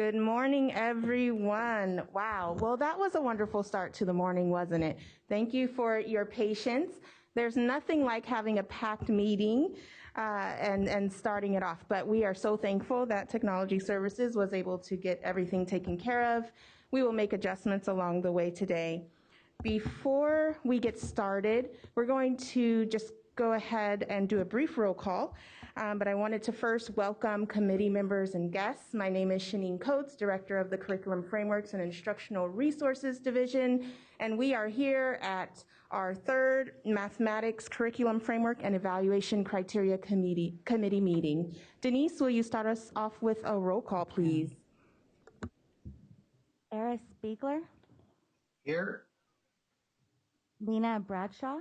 Good morning, everyone. Wow. Well, that was a wonderful start to the morning, wasn't it? Thank you for your patience. There's nothing like having a packed meeting and starting it off, but we are so thankful that Technology Services was able to get everything taken care of. We will make adjustments along the way today. Before we get started, we're going to just go ahead and do a brief roll call, but I wanted to first welcome committee members and guests. My name is Shanine Coates, Director of the Curriculum Frameworks and Instructional Resources Division, and we are here at our third Mathematics Curriculum Framework and Evaluation Criteria Committee meeting. Denise, will you start us off with a roll call, please? Eris Spiegler. Here. Lena Bradshaw.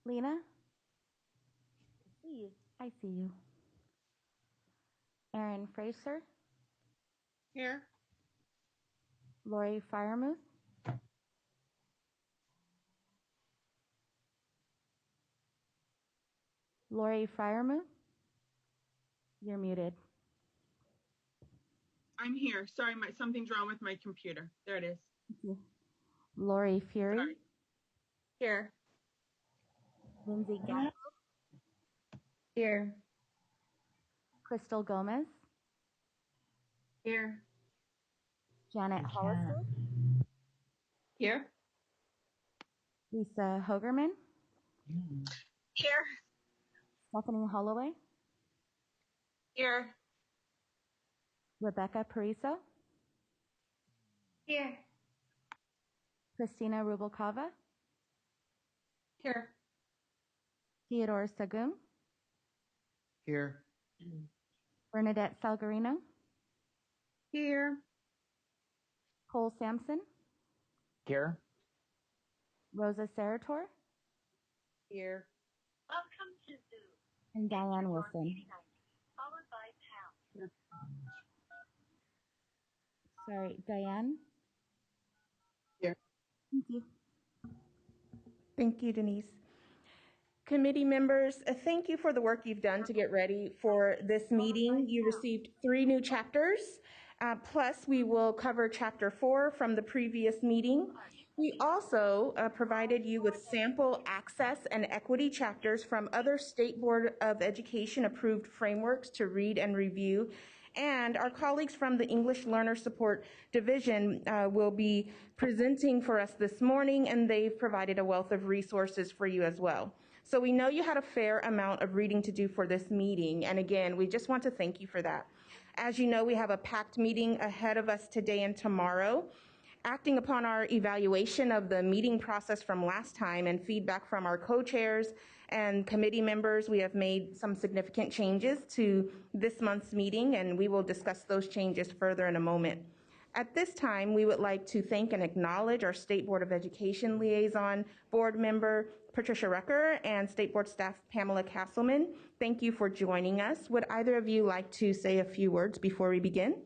Lena? I see you. Erin Fraser. Here. Lori Firemuth. Lori Firemuth. You're muted. I'm here. Sorry, something's wrong with my computer. There it is. Thank you. Lori Fury. Sorry. Here. Lindsay Gatt. Here. Crystal Gomez. Here. Janet Hollister. Here. Lisa Hogerman. Here. Stephanie Holloway. Here. Rebecca Pariso. Here. Christina Rubalcava. Here. Theodore Sagum. Here. Bernadette Salgarino. Here. Cole Sampson. Here. Rosa Sarator. Here. Welcome to Zoom. And Diane Wilson. Followed by pound. Sorry, Diane. Here. Thank you. Thank you, Denise. Committee members, thank you for the work you've done to get ready for this meeting. You received 3 new chapters, plus we will cover Chapter 4 from the previous meeting. We also provided you with sample access and equity chapters from other State Board of Education approved frameworks to read and review. And our colleagues from the English Learner Support Division will be presenting for us this morning, and they've provided a wealth of resources for you as well. So we know you had a fair amount of reading to do for this meeting, and again, we just want to thank you for that. As you know, we have a packed meeting ahead of us today and tomorrow. Acting upon our evaluation of the meeting process from last time and feedback from our co-chairs and committee members, we have made some significant changes to this month's meeting, and we will discuss those changes further in a moment. At this time, we would like to thank and acknowledge our State Board of Education Liaison Board Member Patricia Rucker and State Board Staff Pamela Castleman. Thank you for joining us. Would either of you like to say a few words before we begin?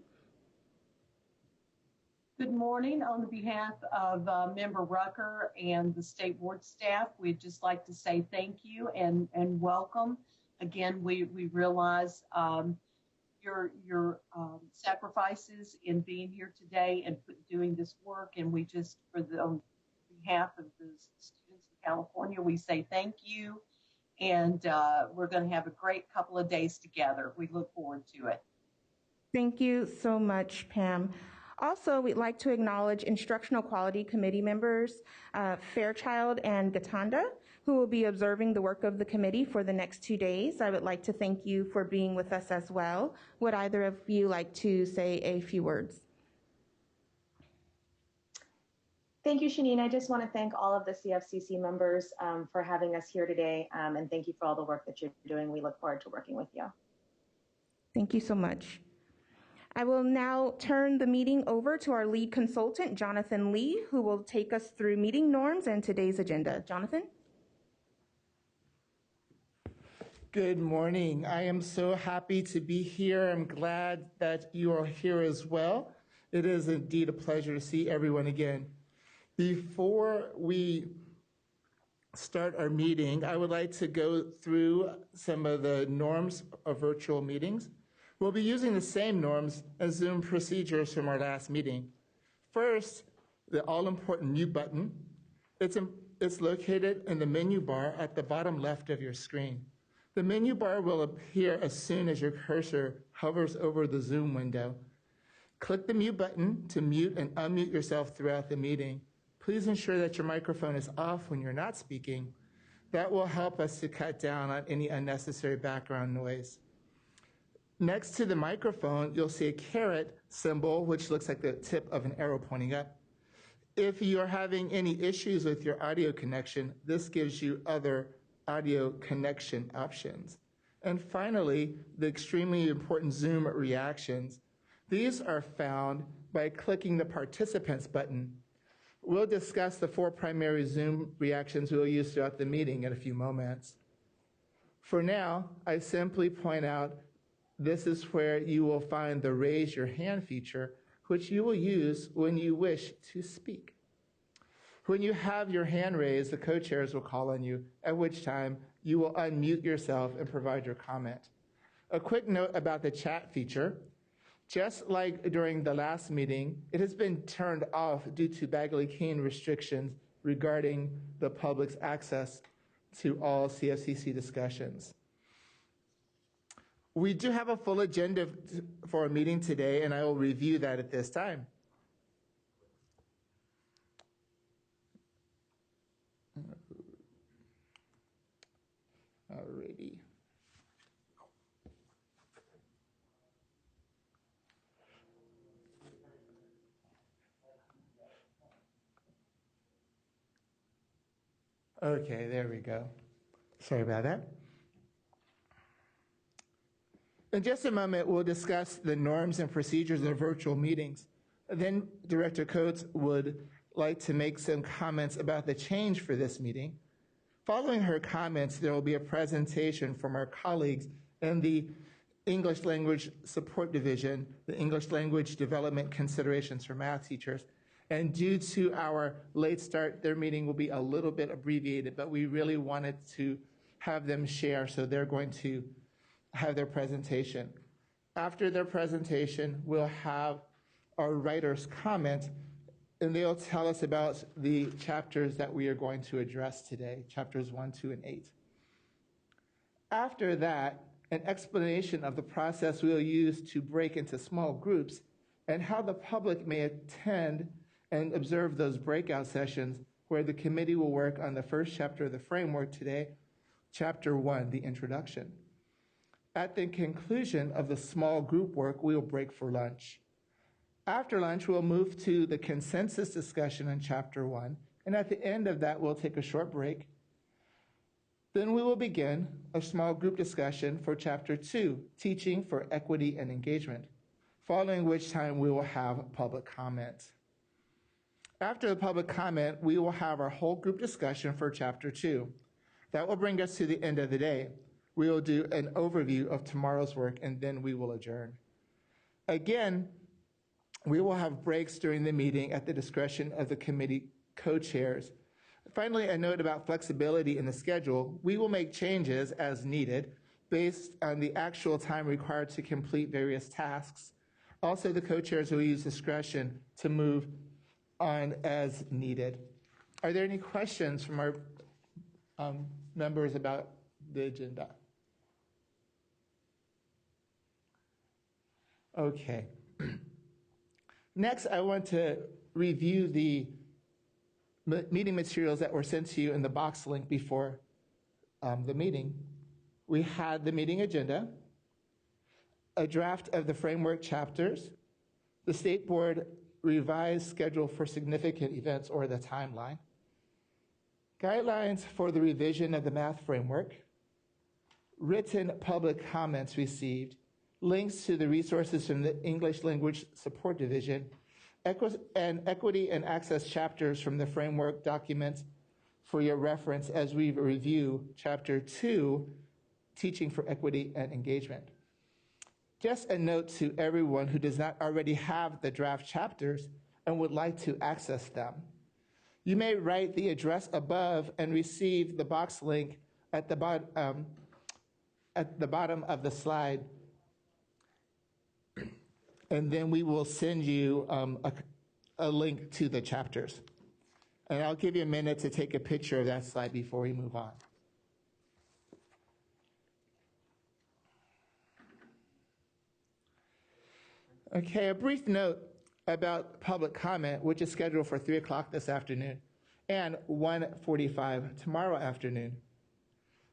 Good morning. On behalf of Member Rucker and the State Board staff, we'd just like to say thank you and welcome. Again, we realize your sacrifices in being here today and doing this work, and we just, on behalf of the students in California, we say thank you, and we're going to have a great couple of days together. We look forward to it. Thank you so much, Pam. Also, we'd like to acknowledge Instructional Quality Committee members Fairchild and Gatanda, who will be observing the work of the committee for the next 2 days. I would like to thank you for being with us as well. Would either of you like to say a few words? Thank you, Shanine. I just want to thank all of the CFCC members for having us here today, and thank you for all the work that you're doing. We look forward to working with you. Thank you so much. I will now turn the meeting over to our lead consultant, Jonathan Lee, who will take us through meeting norms and today's agenda. Jonathan? Good morning. I am so happy to be here. I'm glad that you are here as well. It is indeed a pleasure to see everyone again. Before we start our meeting, I would like to go through some of the norms of virtual meetings. We'll be using the same norms as Zoom procedures from our last meeting. First, the all-important mute button. It's located in the menu bar at the bottom left of your screen. The menu bar will appear as soon as your cursor hovers over the Zoom window. Click the mute button to mute and unmute yourself throughout the meeting. Please ensure that your microphone is off when you're not speaking. That will help us to cut down on any unnecessary background noise. Next to the microphone, you'll see a caret symbol, which looks like the tip of an arrow pointing up. If you are having any issues with your audio connection, this gives you other audio connection options. And finally, the extremely important Zoom reactions. These are found by clicking the Participants button. We'll discuss the 4 primary Zoom reactions we'll use throughout the meeting in a few moments. For now, I simply point out this is where you will find the Raise Your Hand feature, which you will use when you wish to speak. When you have your hand raised, the co-chairs will call on you, at which time you will unmute yourself and provide your comment. A quick note about the chat feature. Just like during the last meeting, it has been turned off due to Bagley-Keene restrictions regarding the public's access to all CFCC discussions. We do have a full agenda for our meeting today, and I will review that at this time. Alrighty. Okay, there we go. Sorry about that. In just a moment, we'll discuss the norms and procedures of virtual meetings. Then Director Coates would like to make some comments about the change for this meeting. Following her comments, there will be a presentation from our colleagues in the English Language Support Division, the English Language Development Considerations for Math Teachers. And due to our late start, their meeting will be a little bit abbreviated, but we really wanted to have them share, so they're going to have their presentation. After their presentation, we'll have our writers comment, and they'll tell us about the chapters that we are going to address today, chapters 1, 2, and 8. After that, an explanation of the process we'll use to break into small groups and how the public may attend and observe those breakout sessions where the committee will work on the first chapter of the framework today, chapter 1, the introduction. At the conclusion of the small group work, we will break for lunch. After lunch, we'll move to the consensus discussion on chapter 1, and at the end of that, we'll take a short break. Then we will begin a small group discussion for chapter 2, teaching for equity and engagement, following which time we will have public comment. After the public comment, we will have our whole group discussion for chapter 2. That will bring us to the end of the day. We will do an overview of tomorrow's work, and then we will adjourn. Again, we will have breaks during the meeting at the discretion of the committee co-chairs. Finally, a note about flexibility in the schedule. We will make changes as needed based on the actual time required to complete various tasks. Also, the co-chairs will use discretion to move on as needed. Are there any questions from our members about the agenda? Okay. Next, I want to review the meeting materials that were sent to you in the box link before the meeting. We had the meeting agenda, a draft of the framework chapters, the State Board revised schedule for significant events or the timeline, guidelines for the revision of the math framework, written public comments received, links to the resources from the English Language Support Division, and equity and access chapters from the framework documents for your reference as we review chapter 2, teaching for equity and engagement. Just a note to everyone who does not already have the draft chapters and would like to access them. You may write the address above and receive the box link at the bottom of the slide. And then we will send you a link to the chapters. And I'll give you a minute to take a picture of that slide before we move on. Okay, a brief note about public comment, which is scheduled for 3 o'clock this afternoon and 1:45 tomorrow afternoon.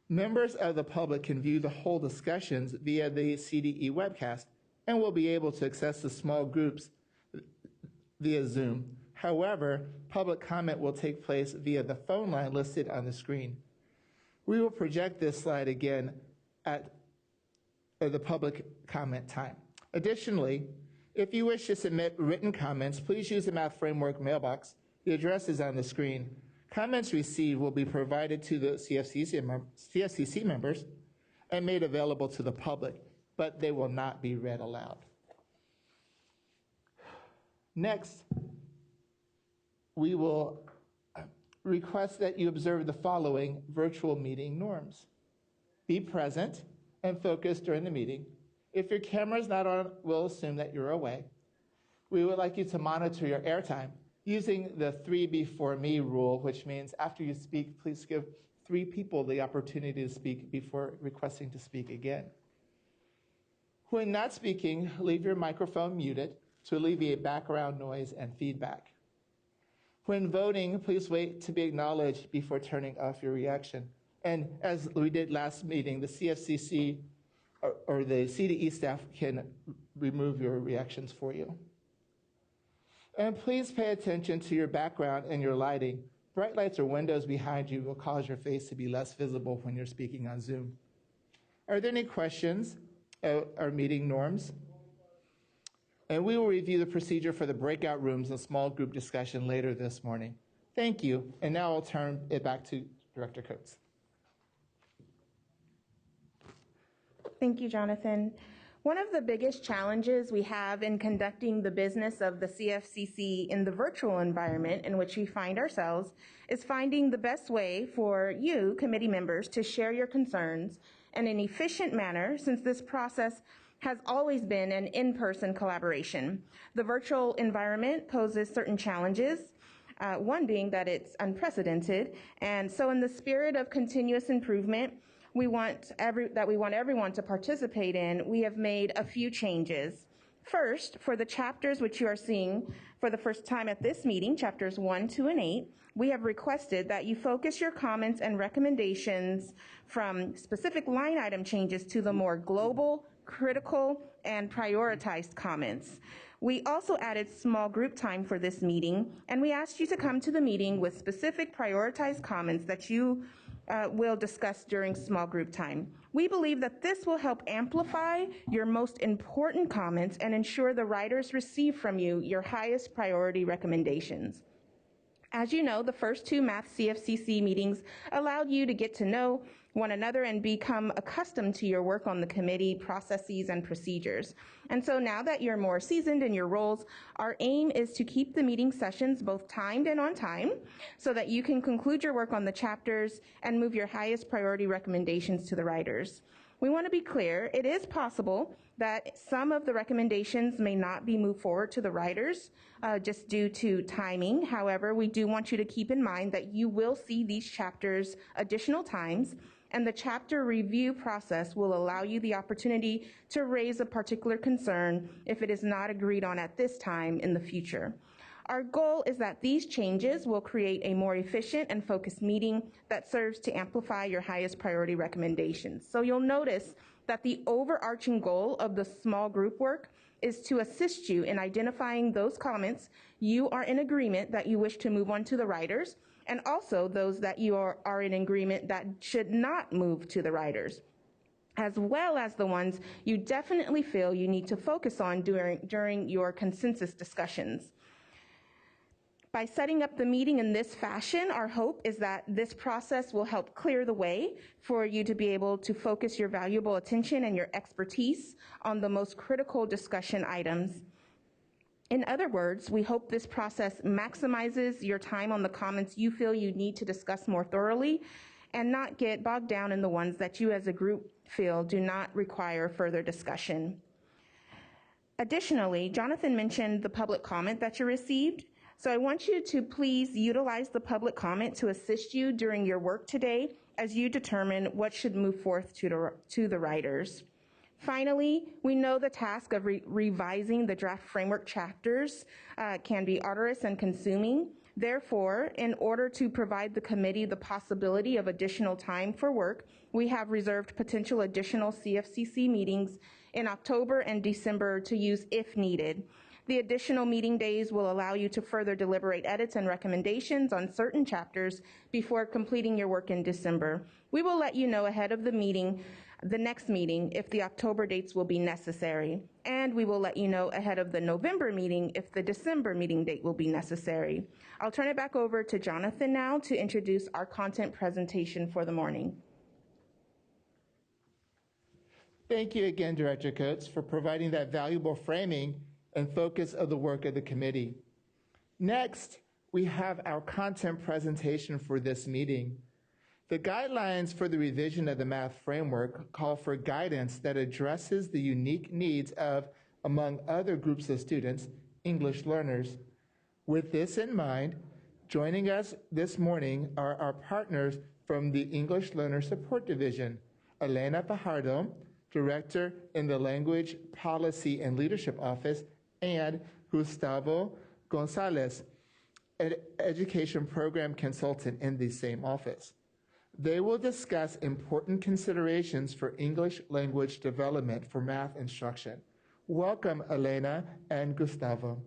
Members of the public can view the whole discussions via the CDE webcast and will be able to access the small groups via Zoom. However, public comment will take place via the phone line listed on the screen. We will project this slide again at the public comment time. Additionally, if you wish to submit written comments, please use the Math Framework mailbox. The address is on the screen. Comments received will be provided to the CFCC members and made available to the public, but they will not be read aloud. Next, we will request that you observe the following virtual meeting norms. Be present and focus during the meeting. If your camera is not on, we'll assume that you're away. We would like you to monitor your airtime using the 3 before me rule, which means after you speak, please give 3 people the opportunity to speak before requesting to speak again. When not speaking, leave your microphone muted to alleviate background noise and feedback. When voting, please wait to be acknowledged before turning off your reaction. And as we did last meeting, the CFCC or the CDE staff can remove your reactions for you. And please pay attention to your background and your lighting. Bright lights or windows behind you will cause your face to be less visible when you're speaking on Zoom. Are there any questions or meeting norms? And we will review the procedure for the breakout rooms and small group discussion later this morning. Thank you. And now I'll turn it back to Director Coates. Thank you, Jonathan. One of the biggest challenges we have in conducting the business of the CFCC in the virtual environment in which we find ourselves is finding the best way for you, committee members, to share your concerns in an efficient manner, since this process has always been an in-person collaboration. The virtual environment poses certain challenges, one being that it's unprecedented, and so in the spirit of continuous improvement, we want everyone to participate in, we have made a few changes. First, for the chapters which you are seeing for the first time at this meeting, chapters 1, 2, and 8, we have requested that you focus your comments and recommendations from specific line item changes to the more global, critical, and prioritized comments. We also added small group time for this meeting, and we asked you to come to the meeting with specific prioritized comments that you will discuss during small group time. We believe that this will help amplify your most important comments and ensure the writers receive from you your highest priority recommendations. As you know, the first 2 Math CFCC meetings allowed you to get to know one another and become accustomed to your work on the committee processes and procedures. And so now that you're more seasoned in your roles, our aim is to keep the meeting sessions both timed and on time so that you can conclude your work on the chapters and move your highest priority recommendations to the writers. We want to be clear, it is possible that some of the recommendations may not be moved forward to the writers just due to timing. However, we do want you to keep in mind that you will see these chapters additional times, and the chapter review process will allow you the opportunity to raise a particular concern if it is not agreed on at this time in the future. Our goal is that these changes will create a more efficient and focused meeting that serves to amplify your highest priority recommendations. So you'll notice that the overarching goal of the small group work is to assist you in identifying those comments you are in agreement that you wish to move on to the writers, and also those that you are in agreement that should not move to the writers, as well as the ones you definitely feel you need to focus on during your consensus discussions. By setting up the meeting in this fashion, our hope is that this process will help clear the way for you to be able to focus your valuable attention and your expertise on the most critical discussion items. In other words, we hope this process maximizes your time on the comments you feel you need to discuss more thoroughly and not get bogged down in the ones that you as a group feel do not require further discussion. Additionally, Jonathan mentioned the public comment that you received. So I want you to please utilize the public comment to assist you during your work today as you determine what should move forth to the writers. Finally, we know the task of revising the draft framework chapters can be arduous and consuming. Therefore, in order to provide the committee the possibility of additional time for work, we have reserved potential additional CFCC meetings in October and December to use if needed. The additional meeting days will allow you to further deliberate edits and recommendations on certain chapters before completing your work in December. We will let you know ahead of the next meeting, if the October dates will be necessary. And we will let you know ahead of the November meeting if the December meeting date will be necessary. I'll turn it back over to Jonathan now to introduce our content presentation for the morning. Thank you again, Director Coates, for providing that valuable framing and focus of the work of the committee. Next, we have our content presentation for this meeting. The guidelines for the revision of the math framework call for guidance that addresses the unique needs of, among other groups of students, English learners. With this in mind, joining us this morning are our partners from the English Learner Support Division, Elena Fajardo, Director in the Language Policy and Leadership Office, and Gustavo Gonzalez, Education Program Consultant in the same office. They will discuss important considerations for English language development for math instruction. Welcome, Elena and Gustavo.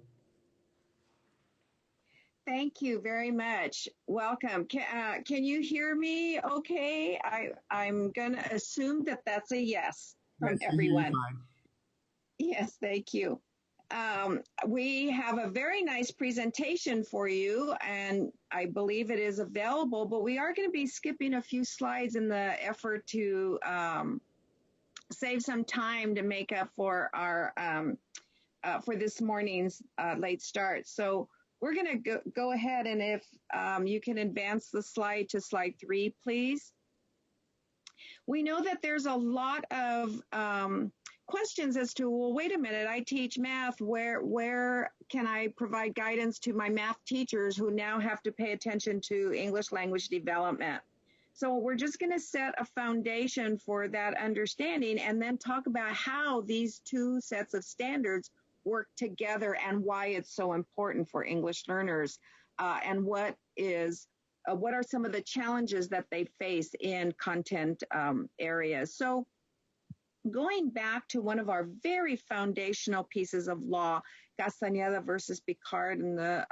Thank you very much. Welcome. Can you hear me okay? I'm going to assume that that's a yes from everyone. Yes, thank you. We have a very nice presentation for you, and I believe it is available, but we are going to be skipping a few slides in the effort to save some time to make up for our for this morning's late start. So we're going to go ahead, and if you can advance the slide to slide 3, please. We know that there's a lot of questions as to, well, wait a minute, I teach math. Where can I provide guidance to my math teachers who now have to pay attention to English language development? So we're just going to set a foundation for that understanding and then talk about how these two sets of standards work together and why it's so important for English learners, and what are some of the challenges that they face in content areas. So going back to one of our very foundational pieces of law, Castañeda versus Picard in the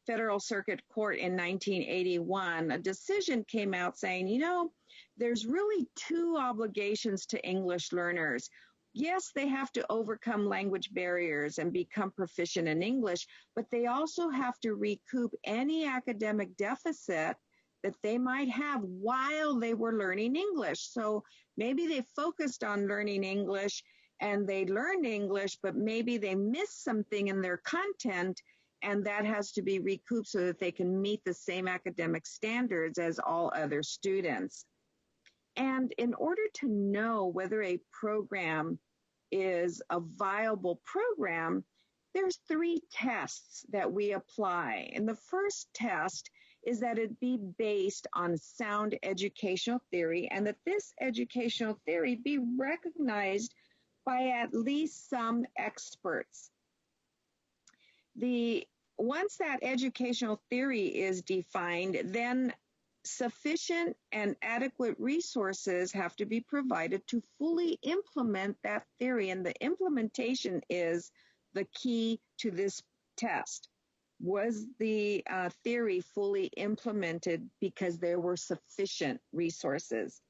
Federal Circuit Court in 1981, a decision came out saying, you know, there's really two obligations to English learners. Yes, they have to overcome language barriers and become proficient in English, but they also have to recoup any academic deficit that they might have while they were learning English. So maybe they focused on learning English and they learned English, but maybe they missed something in their content, and that has to be recouped so that they can meet the same academic standards as all other students. And in order to know whether a program is a viable program, there's 3 tests that we apply. And the first test is that it be based on sound educational theory, and that this educational theory be recognized by at least some experts. Once that educational theory is defined, then sufficient and adequate resources have to be provided to fully implement that theory, and the implementation is the key to this test. Was the theory fully implemented because there were sufficient resources?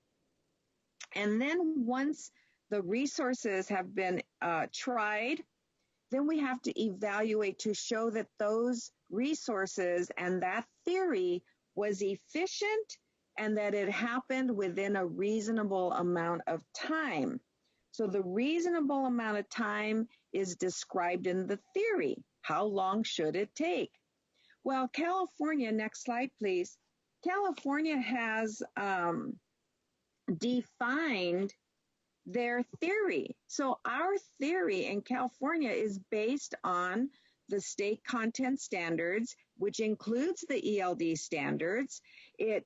And then once the resources have been tried, then we have to evaluate to show that those resources and that theory was efficient and that it happened within a reasonable amount of time. So the reasonable amount of time is described in the theory. How long should it take? Well, California, next slide, please. California has defined their theory. So our theory in California is based on the state content standards, which includes the ELD standards. It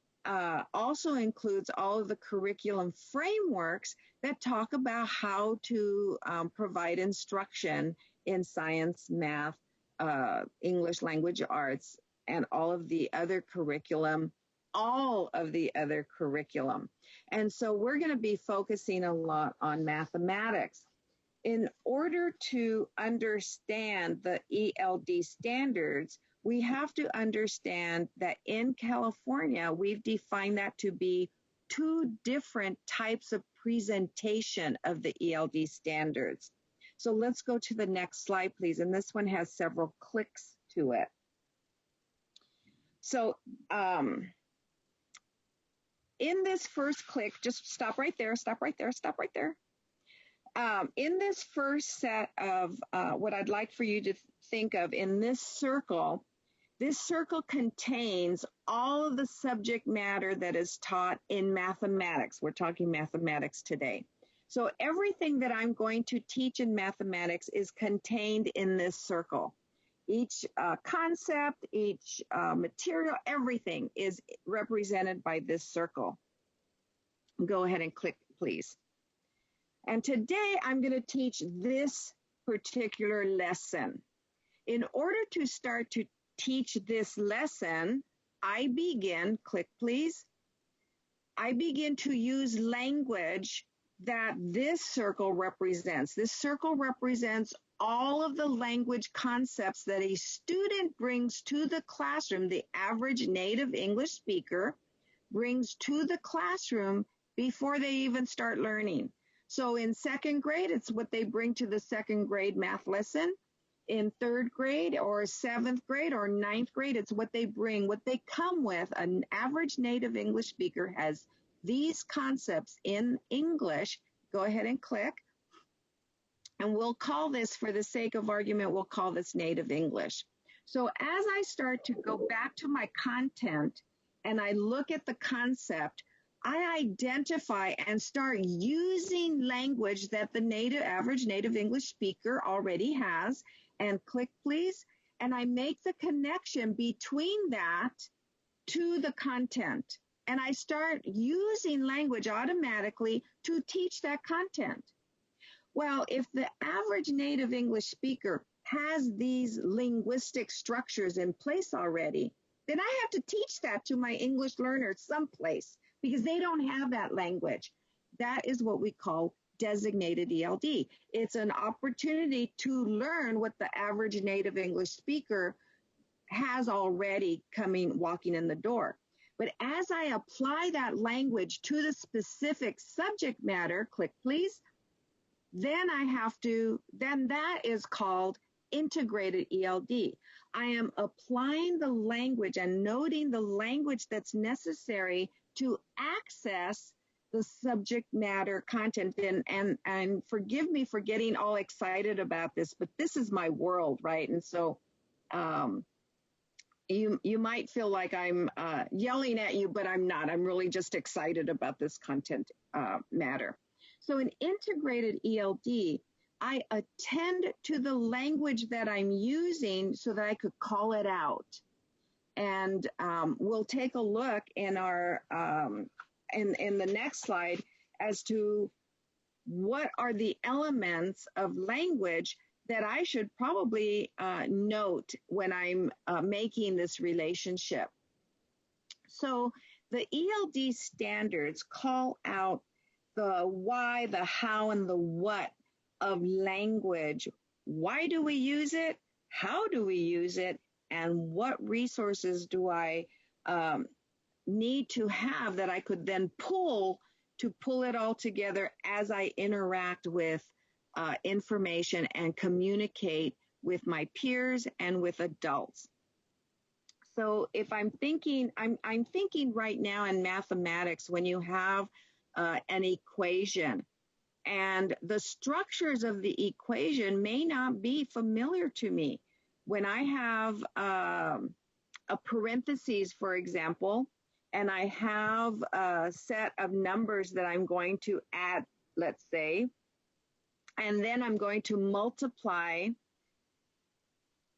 also includes all of the curriculum frameworks that talk about how to provide instruction in science, math, English language arts, and all of the other curriculum. And so we're going to be focusing a lot on mathematics. In order to understand the ELD standards, we have to understand that in California, we've defined that to be two different types of presentation of the ELD standards. So let's go to the next slide, please. And this one has several clicks to it. So in this first click, just stop right there, stop right there, stop right there. In this first set of what I'd like for you to think of in this circle contains all of the subject matter that is taught in mathematics. We're talking mathematics today. So everything that I'm going to teach in mathematics is contained in this circle. Each concept, each material, everything is represented by this circle. Go ahead and click, please. And today I'm going to teach this particular lesson. In order to start to teach this lesson, I begin, click please, I begin to use language that this circle represents. This circle represents all of the language concepts that a student brings to the classroom, the average native English speaker brings to the classroom before they even start learning. So in second grade, it's what they bring to the second grade math lesson. In third grade or seventh grade or ninth grade, it's what they bring, what they come with. An average native English speaker has these concepts in English. Go ahead and click. And we'll call this, for the sake of argument, we'll call this native English. So as I start to go back to my content and I look at the concept, I identify and start using language that the average native English speaker already has, and click please. And I make the connection between that to the content. And I start using language automatically to teach that content. Well, if the average native English speaker has these linguistic structures in place already, then I have to teach that to my English learners someplace, because they don't have that language. That is what we call designated ELD. It's an opportunity to learn what the average native English speaker has already walking in the door. But as I apply that language to the specific subject matter, click please, then that is called integrated ELD. I am applying the language and noting the language that's necessary to access the subject matter content. And forgive me for getting all excited about this, but this is my world, right? And so you might feel like I'm yelling at you, but I'm not. I'm really just excited about this content matter. So in integrated ELD, I attend to the language that I'm using so that I could call it out. And we'll take a look in our in the next slide as to what are the elements of language that I should probably note when I'm making this relationship. So the ELD standards call out the why, the how, and the what of language. Why do we use it? How do we use it? And what resources do I need to have that I could then pull it all together as I interact with information and communicate with my peers and with adults. So if I'm thinking right now in mathematics, when you have an equation, And the structures of the equation may not be familiar to me. When I have a parentheses, for example, and I have a set of numbers that I'm going to add, let's say, and then I'm going to multiply.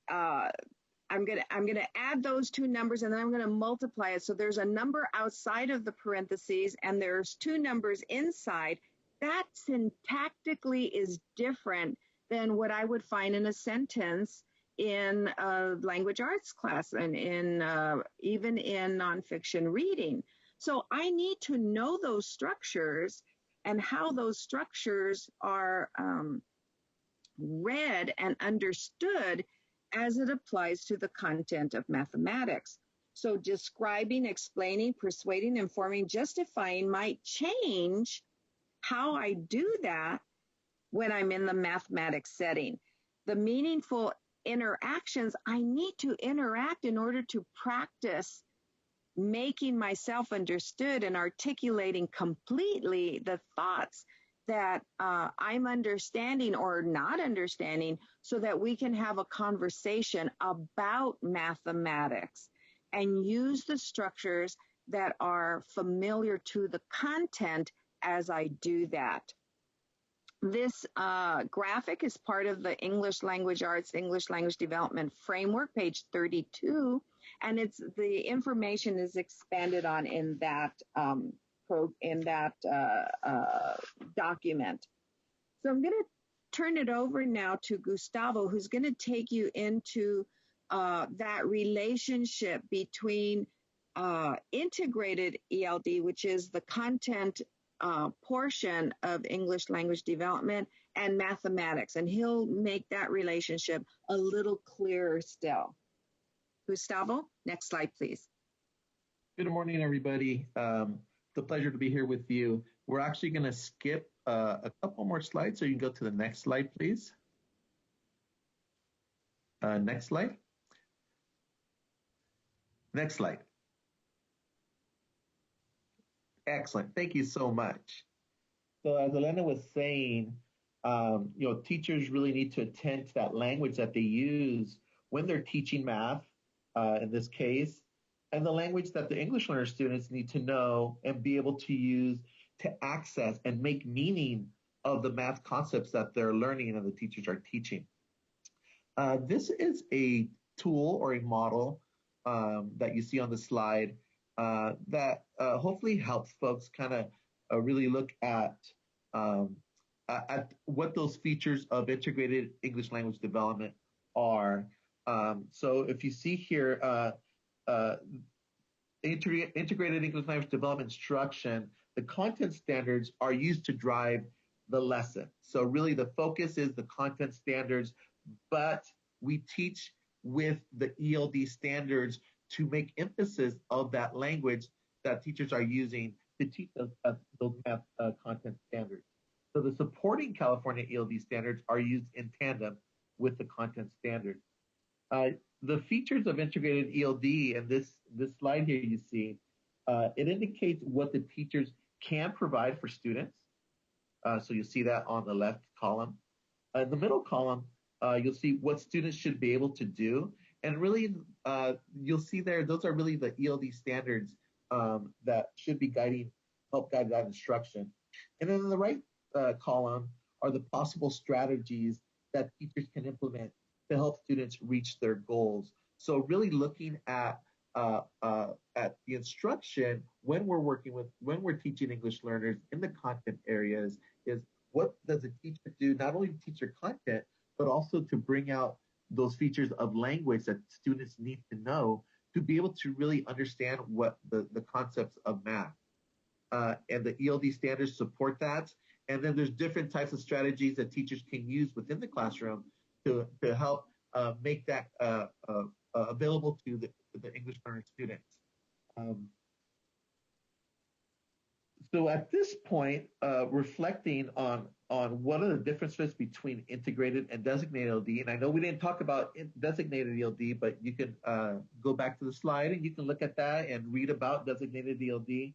I'm gonna add those two numbers, and then I'm gonna multiply it. So there's a number outside of the parentheses, and there's two numbers inside. That syntactically is different than what I would find in a sentence in a language arts class and in even in nonfiction reading. So I need to know those structures and how those structures are read and understood as it applies to the content of mathematics. So describing, explaining, persuading, informing, justifying might change how I do that when I'm in the mathematics setting. The meaningful interactions, I need to interact in order to practice making myself understood and articulating completely the thoughts that I'm understanding or not understanding, so that we can have a conversation about mathematics and use the structures that are familiar to the content as I do that. This graphic is part of the English Language Arts, English Language Development Framework, page 32, and the information is expanded on in that document. So I'm going to turn it over now to Gustavo, who's going to take you into that relationship between integrated ELD, which is the content portion of English language development, and mathematics. And he'll make that relationship a little clearer still. Gustavo, next slide, please. Good morning, everybody. It's a pleasure to be here with you. We're actually going to skip a couple more slides, so you can go to the next slide, please. Next slide. Next slide. Excellent. Thank you so much. So as Elena was saying, teachers really need to attend to that language that they use when they're teaching math, in this case, and the language that the English learner students need to know and be able to use to access and make meaning of the math concepts that they're learning and the teachers are teaching. This is a tool or a model that you see on the slide that hopefully helps folks kind of really look at what those features of integrated English language development are. So if you see here, integrated English language development instruction, the content standards are used to drive the lesson. So really the focus is the content standards, but we teach with the ELD standards to make emphasis of that language that teachers are using to teach those math content standards. So the supporting California ELD standards are used in tandem with the content standards. The features of integrated ELD, and this slide here you see, it indicates what the teachers can provide for students. So you see that on the left column. In the middle column, you'll see what students should be able to do. And really, you'll see there, those are really the ELD standards that should be help guide that instruction. And then in the right column are the possible strategies that teachers can implement to help students reach their goals. So really looking at the instruction when we're teaching English learners in the content areas is what does a teacher do, not only to teach their content, but also to bring out those features of language that students need to know to be able to really understand what the concepts of math. And the ELD standards support that. And then there's different types of strategies that teachers can use within the classroom to help make that available to the English learner students. So at this point, reflecting on what are the differences between integrated and designated ELD, and I know we didn't talk about designated ELD, but you can go back to the slide and you can look at that and read about designated ELD.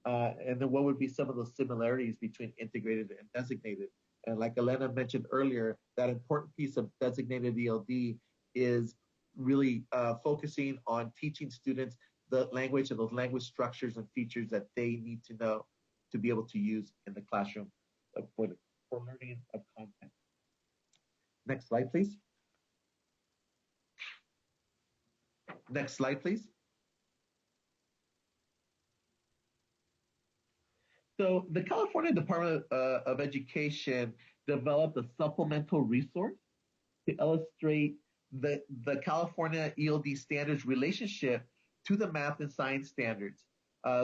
And then what would be some of those similarities between integrated and designated? And like Elena mentioned earlier, that important piece of designated ELD is really focusing on teaching students the language and those language structures and features that they need to know to be able to use in the classroom for learning of content. Next slide, please. Next slide, please. So the California Department of Education developed a supplemental resource to illustrate the California ELD standards relationship to the math and science standards.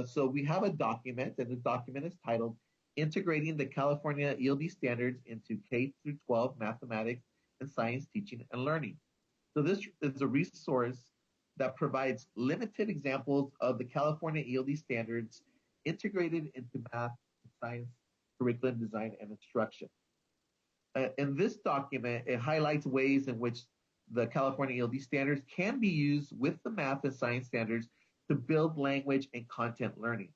So we have a document, and the document is titled Integrating the California ELD Standards into K through 12 Mathematics and Science Teaching and Learning. So this is a resource that provides limited examples of the California ELD standards integrated into math and science curriculum design and instruction. In this document, it highlights ways in which the California ELD standards can be used with the math and science standards to build language and content learning.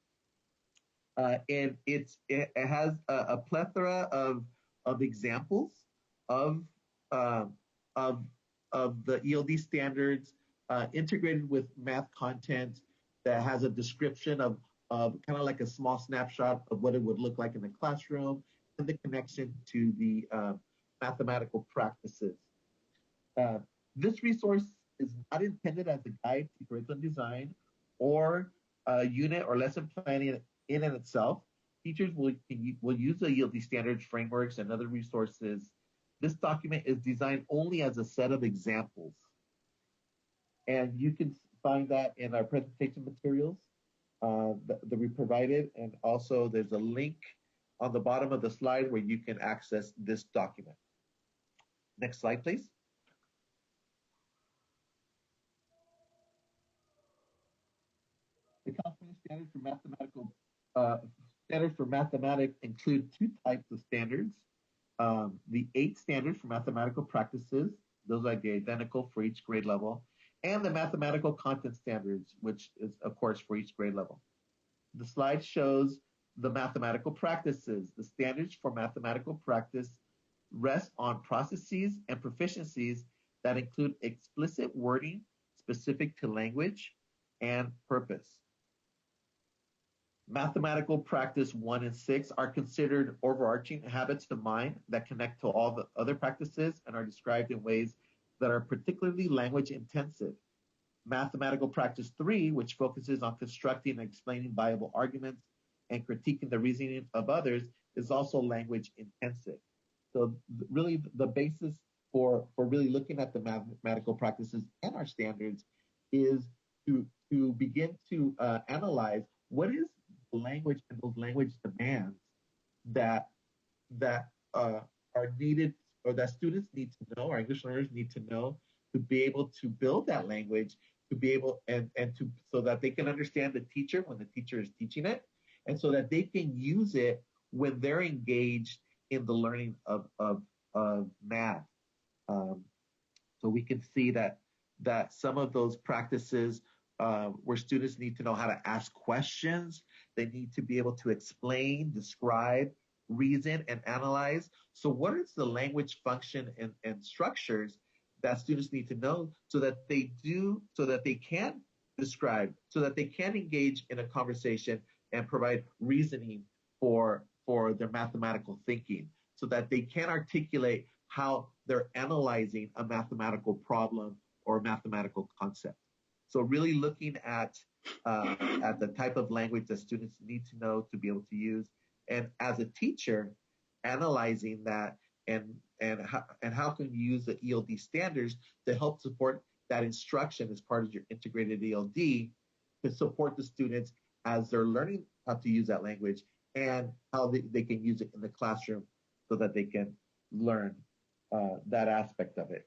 And it has a plethora of examples of the ELD standards integrated with math content that has a description of kind of like a small snapshot of what it would look like in the classroom and the connection to the mathematical practices. This resource is not intended as a guide to curriculum design or unit or lesson planning in and itself. Teachers will use the ELD standards, frameworks, and other resources. This document is designed only as a set of examples. And you can find that in our presentation materials that we provided. And also there's a link on the bottom of the slide where you can access this document. Next slide, please. The California Standards for Mathematics include two types of standards. The 8 standards for mathematical practices, those are identical for each grade level, and the mathematical content standards, which is, of course, for each grade level. The slide shows the mathematical practices. The standards for mathematical practice rest on processes and proficiencies that include explicit wording specific to language and purpose. Mathematical practice 1 and 6 are considered overarching habits of mind that connect to all the other practices and are described in ways that are particularly language intensive. Mathematical practice 3, which focuses on constructing and explaining viable arguments and critiquing the reasoning of others, is also language intensive. So really the basis for really looking at the mathematical practices and our standards is to begin to analyze what is the language and those language demands that are needed or that students need to know, our English learners need to know to be able to build that language, to be able and to so that they can understand the teacher when the teacher is teaching it, and so that they can use it when they're engaged in the learning of math. So we can see that some of those practices where students need to know how to ask questions, they need to be able to explain, describe, reason, and analyze. So what is the language function and structures that students need to know so that they can describe, so that they can engage in a conversation and provide reasoning for their mathematical thinking, so that they can articulate how they're analyzing a mathematical problem or a mathematical concept. So really looking at the type of language that students need to know to be able to use, and as a teacher, analyzing that and how can you use the ELD standards to help support that instruction as part of your integrated ELD to support the students as they're learning how to use that language and how they can use it in the classroom so that they can learn that aspect of it.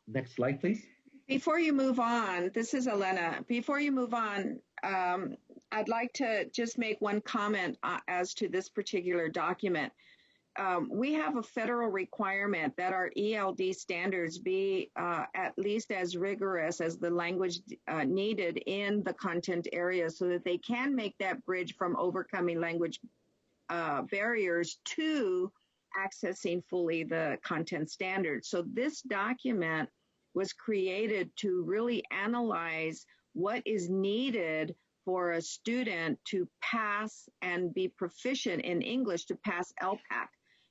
Next slide, please. Before you move on, this is Elena. Before you move on, I'd like to just make one comment as to this particular document. we have a federal requirement that our ELD standards be at least as rigorous as the language needed in the content area so that they can make that bridge from overcoming language barriers to accessing fully the content standards. So this document was created to really analyze what is needed for a student to pass and be proficient in English to pass LPAC.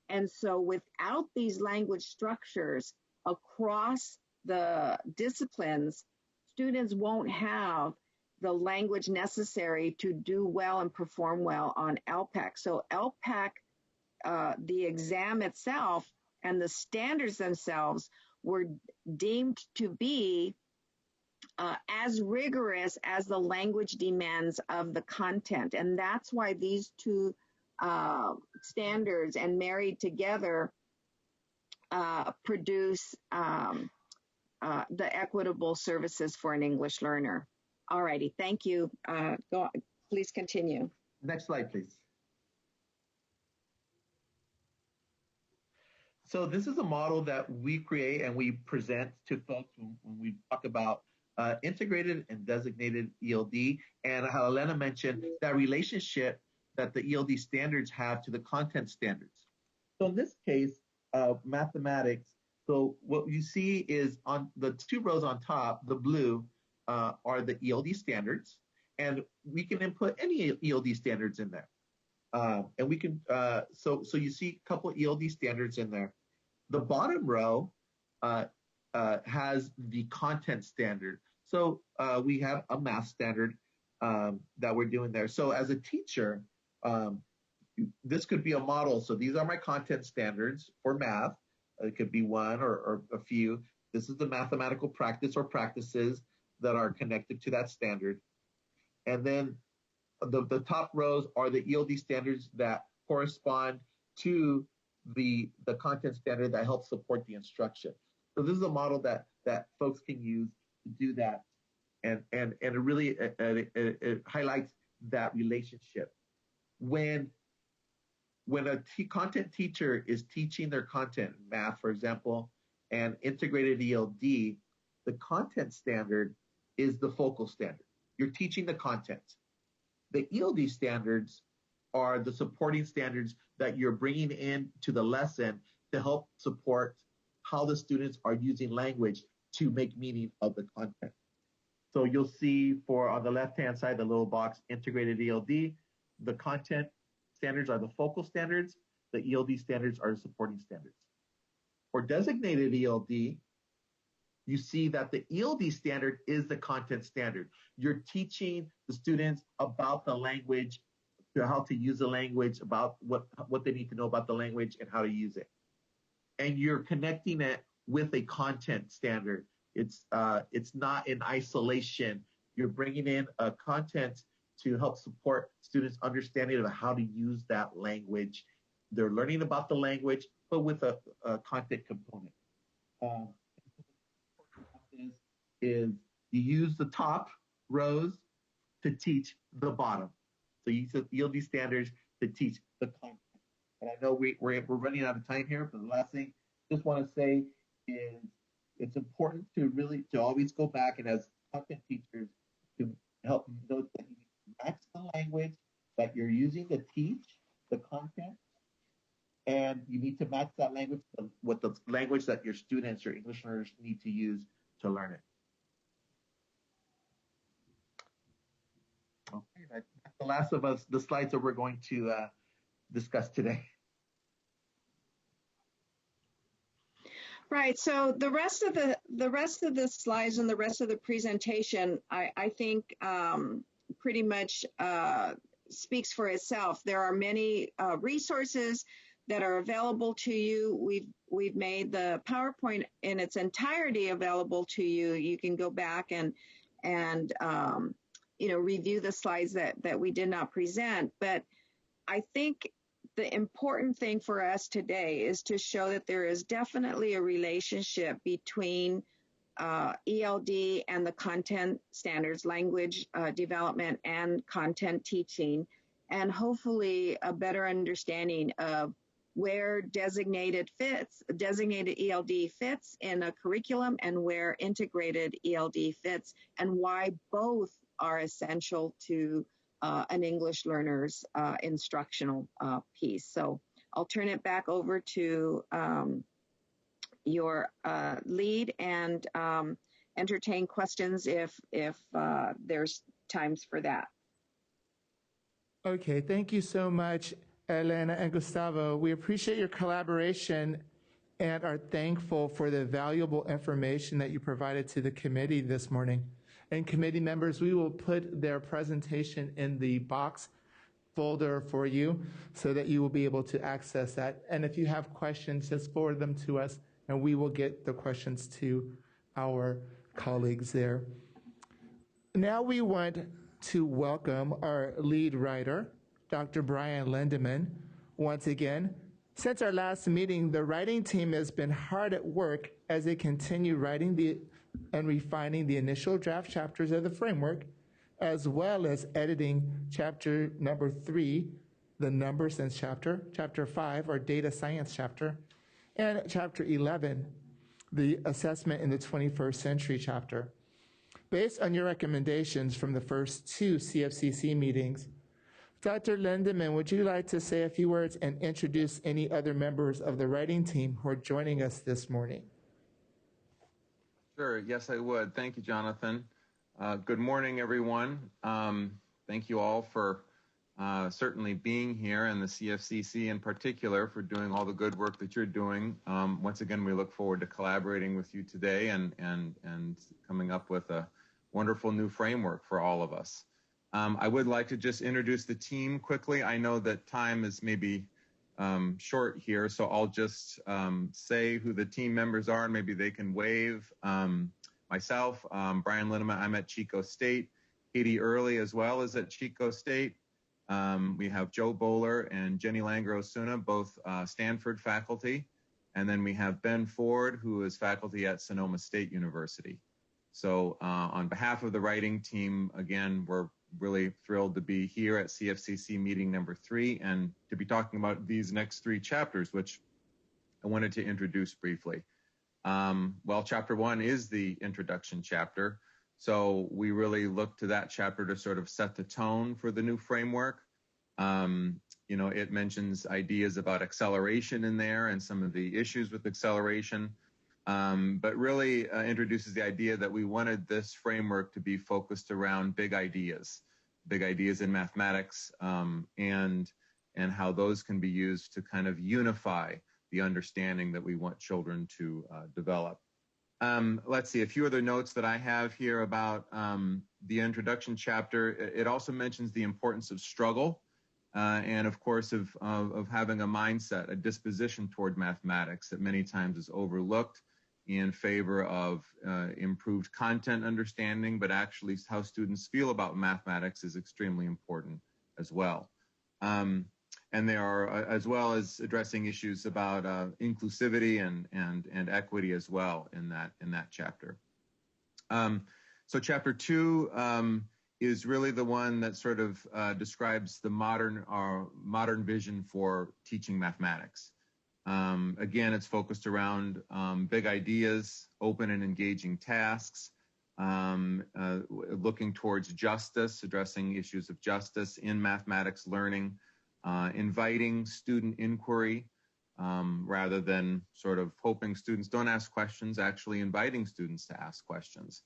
And so without these language structures across the disciplines, students won't have the language necessary to do well and perform well on LPAC. So LPAC, the exam itself and the standards themselves were deemed to be as rigorous as the language demands of the content. And that's why these two standards and married together produce the equitable services for an English learner. All righty, thank you. Please continue. Next slide, please. So this is a model that we create and we present to folks when we talk about integrated and designated ELD, and how Elena mentioned that relationship that the ELD standards have to the content standards. So in this case, mathematics, so what you see is on the two rows on top, the blue are the ELD standards, and we can input any ELD standards in there. And we can, so you see a couple of ELD standards in there. The bottom row has the content standard. So we have a math standard that we're doing there. So as a teacher, this could be a model. So these are my content standards for math. It could be one or a few. This is the mathematical practice or practices that are connected to that standard. And then the top rows are the ELD standards that correspond to the content standard that helps support the instruction. So this is a model that folks can use to do that. And it really it highlights that relationship. When a content teacher is teaching their content, math, for example, and integrated ELD, the content standard is the focal standard. You're teaching the content. The ELD standards are the supporting standards that you're bringing in to the lesson to help support how the students are using language to make meaning of the content. So you'll see for on the left-hand side, the little box, integrated ELD, the content standards are the focal standards, the ELD standards are the supporting standards. For designated ELD, you see that the ELD standard is the content standard. You're teaching the students about the language, how to use the language, about what they need to know about the language and how to use it. And you're connecting it with a content standard. It's not in isolation. You're bringing in a content to help support students' understanding of how to use that language. They're learning about the language, but with a content component. Is you use the top rows to teach the bottom. So you use the ELD standards to teach the content. And I know we're running out of time here, but the last thing I just want to say is it's important to always go back and as content teachers to help those that you match the language that you're using to teach the content, and you need to match that language with the language that your students, your English learners need to use to learn it. Okay, that's the last of the slides that we're going to discuss today. Right. So the rest of the slides and the rest of the presentation, I think pretty much speaks for itself. There are many resources that are available to you. We've made the PowerPoint in its entirety available to you. You can go back and review the slides that we did not present. But I think the important thing for us today is to show that there is definitely a relationship between ELD and the content standards, language development and content teaching, and hopefully a better understanding of where designated ELD fits in a curriculum and where integrated ELD fits, and why both are essential to an English learner's instructional piece. So I'll turn it back over to your lead and entertain questions if there's times for that. Okay, thank you so much, Elena and Gustavo. We appreciate your collaboration and are thankful for the valuable information that you provided to the committee this morning. And committee members, we will put their presentation in the box folder for you so that you will be able to access that. And if you have questions, just forward them to us and we will get the questions to our colleagues there. Now we want to welcome our lead writer, Dr. Brian Lindeman. Once again, since our last meeting, the writing team has been hard at work as they continue writing and refining the initial draft chapters of the framework, as well as editing chapter number 3, the number sense chapter, chapter 5, our data science chapter, and chapter 11, the assessment in the 21st century chapter. Based on your recommendations from the first 2 CFCC meetings, Dr. Lindeman, would you like to say a few words and introduce any other members of the writing team who are joining us this morning? Sure, yes, I would. Thank you, Jonathan. Good morning, everyone. Thank you all for certainly being here, and the CFCC in particular for doing all the good work that you're doing. Once again, we look forward to collaborating with you today and coming up with a wonderful new framework for all of us. I would like to just introduce the team quickly. I know that time is maybe short here, so I'll just say who the team members are, and maybe they can wave. Myself, Brian Lindeman, I'm at Chico State. Katie Early as well is at Chico State. We have Joe Bowler and Jenny Langer-Osuna, both Stanford faculty. And then we have Ben Ford, who is faculty at Sonoma State University. So on behalf of the writing team, again, we're really thrilled to be here at CFCC meeting number 3 and to be talking about these next 3 chapters, which I wanted to introduce briefly. Well, chapter 1 is the introduction chapter. So we really look to that chapter to sort of set the tone for the new framework. You know, it mentions ideas about acceleration in there and some of the issues with acceleration, but really introduces the idea that we wanted this framework to be focused around big ideas in mathematics, and how those can be used to kind of unify the understanding that we want children to develop. Let's see, a few other notes that I have here about the introduction chapter. It also mentions the importance of struggle and, of course, of having a mindset, a disposition toward mathematics that many times is overlooked in favor of improved content understanding, but actually how students feel about mathematics is extremely important as well. And they are, as well as addressing issues about inclusivity and equity as well in that chapter. So chapter 2 is really the one that sort of describes the modern vision for teaching mathematics. Again, it's focused around big ideas, open and engaging tasks, looking towards justice, addressing issues of justice in mathematics learning, inviting student inquiry rather than sort of hoping students don't ask questions, actually inviting students to ask questions,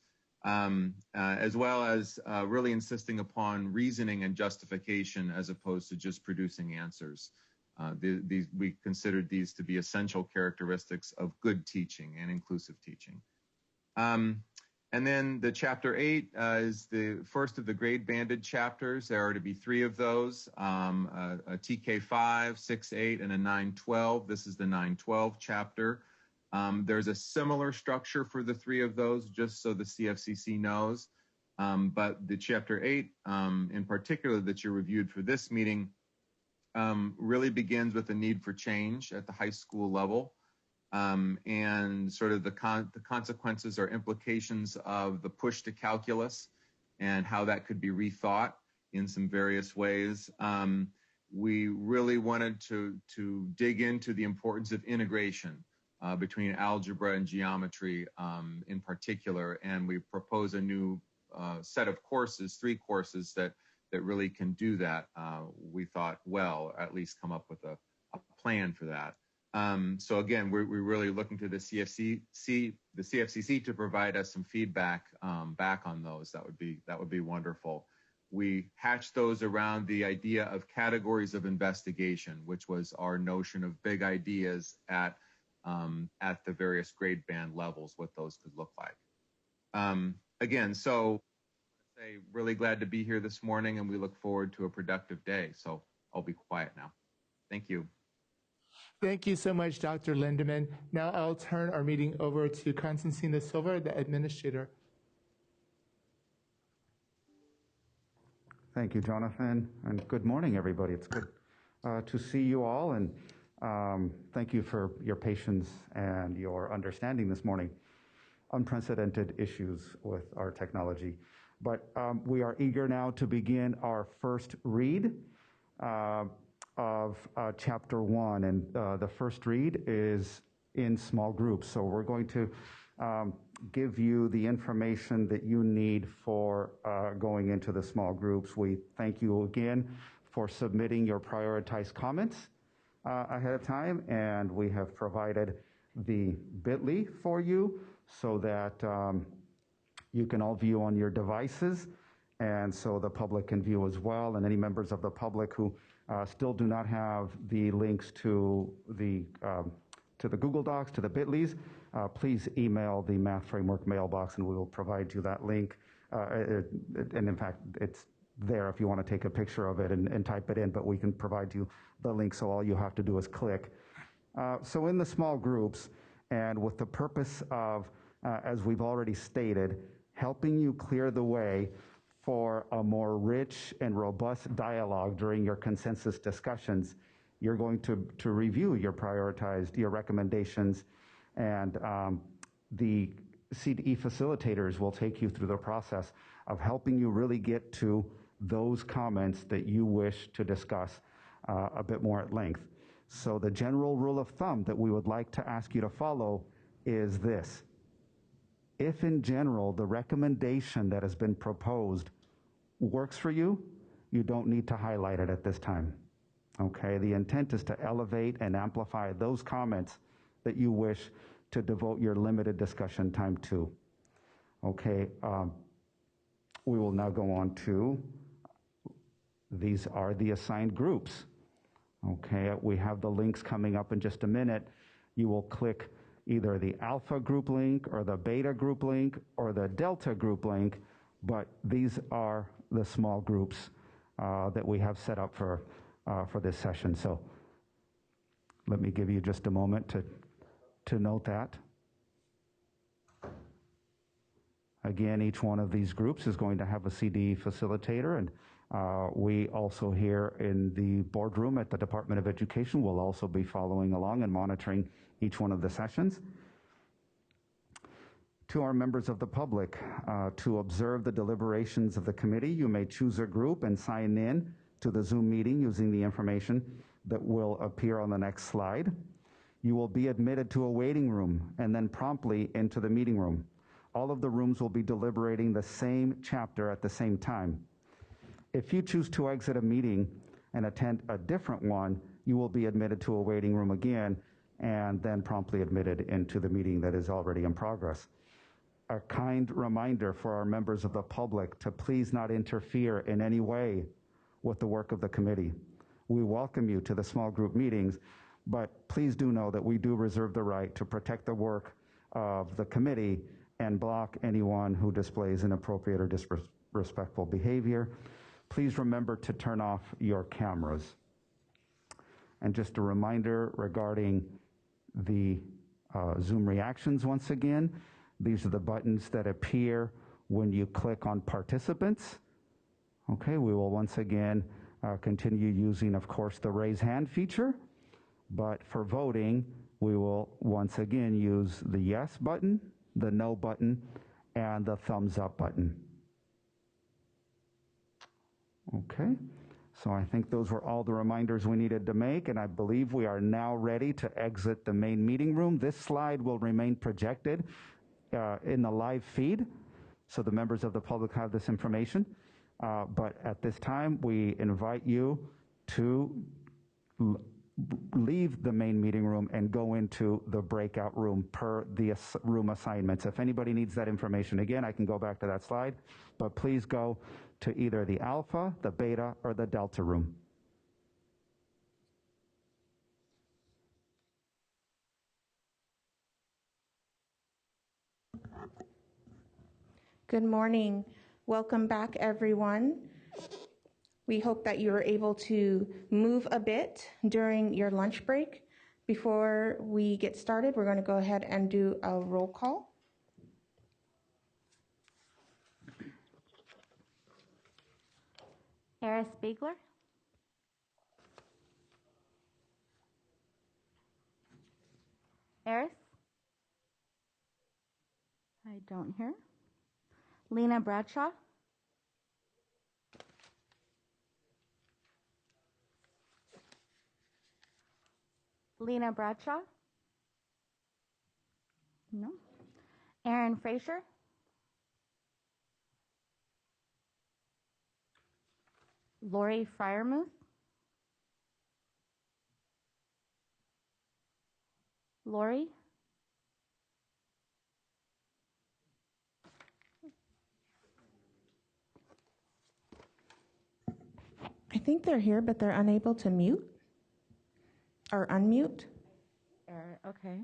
as well as really insisting upon reasoning and justification as opposed to just producing answers. We considered these to be essential characteristics of good teaching and inclusive teaching. And then the chapter 8 is the first of the grade banded chapters. There are to be 3 of those, a TK5, 6-8, and a 9-12. This is the 9-12 chapter. There's a similar structure for the 3 of those, just so the CFCC knows. But the chapter 8, in particular, that you reviewed for this meeting, really begins with the need for change at the high school level. And sort of the consequences or implications of the push to calculus and how that could be rethought in some various ways. we really wanted to dig into the importance of integration between algebra and geometry in particular, and we propose a new set of courses, 3 courses that really can do that. We thought, well, at least come up with a plan for that. So again, we're really looking to the CFCC to provide us some feedback back on those. That would be wonderful. We hatched those around the idea of categories of investigation, which was our notion of big ideas at the various grade band levels, what those could look like. Again, so say really glad to be here this morning, and we look forward to a productive day. So I'll be quiet now. Thank you. Thank you so much, Dr. Lindeman. Now I'll turn our meeting over to Constancina Silva, the administrator. Thank you, Jonathan, and good morning, everybody. It's good to see you all, and thank you for your patience and your understanding this morning. Unprecedented issues with our technology, but we are eager now to begin our first read of Chapter 1, and the first read is in small groups. So we're going to give you the information that you need for going into the small groups. We thank you again for submitting your prioritized comments ahead of time, and we have provided the bit.ly for you so that you can all view on your devices, and so the public can view as well, and any members of the public who still do not have the links to the Google Docs, to the bit.lys, please email the Math Framework mailbox and we will provide you that link. And in fact, it's there if you want to take a picture of it and type it in, but we can provide you the link, so all you have to do is click. So in the small groups, and with the purpose of, as we've already stated, helping you clear the way for a more rich and robust dialogue during your consensus discussions, you're going to review your recommendations, and the CDE facilitators will take you through the process of helping you really get to those comments that you wish to discuss a bit more at length. So the general rule of thumb that we would like to ask you to follow is this. If in general the recommendation that has been proposed works for you, you don't need to highlight it at this time. Okay, the intent is to elevate and amplify those comments that you wish to devote your limited discussion time to. Okay, we will now go on to, these are the assigned groups. Okay, we have the links coming up in just a minute. You will click either the alpha group link or the beta group link or the delta group link, but these are the small groups that we have set up for this session. So let me give you just a moment to note that. Again, each one of these groups is going to have a CDE facilitator, and we also here in the boardroom at the Department of Education will also be following along and monitoring each one of the sessions. To our members of the public, to observe the deliberations of the committee, you may choose a group and sign in to the Zoom meeting using the information that will appear on the next slide. You will be admitted to a waiting room and then promptly into the meeting room. All of the rooms will be deliberating the same chapter at the same time. If you choose to exit a meeting and attend a different one, you will be admitted to a waiting room again and then promptly admitted into the meeting that is already in progress. A kind reminder for our members of the public to please not interfere in any way with the work of the committee. We welcome you to the small group meetings, but please do know that we do reserve the right to protect the work of the committee and block anyone who displays inappropriate or disrespectful behavior. Please remember to turn off your cameras. And just a reminder regarding the Zoom reactions once again, these are the buttons that appear when you click on participants. Okay, we will once again continue using, of course, the raise hand feature, but for voting, we will once again use the yes button, the no button, and the thumbs up button. Okay, So I think those were all the reminders we needed to make, and I believe we are now ready to exit the main meeting room. This slide will remain projected in the live feed, so the members of the public have this information. But at this time, we invite you to leave the main meeting room and go into the breakout room per the room assignments. If anybody needs that information again, I can go back to that slide, but please go to either the alpha, the beta, or the delta room. Good morning. Welcome back, everyone. We hope that you were able to move a bit during your lunch break. Before we get started, we're going to go ahead and do a roll call. Eris Spiegler. Eris? I don't hear. Lena Bradshaw. Lena Bradshaw? No. Aaron Fraser? Lori Fryermuth? Lori? I think they're here, but they're unable to mute or unmute. Okay.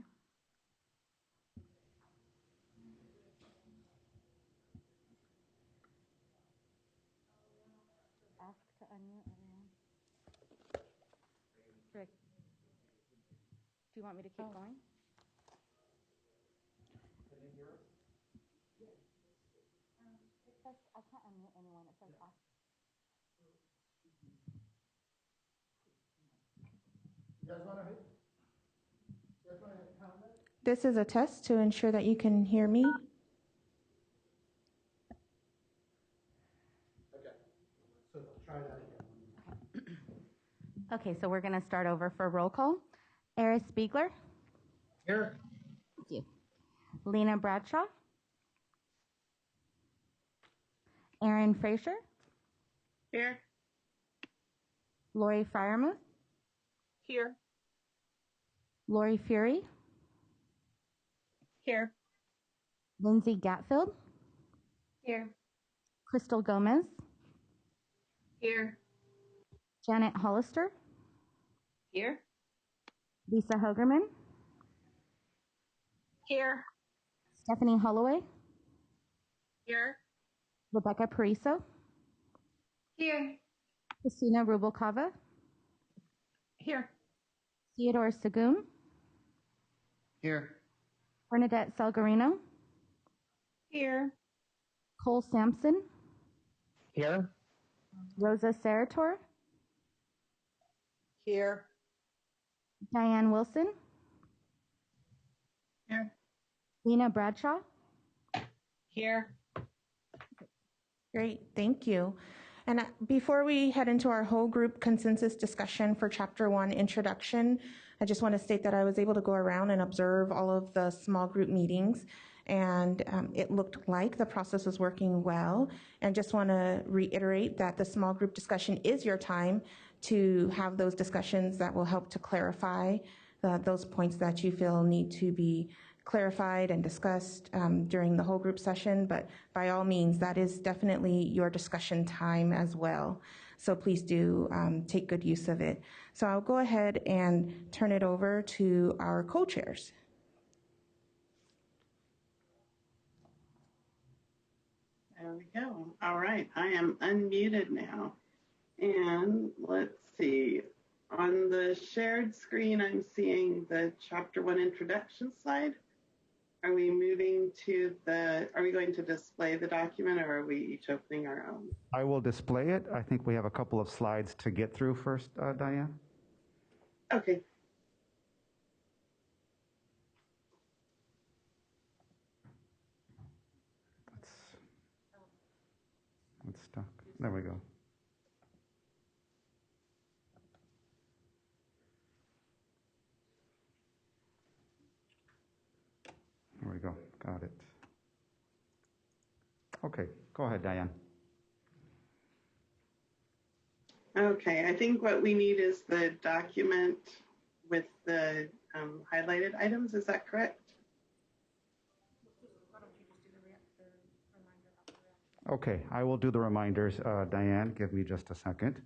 Ask to unmute everyone. Rick, do you want me to keep going? Can they hear us? It says I can't unmute anyone. It says ask. You guys want to comment? This is a test to ensure that you can hear me. Okay. So try that again. Okay, so we're going to start over for roll call. Eris Spiegler. Here. Thank you. Lena Bradshaw. Aaron Fraser. Here. Lori Fryermuth. Here. Lori Fury. Here. Lindsay Gatfield. Here. Crystal Gomez. Here. Janet Hollister. Here. Lisa Hogerman. Here. Stephanie Holloway. Here. Rebecca Pariso. Here. Christina Rubalcava. Here. Theodore Sagoon. Here. Bernadette Salgarino. Here. Cole Sampson. Here. Rosa Sarator. Here. Diane Wilson. Here. Lena Bradshaw. Here. Great, thank you. And before we head into our whole group consensus discussion for Chapter 1 Introduction, I just want to state that I was able to go around and observe all of the small group meetings, and it looked like the process was working well. And just want to reiterate that the small group discussion is your time to have those discussions that will help to clarify those points that you feel need to be clarified and discussed during the whole group session, but by all means, that is definitely your discussion time as well. So please do take good use of it. So I'll go ahead and turn it over to our co-chairs. There we go. All right, I am unmuted now. And let's see, on the shared screen, I'm seeing the Chapter 1 introduction slide. Are we moving to are we going to display the document, or are we each opening our own? I will display it. I think we have a couple of slides to get through first, Diane. Okay. It's stuck. There we go. Got it. Okay, go ahead, Diane. Okay, I think what we need is the document with the highlighted items. Is that correct? Okay, I will do the reminders. Diane, give me just a second.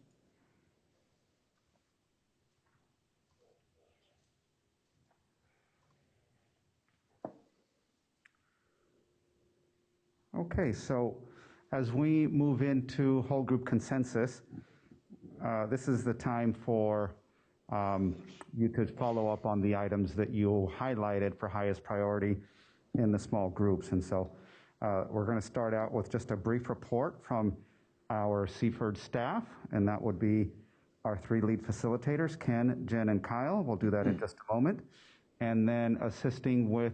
Okay, so as we move into whole group consensus, this is the time for you to follow up on the items that you highlighted for highest priority in the small groups. And so we're going to start out with just a brief report from our CFERD staff, and that would be our three lead facilitators, Ken, Jen, and Kyle. We'll do that in just a moment. And then assisting with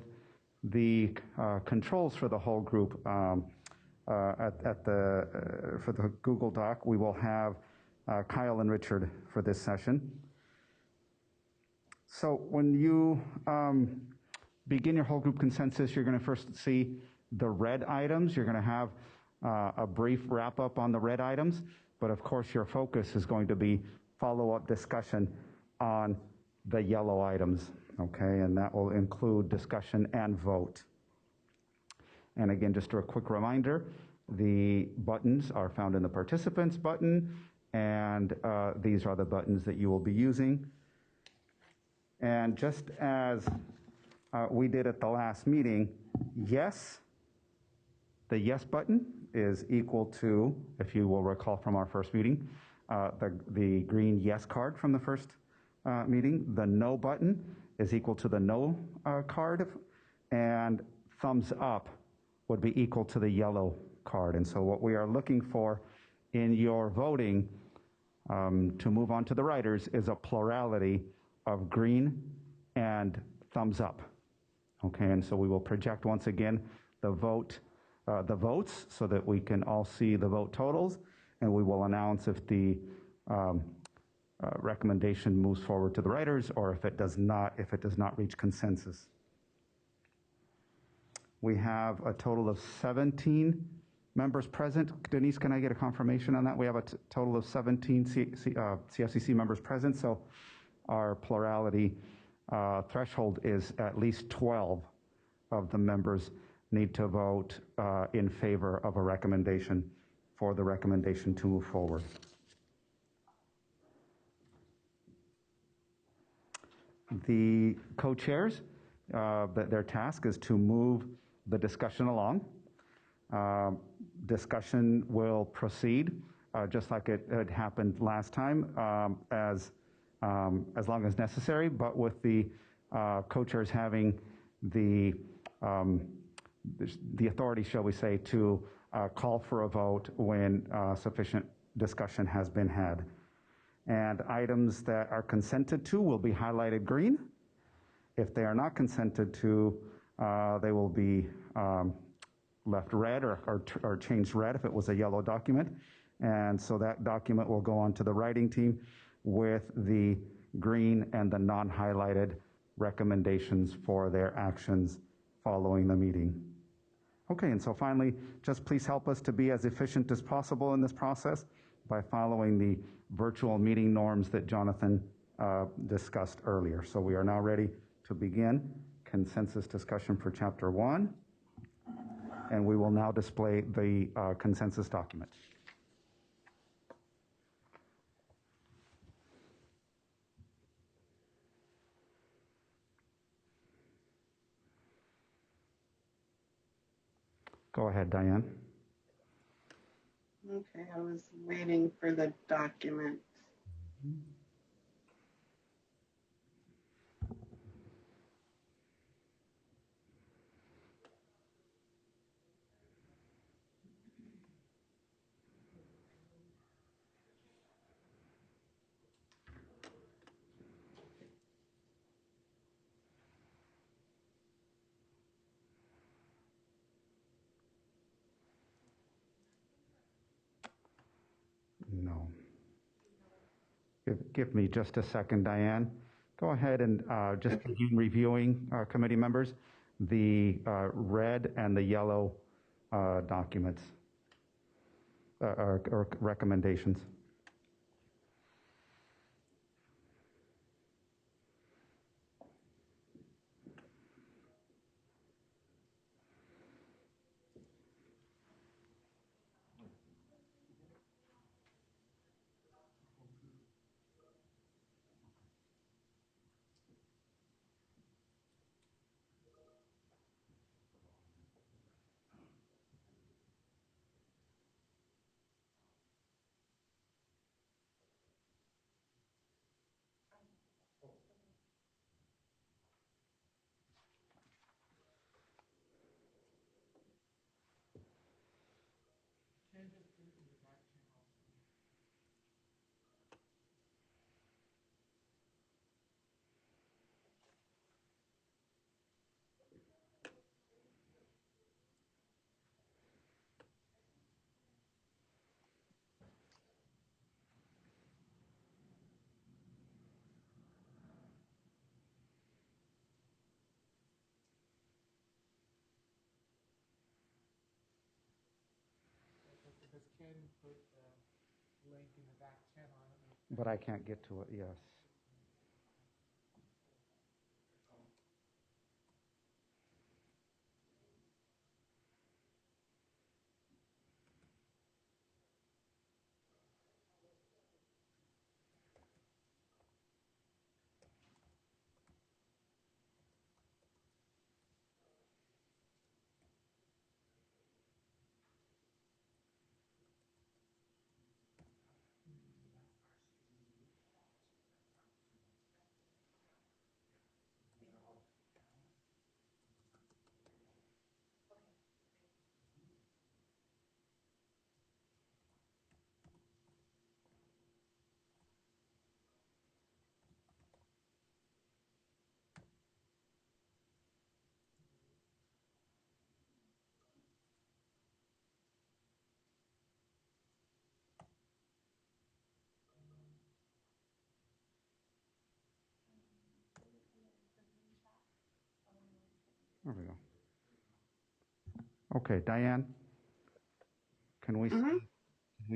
the controls for the whole group for the Google Doc, we will have Kyle and Richard for this session. So when you begin your whole group consensus, you're going to first see the red items. You're going to have a brief wrap up on the red items, but of course your focus is going to be follow-up discussion on the yellow items, okay? And that will include discussion and vote. And again, just a quick reminder, the buttons are found in the participants button, and these are the buttons that you will be using. And just as we did at the last meeting, yes, the yes button is equal to, if you will recall from our first meeting, the green yes card from the first meeting. The no button is equal to the no card, and thumbs up would be equal to the yellow card. And so what we are looking for in your voting to move on to the writers is a plurality of green and thumbs up. Okay, and so we will project once again the votes so that we can all see the vote totals, and we will announce if the recommendation moves forward to the writers or if it does not reach consensus. We have a total of 17 members present. Denise, can I get a confirmation on that? We have a total of 17 CFCC members present, so our plurality threshold is at least 12 of the members need to vote in favor of a recommendation for the recommendation to move forward. The co-chairs, their task is to move the discussion along. Discussion will proceed just like it had happened last time, as long as necessary, but with the co-chairs having the authority, shall we say, to call for a vote when sufficient discussion has been had. And items that are consented to will be highlighted green. If they are not consented to, they will be left red or changed red if it was a yellow document. And so that document will go on to the writing team with the green and the non-highlighted recommendations for their actions following the meeting. Okay, and so finally, just please help us to be as efficient as possible in this process by following the virtual meeting norms that Jonathan discussed earlier. So we are now ready to begin consensus discussion for Chapter 1, and we will now display the consensus document. Go ahead, Diane. Okay, I was waiting for the document. No. Give me just a second, Diane. Go ahead and just begin reviewing, committee members. the red and the yellow documents or recommendations. But I can't get to it, yes. There we go. Okay, Diane, can we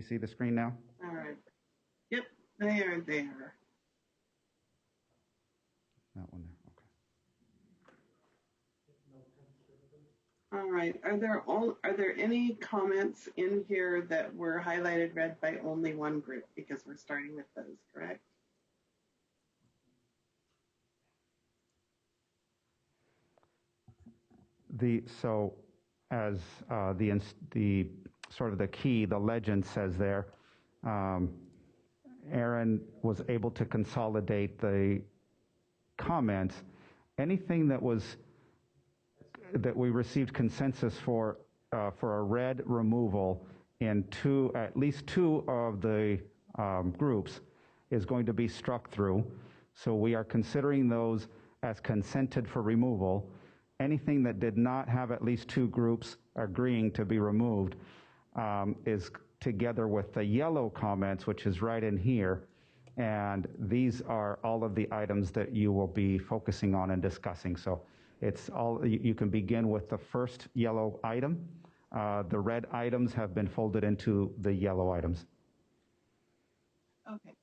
see the screen now? All right. Yep, they are there. That one there. Okay. All right. Are there any comments in here that were highlighted red by only one group? Because we're starting with those, correct? So as the sort of the key, the legend says there, Aaron was able to consolidate the comments. Anything that we received consensus for a red removal in at least two of the groups is going to be struck through. So we are considering those as consented for removal. Anything that did not have at least two groups agreeing to be removed is together with the yellow comments, which is right in here. And these are all of the items that you will be focusing on and discussing. So it's all, you can begin with the first yellow item. The red items have been folded into the yellow items. Okay,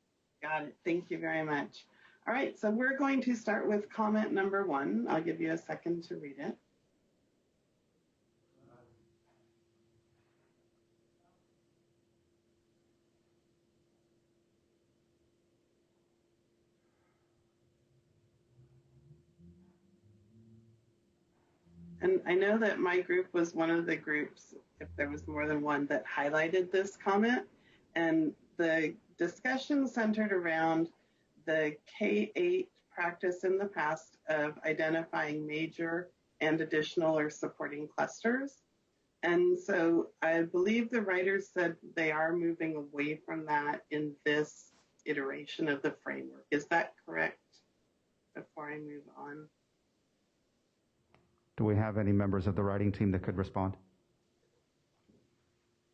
got it. Thank you very much. All right, so we're going to start with comment number 1. I'll give you a second to read it. And I know that my group was one of the groups, if there was more than one, that highlighted this comment. And the discussion centered around the K-8 practice in the past of identifying major and additional or supporting clusters. And so I believe the writers said they are moving away from that in this iteration of the framework. Is that correct? Before I move on. Do we have any members of the writing team that could respond?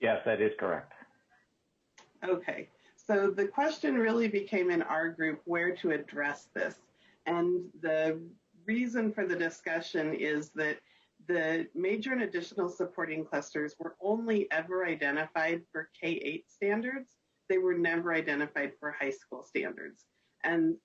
Yes, that is correct. Okay, so the question really became in our group where to address this. And the reason for the discussion is that the major and additional supporting clusters were only ever identified for K-8 standards. They were never identified for high school standards. And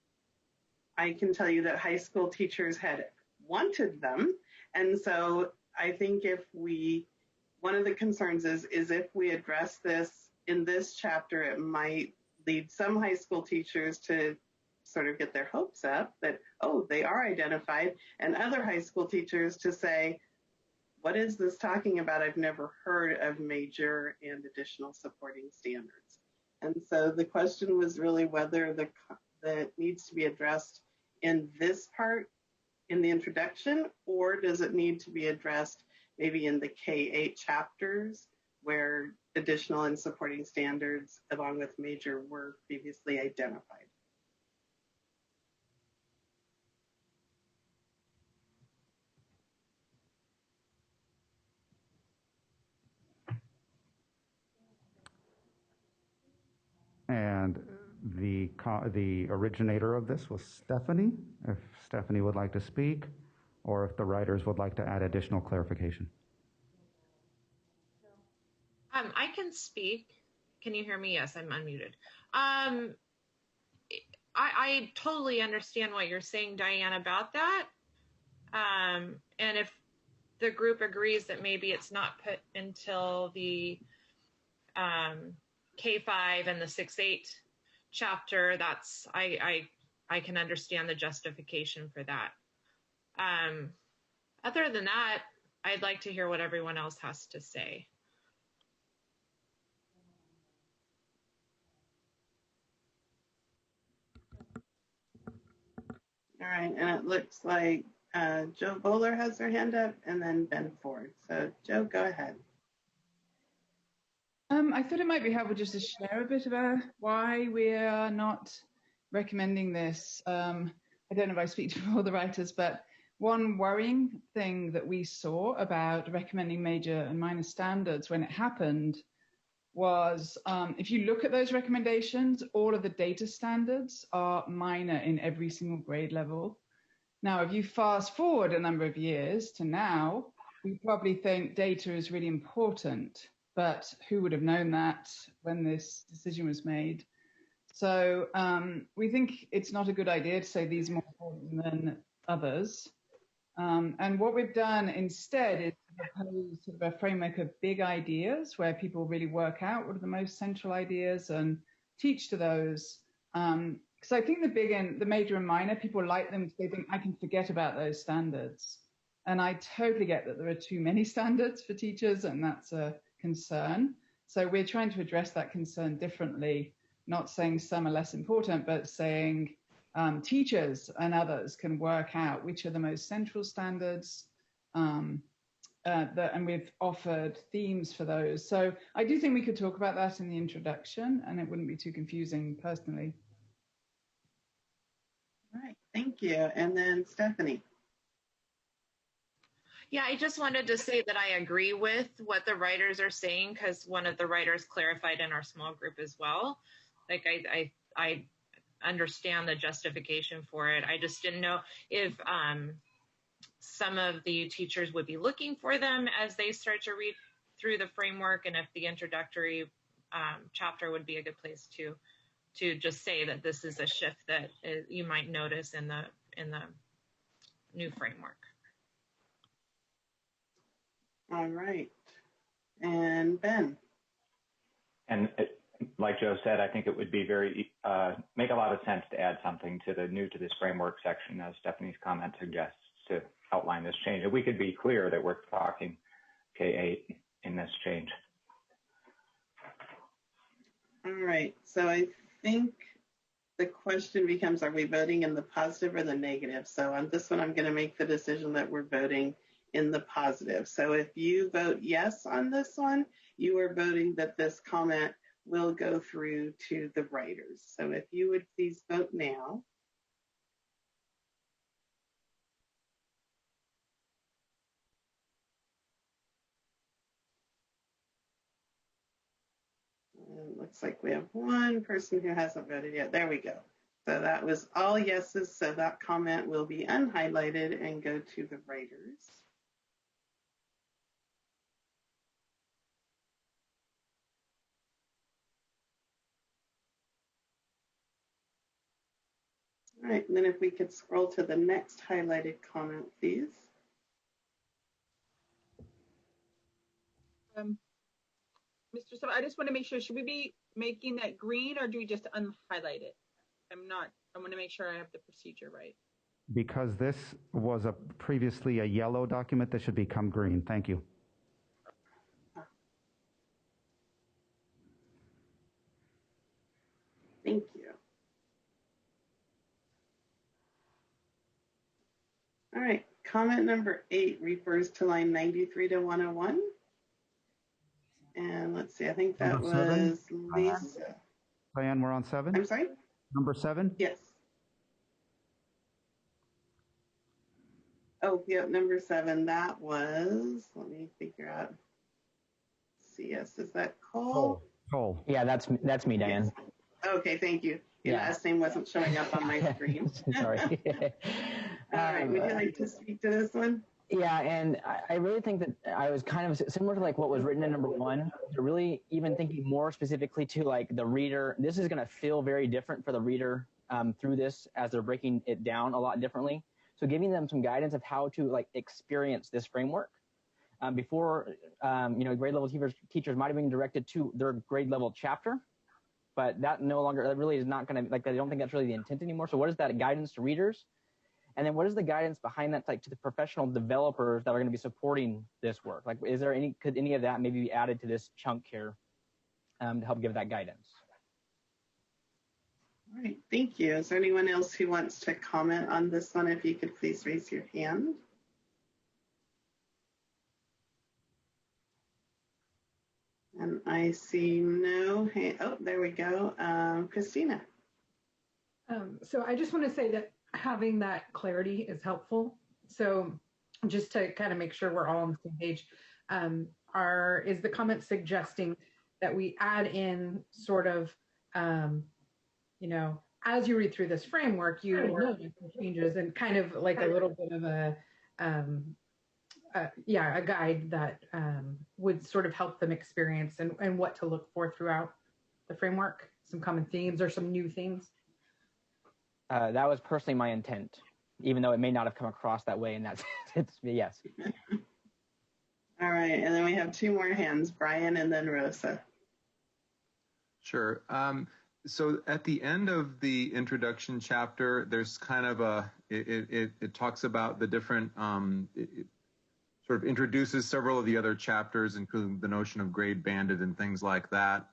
I can tell you that high school teachers had wanted them. And so I think one of the concerns is if we address this in this chapter, it might lead some high school teachers to sort of get their hopes up that, oh, they are identified, and other high school teachers to say, what is this talking about? I've never heard of major and additional supporting standards. And so the question was really whether that needs to be addressed in this part, in the introduction, or does it need to be addressed maybe in the K-8 chapters where additional and supporting standards along with major were previously identified. And the originator of this was Stephanie. If Stephanie would like to speak, or if the writers would like to add additional clarification. I can speak. Can you hear me? Yes, I'm unmuted. I totally understand what you're saying, Diane, about that. And if the group agrees that maybe it's not put until the K-5 and the 6-8 chapter, that's I can understand the justification for that. Other than that, I'd like to hear what everyone else has to say. All right, and it looks like Joe Bowler has her hand up, and then Ben Ford. So Joe, go ahead. I thought it might be helpful just to share a bit about why we are not recommending this. I don't know if I speak to all the writers, but one worrying thing that we saw about recommending major and minor standards when it happened was if you look at those recommendations, all of the data standards are minor in every single grade level. Now, if you fast forward a number of years to now, we probably think data is really important, but who would have known that when this decision was made? So we think it's not a good idea to say these are more important than others. And what we've done instead is propose sort of a framework of big ideas where people really work out what are the most central ideas and teach to those. Because I think the big and the major and minor, people like them because they think I can forget about those standards. And I totally get that there are too many standards for teachers, and that's a concern. So we're trying to address that concern differently, not saying some are less important, but saying teachers and others can work out which are the most central standards, and we've offered themes for those. So I do think we could talk about that in the introduction, and it wouldn't be too confusing personally. All right, thank you. And then Stephanie. Yeah, I just wanted to say that I agree with what the writers are saying, because one of the writers clarified in our small group as well. Like I understand the justification for it. I just didn't know if some of the teachers would be looking for them as they start to read through the framework, and if the introductory chapter would be a good place to just say that this is a shift that you might notice in the new framework. All right. And Ben. And like Joe said, I think it would be make a lot of sense to add something to the new to this framework section, as Stephanie's comment suggests, to outline this change. If we could be clear that we're talking K-8 in this change. All right. So I think the question becomes, are we voting in the positive or the negative? So on this one, I'm going to make the decision that we're voting in the positive. So if you vote yes on this one, you are voting that this comment will go through to the writers. So if you would please vote now. It looks like we have one person who hasn't voted yet. There we go. So that was all yeses, so that comment will be unhighlighted and go to the writers. All right, and then if we could scroll to the next highlighted comment, please. Mr. Sub, I just want to make sure, should we be making that green or do we just unhighlight it? I want to make sure I have the procedure right. Because this was previously a yellow document, this should become green. Thank you. Thank you. All right, comment number 8 refers to line 93 to 101. And let's see, I think that was Lisa. Diane, we're on 7? I'm sorry? Number 7? Yes. Oh, yep, number 7. That was, let me figure out. CS, is that Cole? Cole. Yeah, that's me, Diane. Yes. Okay, thank you. Your last name wasn't showing up on my screen. Sorry. All right, would you like to speak to this one? Yeah, and I really think that I was kind of similar to like what was written in number 1, to really even thinking more specifically to like the reader. This is going to feel very different for the reader through this as they're breaking it down a lot differently. So giving them some guidance of how to like experience this framework. Before, grade level teachers might have been directed to their grade level chapter, but that really is not going to, like, I don't think that's really the intent anymore. So what is that guidance to readers? And then what is the guidance behind that, like, to the professional developers that are going to be supporting this work? Like, could any of that maybe be added to this chunk here to help give that guidance? All right, thank you. Is there anyone else who wants to comment on this one? If you could please raise your hand. And I see no hand. Oh, there we go. Christina. So I just want to say that having that clarity is helpful. So just to kind of make sure we're all on the same page, is the comment suggesting that we add in sort of, as you read through this framework, you will notice some changes and kind of like a little bit of a guide that would sort of help them experience and what to look for throughout the framework, some common themes or some new themes. That was personally my intent, even though it may not have come across that way in that sense. Yes. All right, and then we have 2 more hands, Brian and then Rosa. Sure. So at the end of the introduction chapter, there's kind of it talks about the different, it sort of introduces several of the other chapters, including the notion of grade banded and things like that.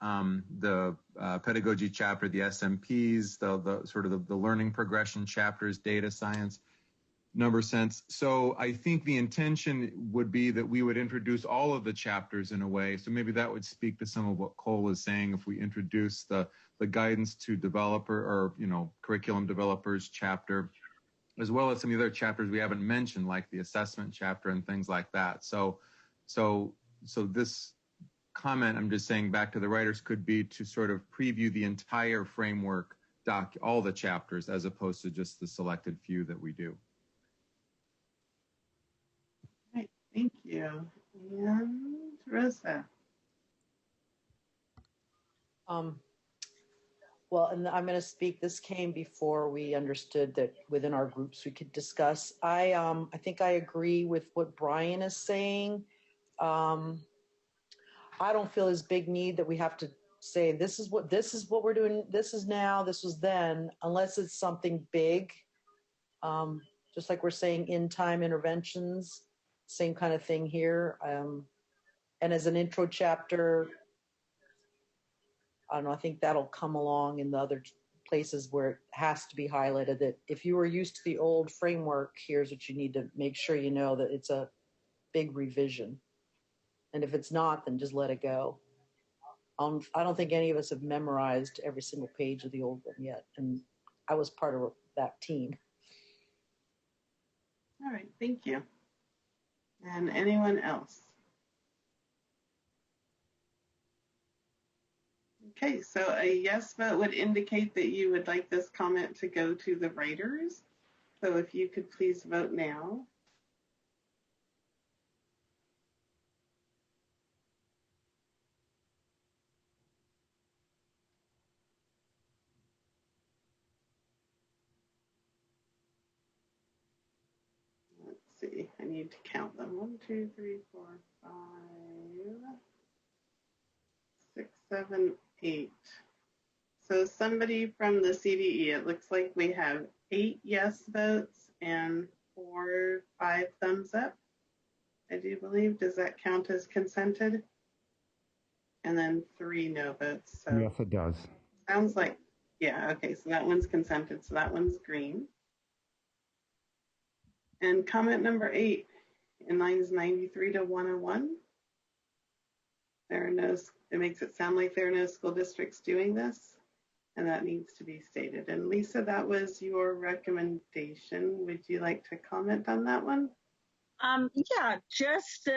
The pedagogy chapter, the SMPs, the sort of the learning progression chapters, data science, number sense. So I think the intention would be that we would introduce all of the chapters in a way. So maybe that would speak to some of what Cole is saying if we introduce the guidance to developer or, curriculum developers chapter, as well as some of the other chapters we haven't mentioned, like the assessment chapter and things like that. So this comment, I'm just saying back to the writers, could be to sort of preview the entire framework all the chapters, as opposed to just the selected few that we do. All right, thank you. And Rosa. Well, and I'm going to speak. This came before we understood that within our groups we could discuss. I think I agree with what Brian is saying. I don't feel this big need that we have to say this is what we're doing. This is now. This was then, unless it's something big. Just like we're saying in time interventions, same kind of thing here. And as an intro chapter, I don't know, I think that'll come along in the other places where it has to be highlighted that if you were used to the old framework, here's what you need to make sure you know that it's a big revision. And if it's not, then just let it go. I don't think any of us have memorized every single page of the old one yet. And I was part of that team. All right, thank you. And anyone else? Okay, so a yes vote would indicate that you would like this comment to go to the writers. So if you could please vote now. Let's see, I need to count them. 1, 2, 3, 4, 5, 6, 7, 8. So somebody from the CDE, it looks like we have 8 yes votes and 4, 5 thumbs up. I do believe. Does that count as consented? And then 3 no votes. So Yes, it does. sounds like, yeah, okay, so that one's consented, so that one's green. And comment number 8 in lines 93 to 101. There are no, it makes it sound like there are no school districts doing this, and that needs to be stated. And Lisa, that was your recommendation. Would you like to comment on that one? Yeah, just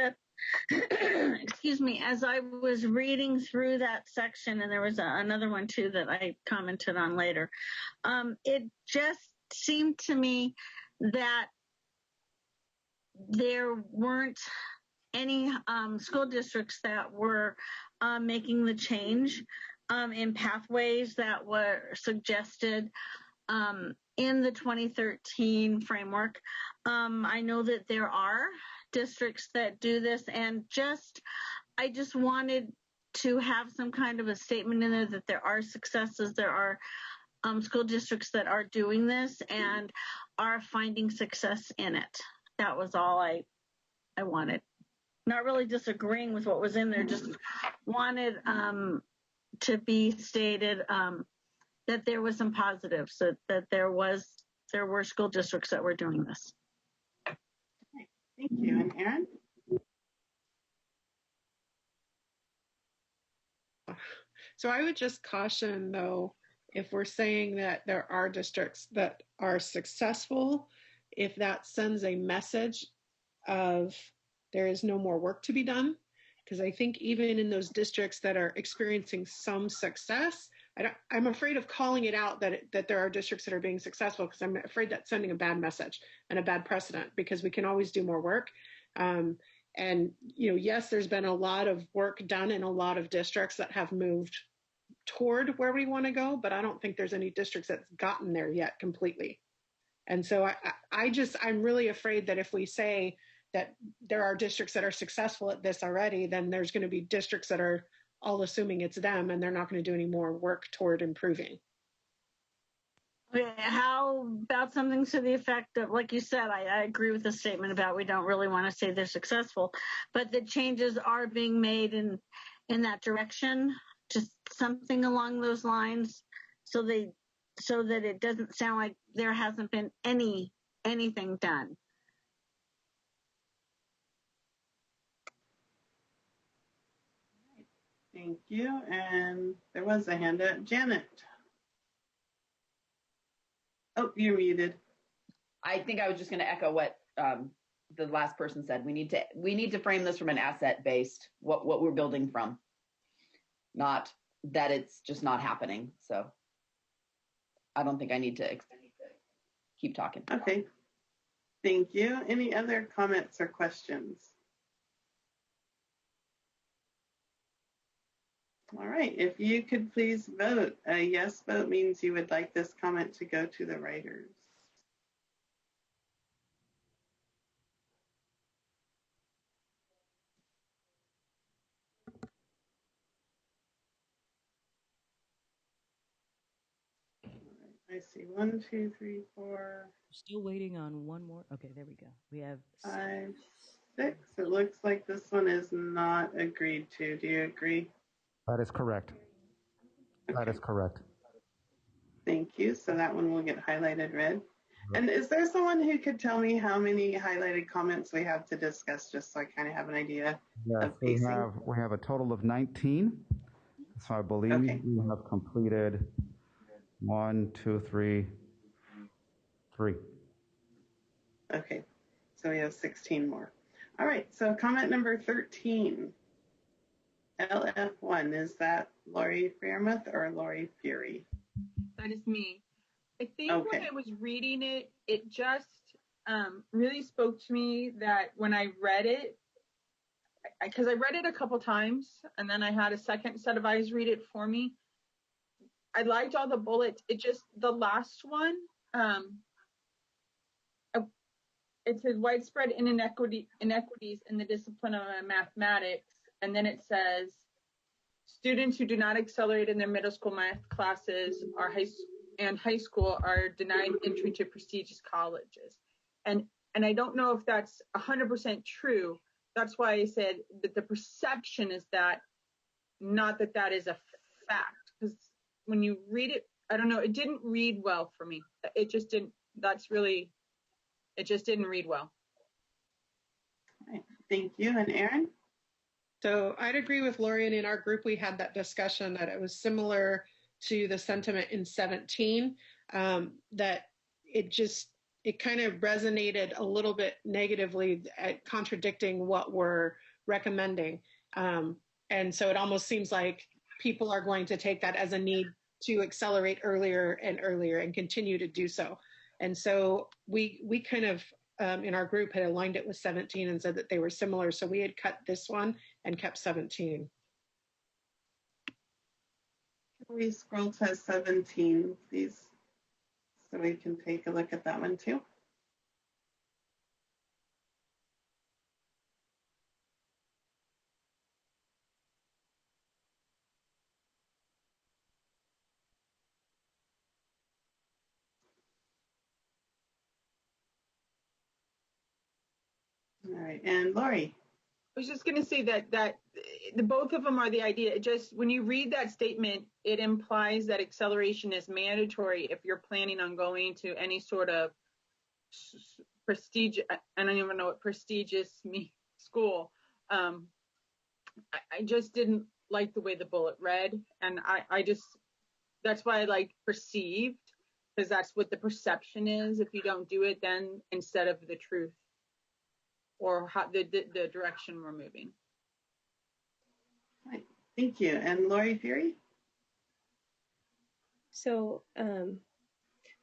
excuse me, as I was reading through that section, and there was another one too that I commented on later, it just seemed to me that there weren't any school districts that were making the change in pathways that were suggested in the 2013 framework. I know that there are districts that do this, and I just wanted to have some kind of a statement in there that there are successes, there are school districts that are doing this and are finding success in it. That was all I wanted. Not really disagreeing with what was in there, just wanted to be stated that there was some positives, that there were school districts that were doing this. Thank you. And Erin? So I would just caution, though, if we're saying that there are districts that are successful, if that sends a message of there is no more work to be done, because I think even in those districts that are experiencing some success, I'm afraid of calling it out that there are districts that are being successful, because I'm afraid that's sending a bad message and a bad precedent, because we can always do more work. And, yes, there's been a lot of work done in a lot of districts that have moved toward where we want to go, but I don't think there's any districts that's gotten there yet completely. And so I'm really afraid that if we say that there are districts that are successful at this already, then there's going to be districts that are all assuming it's them and they're not going to do any more work toward improving. How about something to the effect of, like you said, I agree with the statement about we don't really want to say they're successful, but the changes are being made in that direction, just something along those lines, so that it doesn't sound like there hasn't been anything done. Thank you. And there was a hand up. Janet. Oh, you're muted. I think I was just going to echo what the last person said. We need to frame this from an asset based, what we're building from, not that it's just not happening. So I don't think I need to keep talking. Okay. Thank you. Any other comments or questions? All right. If you could please vote. A yes vote means you would like this comment to go to the writers. I see 1, 2, 3, 4. Still waiting on one more. Okay, there we go. We have 5, 6. It looks like this one is not agreed to. Do you agree? That is correct. Okay. That is correct. Thank you. So that one will get highlighted red. And is there someone who could tell me how many highlighted comments we have to discuss, just so I kind of have an idea of pacing? We have a total of 19. So I believe we have completed 1, 2, 3. Okay, so we have 16 more. All right, so comment number 13. LF1, is that Lori Fairmouth or Lori Fury? That is me. I think Okay. when I was reading it, it just really spoke to me that when I read it, because I read it a couple times and then I had a second set of eyes read it for me. I liked all the bullets. It just, the last one, it says widespread inequities in the discipline of mathematics. And then it says students who do not accelerate in their middle school math classes and high school are denied entry to prestigious colleges. And I don't know if that's 100% true. That's why I said that the perception is that, not that that is a fact. Because when you read it, I don't know, it didn't read well for me. It just didn't, it just didn't read well. All right. Thank you. And Erin? So I'd agree with Lori, and in our group, we had that discussion that it was similar to the sentiment in 17, that it kind of resonated a little bit negatively at contradicting what we're recommending. And so it almost seems like people are going to take that as a need to accelerate earlier and continue to do so. And so we kind of, in our group, had aligned it with 17 and said that they were similar. So we had cut this one and kept 17. Can we scroll to 17, please, so we can take a look at that one too? All right, and Lori. I was just going to say that the both of them are the idea. It just, when you read that statement, it implies that acceleration is mandatory if you're planning on going to any sort of prestige. I don't even know what prestigious means, school. I just didn't like the way the bullet read, and I just, that's why I like perceived, because that's what the perception is. If you don't do it, then instead of the truth, or how the direction we're moving. Right. Thank you. And Lori Fury? So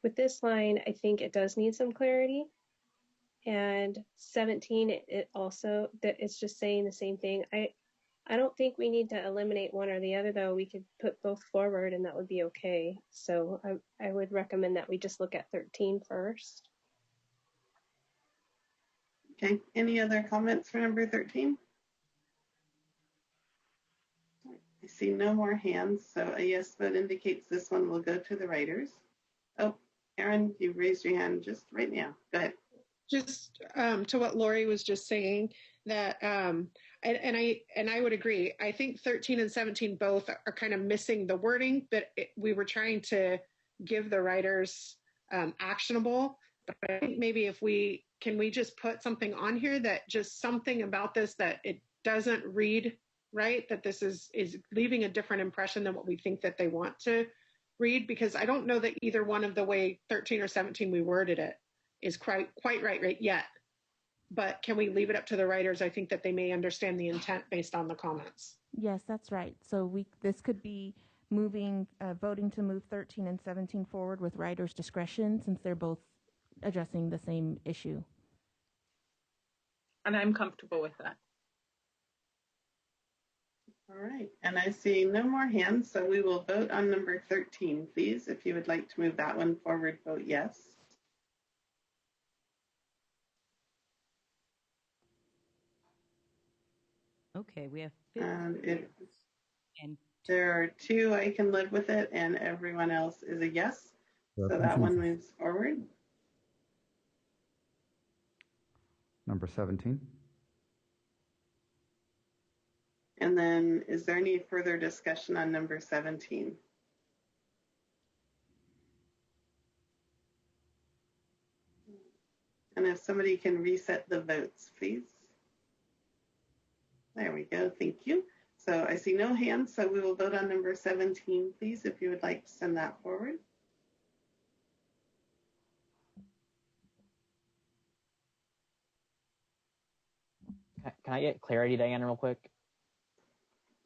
with this line, I think it does need some clarity. And 17, it also, that it's just saying the same thing. I don't think we need to eliminate one or the other, though. We could put both forward and that would be okay. So I would recommend that we just look at 13 first. Okay, any other comments for number 13? I see no more hands, so a yes vote indicates this one will go to the writers. Oh, Erin, you raised your hand just right now. Go ahead. Just to what Lori was just saying, that and I would agree. I think 13 and 17 both are kind of missing the wording, but we were trying to give the writers actionable. But I think maybe if we just put something on here that just something about this that it doesn't read right, that this is leaving a different impression than what we think that they want to read, because I don't know that either one of the way 13 or 17 we worded it is quite right yet. But can we leave it up to the writers? I think that they may understand the intent based on the comments. Yes, that's right. So this could be voting to move 13 and 17 forward with writer's discretion, since they're both addressing the same issue. And I'm comfortable with that. All right, and I see no more hands, so we will vote on number 13, please. If you would like to move that one forward, vote yes. Okay, we have and there are 2 I can live with it, and everyone else is a yes. So that one moves forward. Number 17. And then is there any further discussion on number 17? And if somebody can reset the votes, please. There we go. Thank you. So I see no hands, so we will vote on number 17, please, if you would like to send that forward. Can I get clarity, Diana, real quick?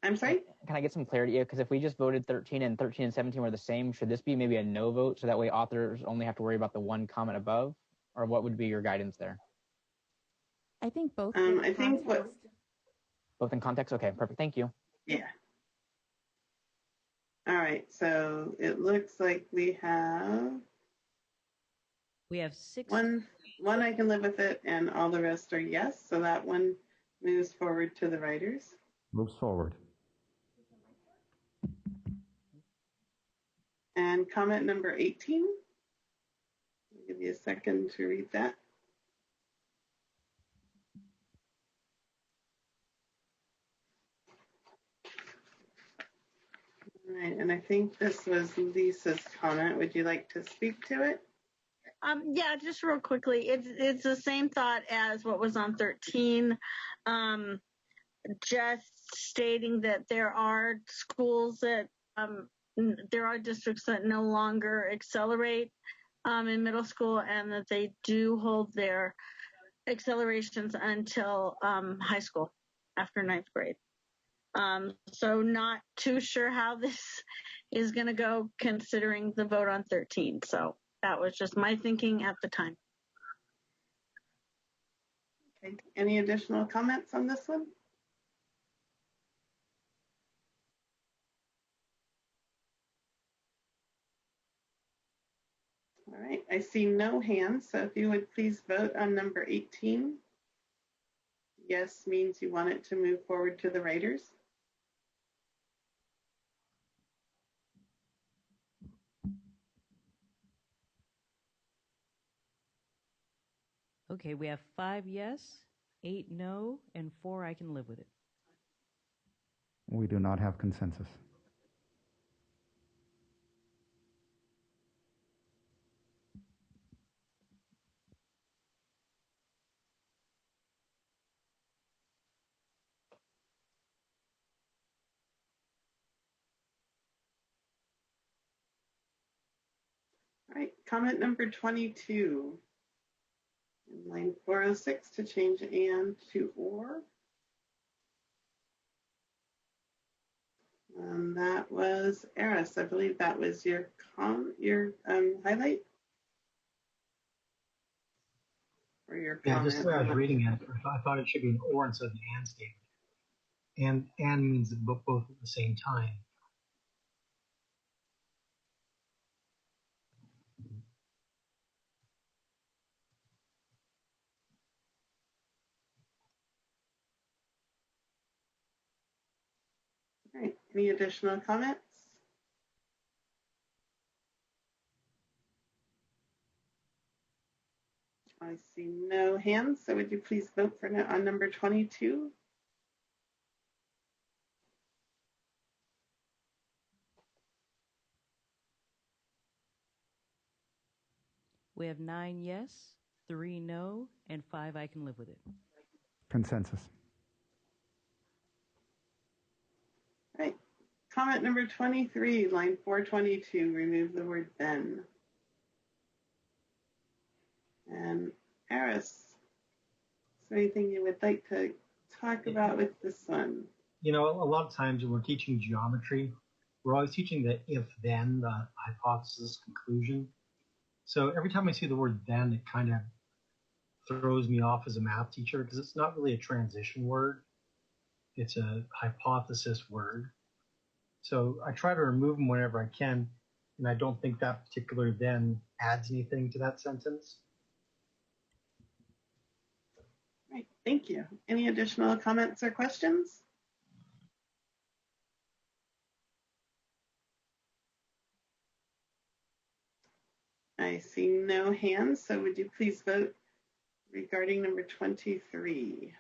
I'm sorry? Can I get some clarity? Because if we just voted 13 and 13 and 17 were the same, should this be maybe a no vote? So that way authors only have to worry about the one comment above? Or what would be your guidance there? I think both. I think what. Both in context? Okay, perfect. Thank you. Yeah. All right. So it looks like we have 6. One I can live with it, and all the rest are yes. So that one moves forward to the writers. Moves forward. And comment number 18. I'll give you a second to read that. All right, and I think this was Lisa's comment. Would you like to speak to it? Yeah, just real quickly. It's the same thought as what was on 13. Just stating that there are schools that there are districts that no longer accelerate in middle school, and that they do hold their accelerations until high school after 9th grade. So not too sure how this is going to go considering the vote on 13. So that was just my thinking at the time. Okay. Any additional comments on this one? All right, I see no hands, so if you would please vote on number 18. Yes means you want it to move forward to the writers. Okay, we have 5 yes, 8 no, and 4 I can live with it. We do not have consensus. All right, comment number 22. In line 406 to change and to or. That was Eris. I believe that was your highlight or your comment. Yeah, just the way I was reading it, I thought it should be an or instead of an and statement. And means that both at the same time. All right, any additional comments? I see no hands, so would you please vote for on number 22? We have 9 yes, 3 no, and 5 I can live with it. Consensus. All right, comment number 23, line 422, remove the word then. And Eris, is there anything you would like to talk about with this one? You know, a lot of times when we're teaching geometry, we're always teaching the if-then, the hypothesis conclusion. So every time I see the word then, it kind of throws me off as a math teacher because it's not really a transition word. It's a hypothesis word. So I try to remove them whenever I can, and I don't think that particular then adds anything to that sentence. Right, thank you. Any additional comments or questions? I see no hands, so would you please vote regarding number 23?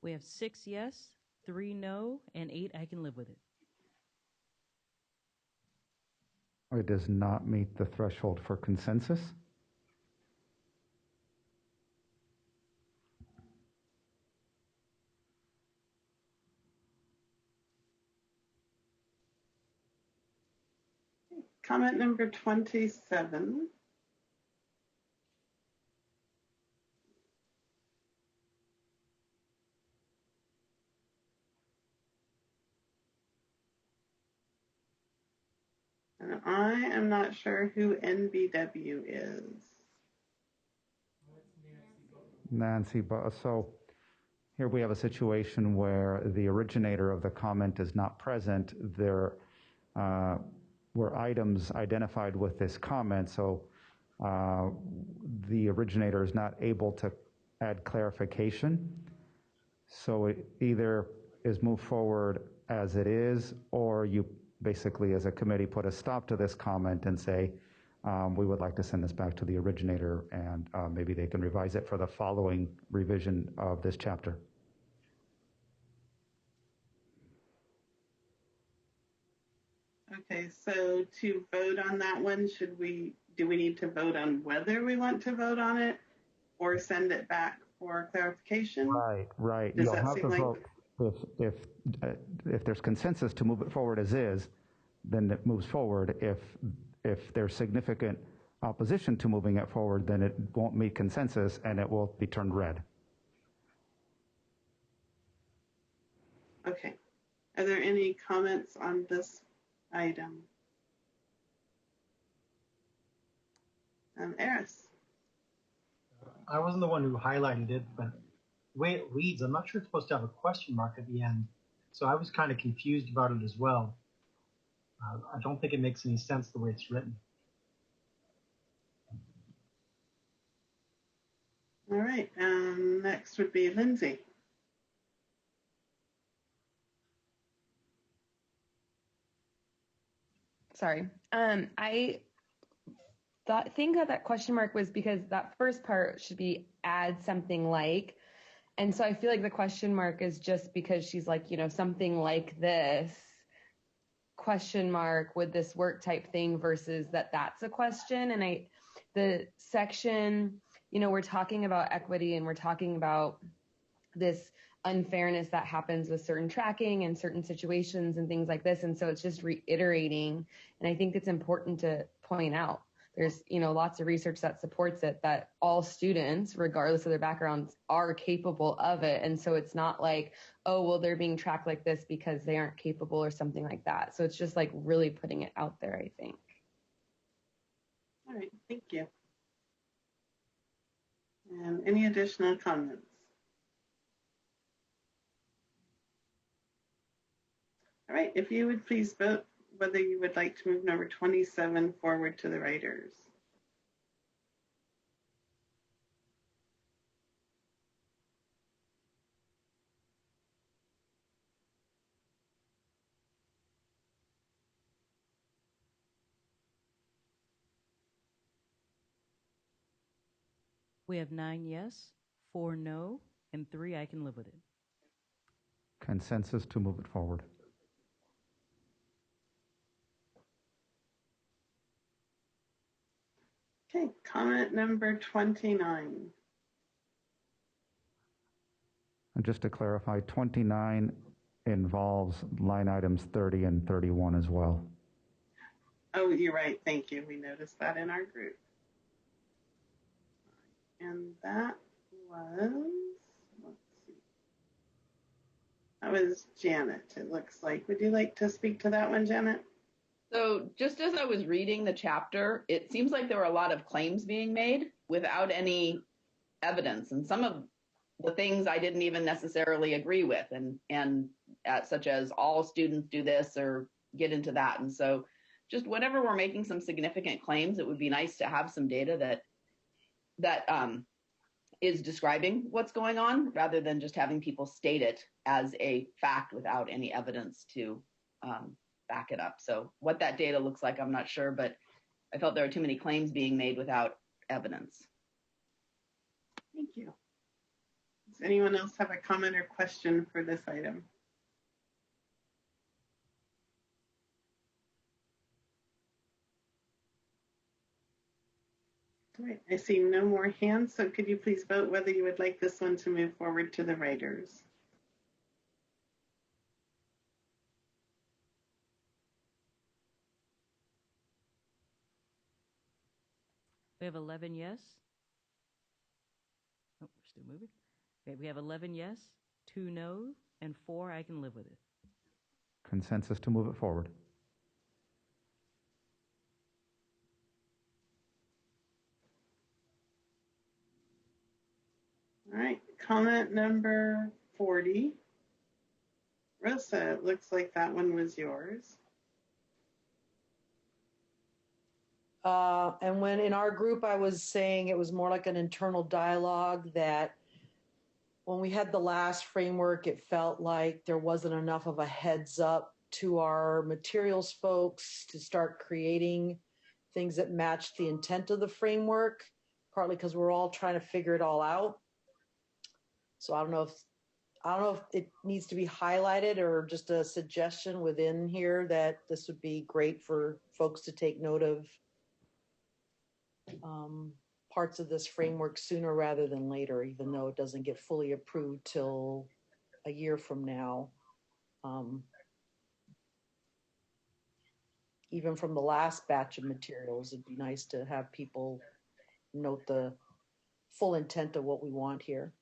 We have 6 yes, 3 no, and 8 I can live with it. It does not meet the threshold for consensus. comment number 27. And I am not sure who NBW is. Nancy, so here we have a situation where the originator of the comment is not present. There were items identified with this comment, so the originator is not able to add clarification. So it either is moved forward as it is, or you basically as a committee put a stop to this comment and say, we would like to send this back to the originator, and maybe they can revise it for the following revision of this chapter. Okay, so to vote on that one, do we need to vote on whether we want to vote on it or send it back for clarification? Right. Does You'll that have seem to like vote if there's consensus to move it forward as is, then it moves forward. If there's significant opposition to moving it forward, then it won't meet consensus and it will be turned red. Okay. Are there any comments on this item? Eris. I wasn't the one who highlighted it, but the way it reads, I'm not sure it's supposed to have a question mark at the end. So I was kind of confused about it as well. I don't think it makes any sense the way it's written. All right, next would be Lindsay. Sorry. I think that question mark was because that first part should be add something like, and so I feel like the question mark is just because she's like, something like this question mark, would this work type thing, versus that's a question. And the section, we're talking about equity and we're talking about this unfairness that happens with certain tracking and certain situations and things like this. And so it's just reiterating. And I think it's important to point out there's, lots of research that supports it, that all students, regardless of their backgrounds, are capable of it. And so it's not like, oh, well, they're being tracked like this because they aren't capable or something like that. So it's just like really putting it out there, I think. All right, thank you. Any additional comments? All right, if you would please vote whether you would like to move number 27 forward to the writers. We have 9 yes, 4 no, and 3 I can live with it. Consensus to move it forward. Okay, comment number 29. And just to clarify, 29 involves line items 30 and 31 as well. Oh, you're right. Thank you. We noticed that in our group. And that was, let's see. That was Janet, it looks like. Would you like to speak to that one, Janet? So just as I was reading the chapter, it seems like there were a lot of claims being made without any evidence. And some of the things I didn't even necessarily agree with, and such as all students do this or get into that. And so just whenever we're making some significant claims, it would be nice to have some data that is describing what's going on, rather than just having people state it as a fact without any evidence to back it up. So what that data looks like, I'm not sure, but I felt there were too many claims being made without evidence. Thank you. Does anyone else have a comment or question for this item? All right, I see no more hands, so could you please vote whether you would like this one to move forward to the writers? We have 11 yes. Oh, we're still moving. Okay, we have 11 yes, 2 no, and 4 I can live with it. Consensus to move it forward. All right, comment number 40. Rosa, it looks like that one was yours. And when in our group, I was saying it was more like an internal dialogue that when we had the last framework, it felt like there wasn't enough of a heads up to our materials folks to start creating things that matched the intent of the framework, partly because we're all trying to figure it all out. So I don't know if it needs to be highlighted or just a suggestion within here that this would be great for folks to take note of parts of this framework sooner rather than later, even though it doesn't get fully approved till a year from now. Even from the last batch of materials, it'd be nice to have people note the full intent of what we want here.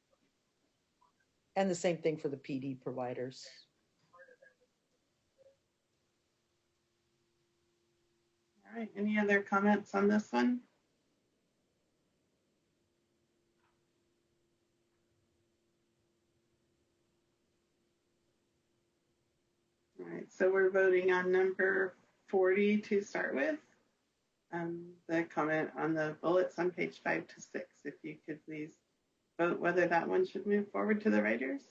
And the same thing for the PD providers. All right, any other comments on this one? All right, so we're voting on number 40 to start with. The comment on the bullets on page 5 to 6, if you could please vote whether that one should move forward to the writers.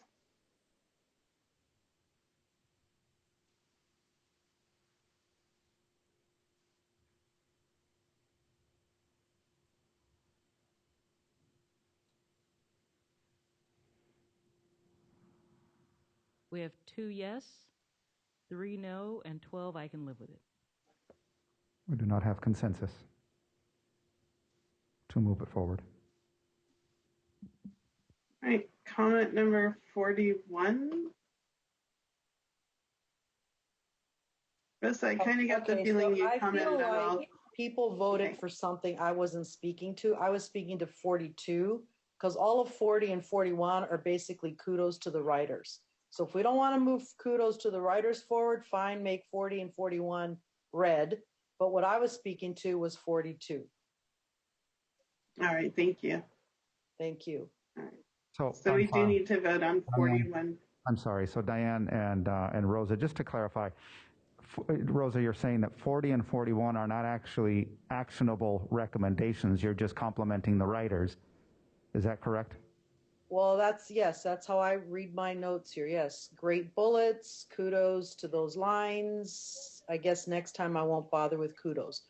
We have 2 yes, 3 no, and 12 I can live with it. We do not have consensus to move it forward. All right, comment number 41. Rosa, I kind of got the feeling you commented on all. People voted for something I wasn't speaking to. I was speaking to 42 because all of 40 and 41 are basically kudos to the writers. So if we don't want to move kudos to the writers forward, fine, make 40 and 41 red. But what I was speaking to was 42. All right, thank you. Thank you. All right. So we do need to vote on 41. I'm sorry. So Diane and Rosa, just to clarify, Rosa, you're saying that 40 and 41 are not actually actionable recommendations. You're just complimenting the writers. Is that correct? Well, yes, that's how I read my notes here. Yes, great bullets, kudos to those lines. I guess next time I won't bother with kudos.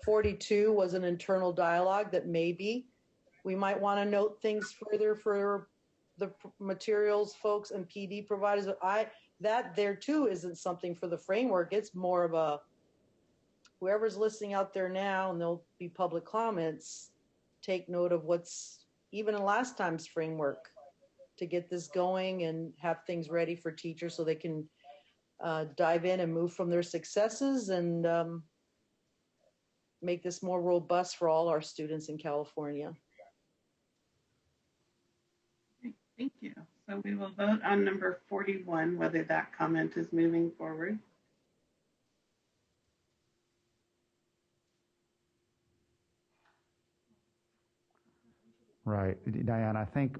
42 was an internal dialogue that maybe we might want to note things further for the materials folks and PD providers. But that there too isn't something for the framework. It's more of a, whoever's listening out there now, and there'll be public comments, take note of what's even in last time's framework to get this going and have things ready for teachers so they can dive in and move from their successes and make this more robust for all our students in California. Thank you. So we will vote on number 41, whether that comment is moving forward. Right. Diane, I think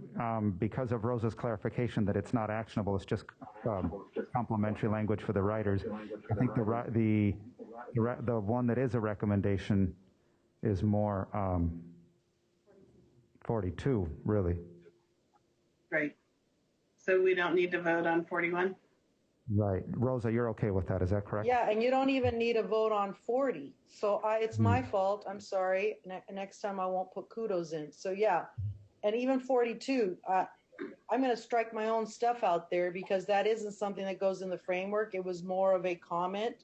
because of Rosa's clarification that it's not actionable, it's just complimentary language for the writers. I think the one that is a recommendation is more 42, really. Right. So we don't need to vote on 41? Right. Rosa, you're okay with that, is that correct? Yeah, and you don't even need a vote on 40. So it's my fault. I'm sorry. Next time I won't put kudos in. So yeah, and even 42, I'm going to strike my own stuff out there because that isn't something that goes in the framework. It was more of a comment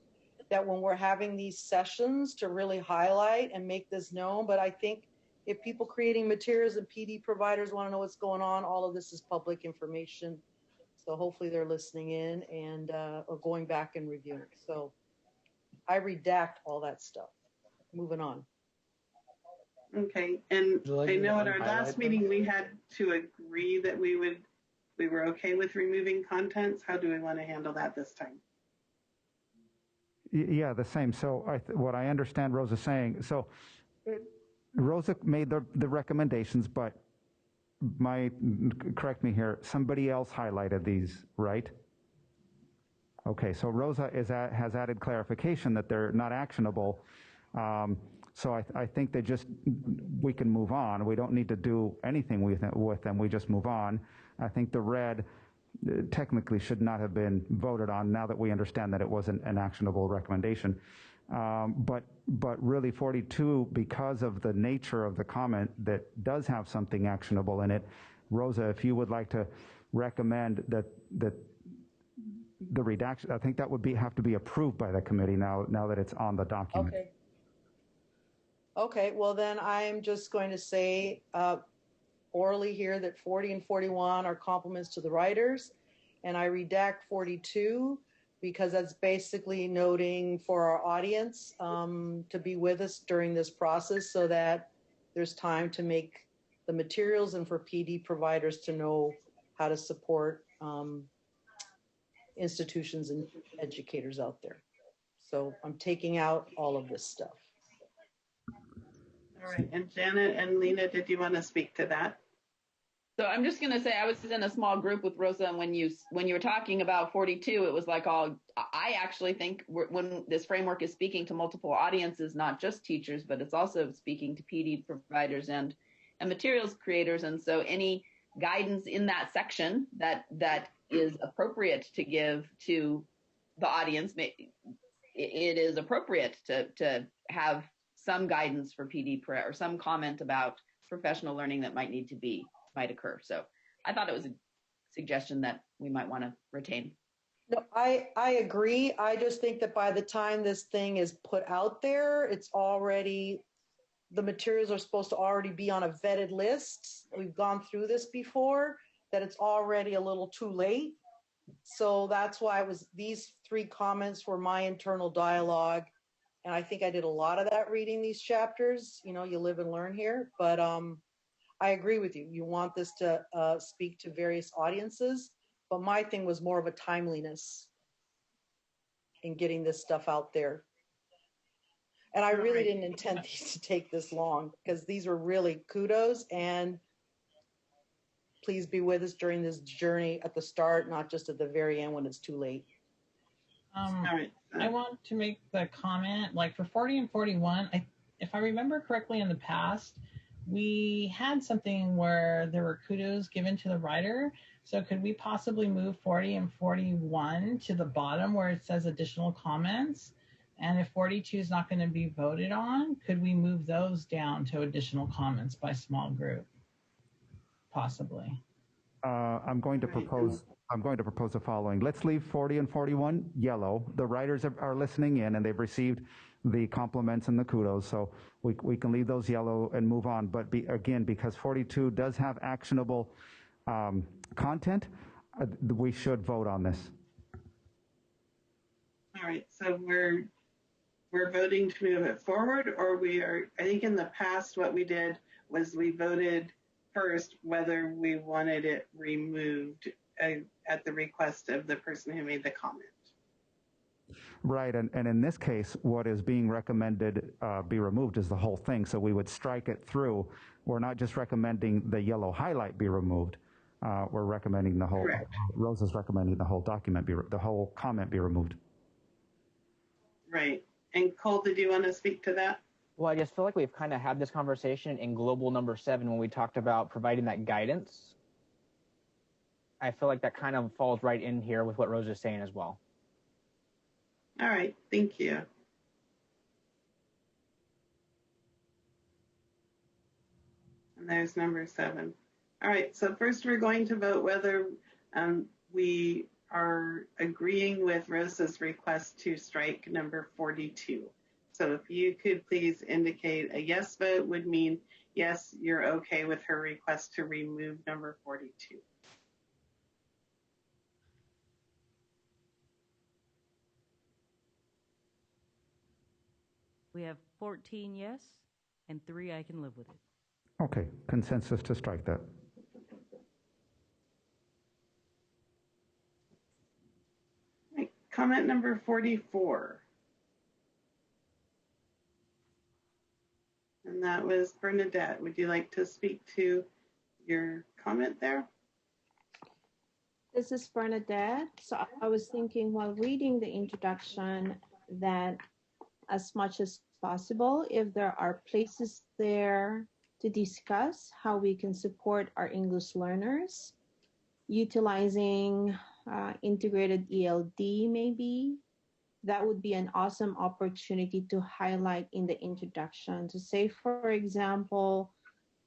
that when we're having these sessions to really highlight and make this known. But I think if people creating materials and PD providers want to know what's going on, all of this is public information. So hopefully they're listening in and or going back and reviewing. So I redact all that stuff. Moving on. Okay, and Would you like I me to know at our unhighlight last them? meeting, we had to agree that we were okay with removing contents. How do we want to handle that this time? Yeah, the same. So what I understand Rosa saying, so Rosa made the recommendations, but correct me here, somebody else highlighted these, right? Okay, so Rosa has added clarification that they're not actionable. So I think we can move on. We don't need to do anything with them. We just move on. I think the red technically should not have been voted on now that we understand that it wasn't an actionable recommendation. But really 42, because of the nature of the comment that does have something actionable in it, Rosa, if you would like to recommend that the redaction, I think that would have to be approved by the committee now that it's on the document. Okay. Okay, well then I'm just going to say orally here that 40 and 41 are compliments to the writers, and I redact 42 because that's basically noting for our audience to be with us during this process so that there's time to make the materials and for PD providers to know how to support institutions and educators out there. So I'm taking out all of this stuff. All right, and Janet and Lena, did you want to speak to that? So I'm just going to say I was in a small group with Rosa, and when you were talking about 42, it was like I actually think when this framework is speaking to multiple audiences, not just teachers, but it's also speaking to PD providers and materials creators. And so any guidance in that section that is appropriate to give to the audience, it is appropriate to have some guidance for PD or some comment about professional learning that might occur. So I thought it was a suggestion that we might want to retain. No, I agree. I just think that by the time this thing is put out there, the materials are supposed to already be on a vetted list. We've gone through this before, that it's already a little too late. So that's why these 3 comments were my internal dialogue. And I think I did a lot of that reading these chapters. You live and learn here. But I agree with you. You want this to speak to various audiences. But my thing was more of a timeliness in getting this stuff out there. And I really didn't intend these to take this long because these were really kudos. And please be with us during this journey at the start, not just at the very end when it's too late. I want to make the comment, like for 40 and 41, if I remember correctly in the past, we had something where there were kudos given to the writer. So could we possibly move 40 and 41 to the bottom where it says additional comments? And if 42 is not going to be voted on, could we move those down to additional comments by small group? Possibly. I'm going to propose the following. Let's leave 40 and 41 yellow. The writers are listening in and they've received the compliments and the kudos, so we can leave those yellow and move on. But again, because 42 does have actionable content, we should vote on this. All right, so we're voting to move it forward, or I think in the past what we did was we voted first whether we wanted it removed at the request of the person who made the comment. Right, and in this case, what is being recommended be removed is the whole thing, so we would strike it through. We're not just recommending the yellow highlight be removed. We're recommending the whole. Correct. Rosa's recommending the whole document the whole comment be removed. Right, and Cole, did you want to speak to that? Well, I just feel like we've kind of had this conversation in global number 7 when we talked about providing that guidance. I feel like that kind of falls right in here with what Rosa's saying as well. All right, thank you. And there's number 7. All right, so first we're going to vote whether we are agreeing with Rosa's request to strike number 42. So if you could please indicate a yes vote would mean yes, you're okay with her request to remove number 42. We have 14 yes and 3 I can live with it. Okay, consensus to strike that. Right. Comment number 44. And that was Bernadette. Would you like to speak to your comment there? This is Bernadette. So I was thinking while reading the introduction that as much as possible, if there are places there to discuss how we can support our English learners, utilizing integrated ELD maybe, that would be an awesome opportunity to highlight in the introduction. To say, for example,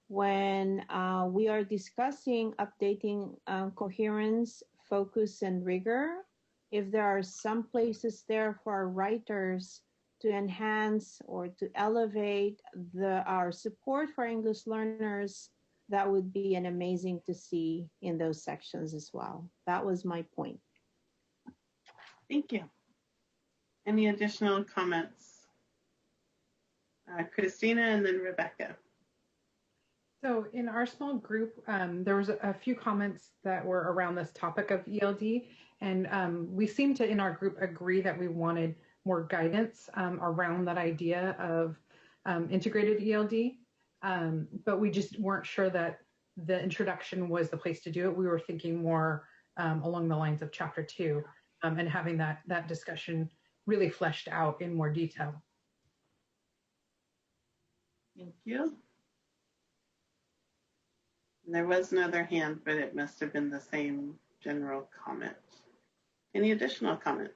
when we are discussing updating coherence, focus, and rigor, if there are some places there for our writers to enhance or to elevate our support for English learners, that would be an amazing to see in those sections as well. That was my point. Thank you. Any additional comments? Christina and then Rebecca. So in our small group, there was a few comments that were around this topic of ELD, and we seemed to, in our group, agree that we wanted more guidance around that idea of integrated ELD, but we just weren't sure that the introduction was the place to do it. We were thinking more along the lines of Chapter 2 and having that discussion really fleshed out in more detail. Thank you. And there was another hand, but it must have been the same general comment. Any additional comments?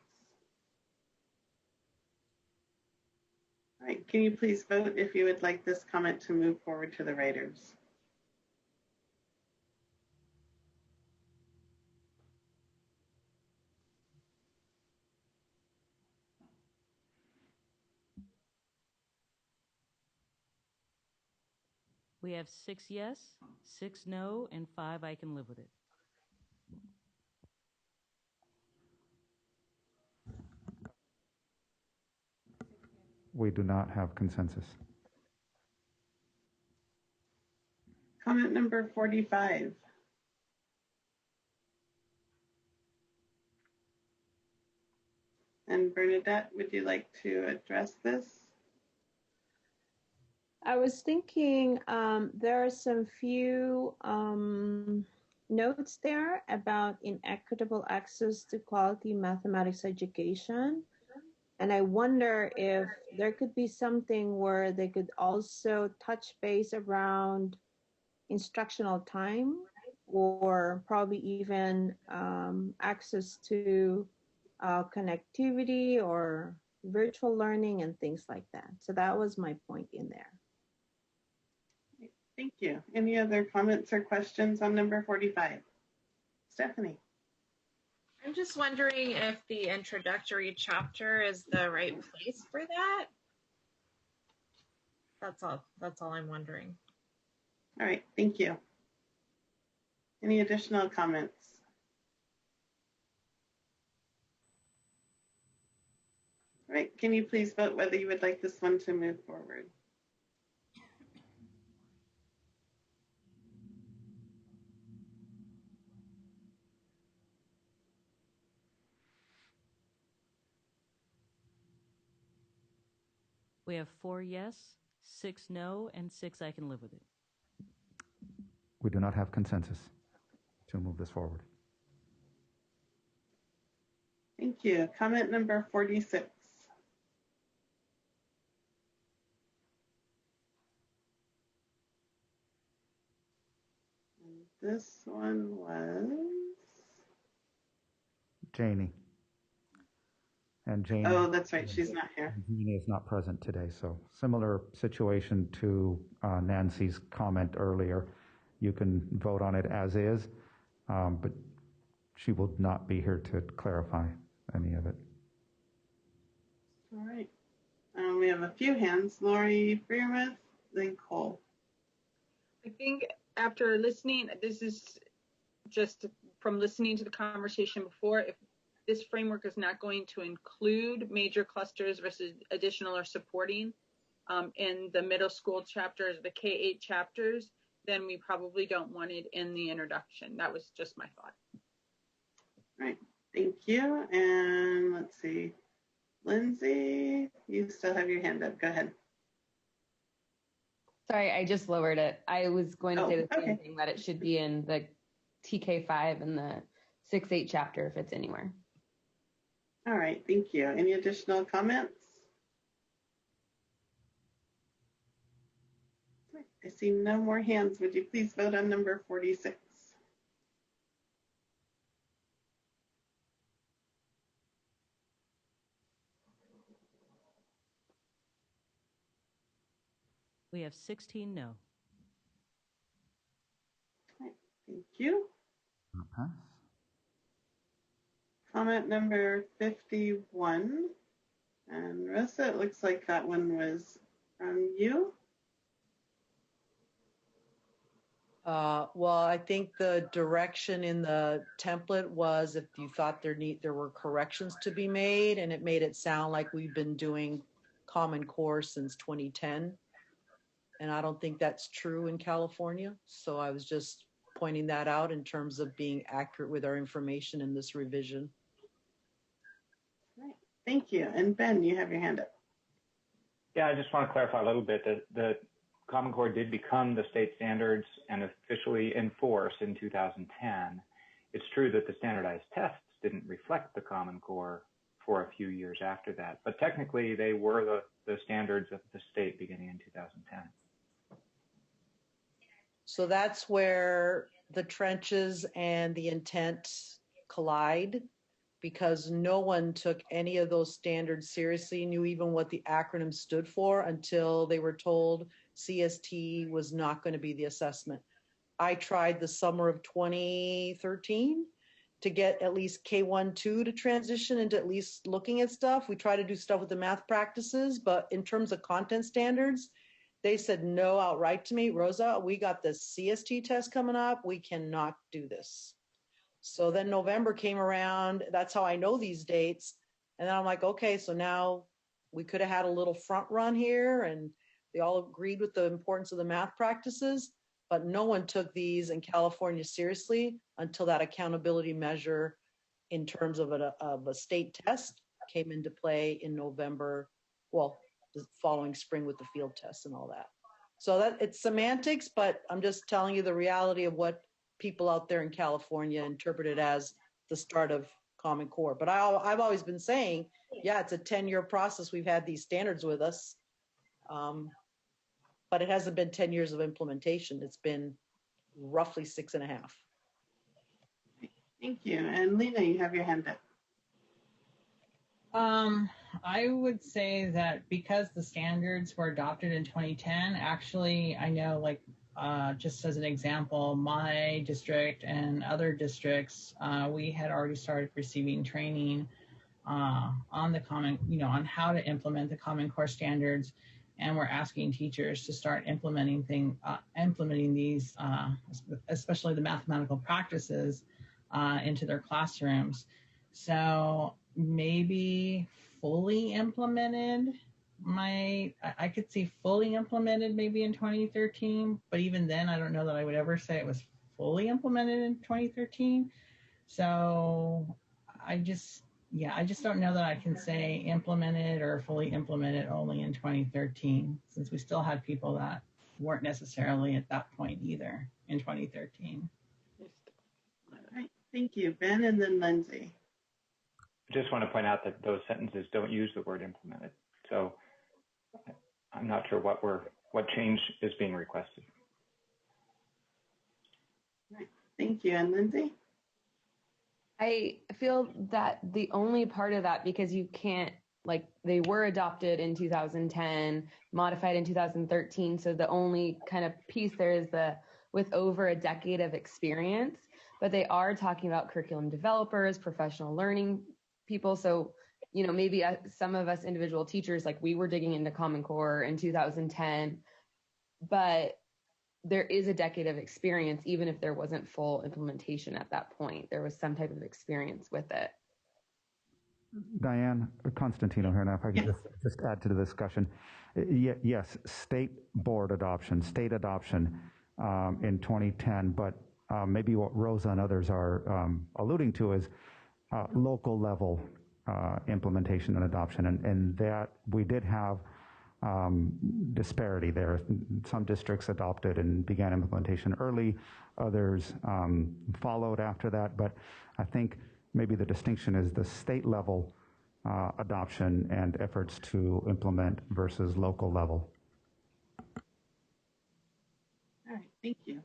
All right, can you please vote if you would like this comment to move forward to the writers? We have 6 yes, 6 no, and 5 I can live with it. We do not have consensus. Comment number 45. And Bernadette, would you like to address this? I was thinking there are some few notes there about inequitable access to quality mathematics education. And I wonder if there could be something where they could also touch base around instructional time or probably even access to connectivity or virtual learning and things like that. So that was my point in there. Thank you. Any other comments or questions on number 45? Stephanie. I'm just wondering if the introductory chapter is the right place for that. That's all I'm wondering. All right, thank you. Any additional comments? All right, can you please vote whether you would like this one to move forward? We have 4 yes, 6 no, and 6 I can live with it. We do not have consensus to move this forward. Thank you. Comment number 46. And this one was Janie. And Janie. Oh, that's right. She's not here. Janie is not present today. So similar situation to Nancy's comment earlier. You can vote on it as is, but she will not be here to clarify any of it. All right. We have a few hands. Lori Freermuth, then Cole. I think after listening, this is just from listening to the conversation before, if this framework is not going to include major clusters versus additional or supporting, in the middle school chapters, the K-8 chapters, then we probably don't want it in the introduction. That was just my thought. All right, thank you. And let's see, Lindsay, you still have your hand up. Go ahead. Sorry, I just lowered it. I was going to say the same thing, that it should be in the TK5 and the 6-8 chapter if it's anywhere. All right, thank you. Any additional comments? I see no more hands. Would you please vote on number 46? We have 16 no. Right, thank you. Okay. Comment number 51. And Rosa, it looks like that one was from you. Well, I think the direction in the template was if you thought there were corrections to be made, and it made it sound like we've been doing Common Core since 2010. And I don't think that's true in California. So I was just pointing that out in terms of being accurate with our information in this revision. Right. Thank you. And Ben, you have your hand up. Yeah, I just want to clarify a little bit that the Common Core did become the state standards and officially enforced in 2010. It's true that the standardized tests didn't reflect the Common Core for a few years after that, but technically they were the standards of the state beginning in 2010. So that's where the trenches and the intent collide, because no one took any of those standards seriously, knew even what the acronym stood for until they were told CST was not going to be the assessment. I tried the summer of 2013 to get at least K1-2 to transition into at least looking at stuff. We try to do stuff with the math practices, but in terms of content standards, they said no outright to me. Rosa, we got the CST test coming up. We cannot do this. So then November came around. That's how I know these dates. And then I'm like, okay, so now we could have had a little front run here, and they all agreed with the importance of the math practices, but no one took these in California seriously until that accountability measure in terms of a state test came into play in November, well, the following spring with the field tests and all that. So that it's semantics, but I'm just telling you the reality of what people out there in California interpret it as the start of Common Core. But I've always been saying, yeah, it's a 10-year process. We've had these standards with us. But it hasn't been 10 years of implementation. It's been roughly 6.5. Thank you. And Lena, you have your hand up. I would say that because the standards were adopted in 2010, actually, I know, like, just as an example, my district and other districts, we had already started receiving training on the common, on how to implement the Common Core standards. And we're asking teachers to start implementing these, especially the mathematical practices, into their classrooms. So maybe fully implemented, I could see fully implemented maybe in 2013, but even then, I don't know that I would ever say it was fully implemented in 2013. So I just don't know that I can say implemented or fully implemented only in 2013, since we still had people that weren't necessarily at that point either in 2013. All right, thank you, Ben, and then Lindsay. I just want to point out that those sentences don't use the word implemented. So I'm not sure what change is being requested. All right, thank you, and Lindsay? I feel that the only part of that, because you can't, like, they were adopted in 2010, modified in 2013. So the only kind of piece there is with over a decade of experience, but they are talking about curriculum developers, professional learning people. So, maybe some of us individual teachers, like, we were digging into Common Core in 2010, but there is a decade of experience, even if there wasn't full implementation at that point. There was some type of experience with it. Diane, Constantino here now, if I could just add to the discussion. Yes, state board adoption, state adoption in 2010, but maybe what Rosa and others are alluding to is local level implementation and adoption, and that we did have disparity there. Some districts adopted and began implementation early, others followed after that, but I think maybe the distinction is the state level adoption and efforts to implement versus local level. All right, thank you.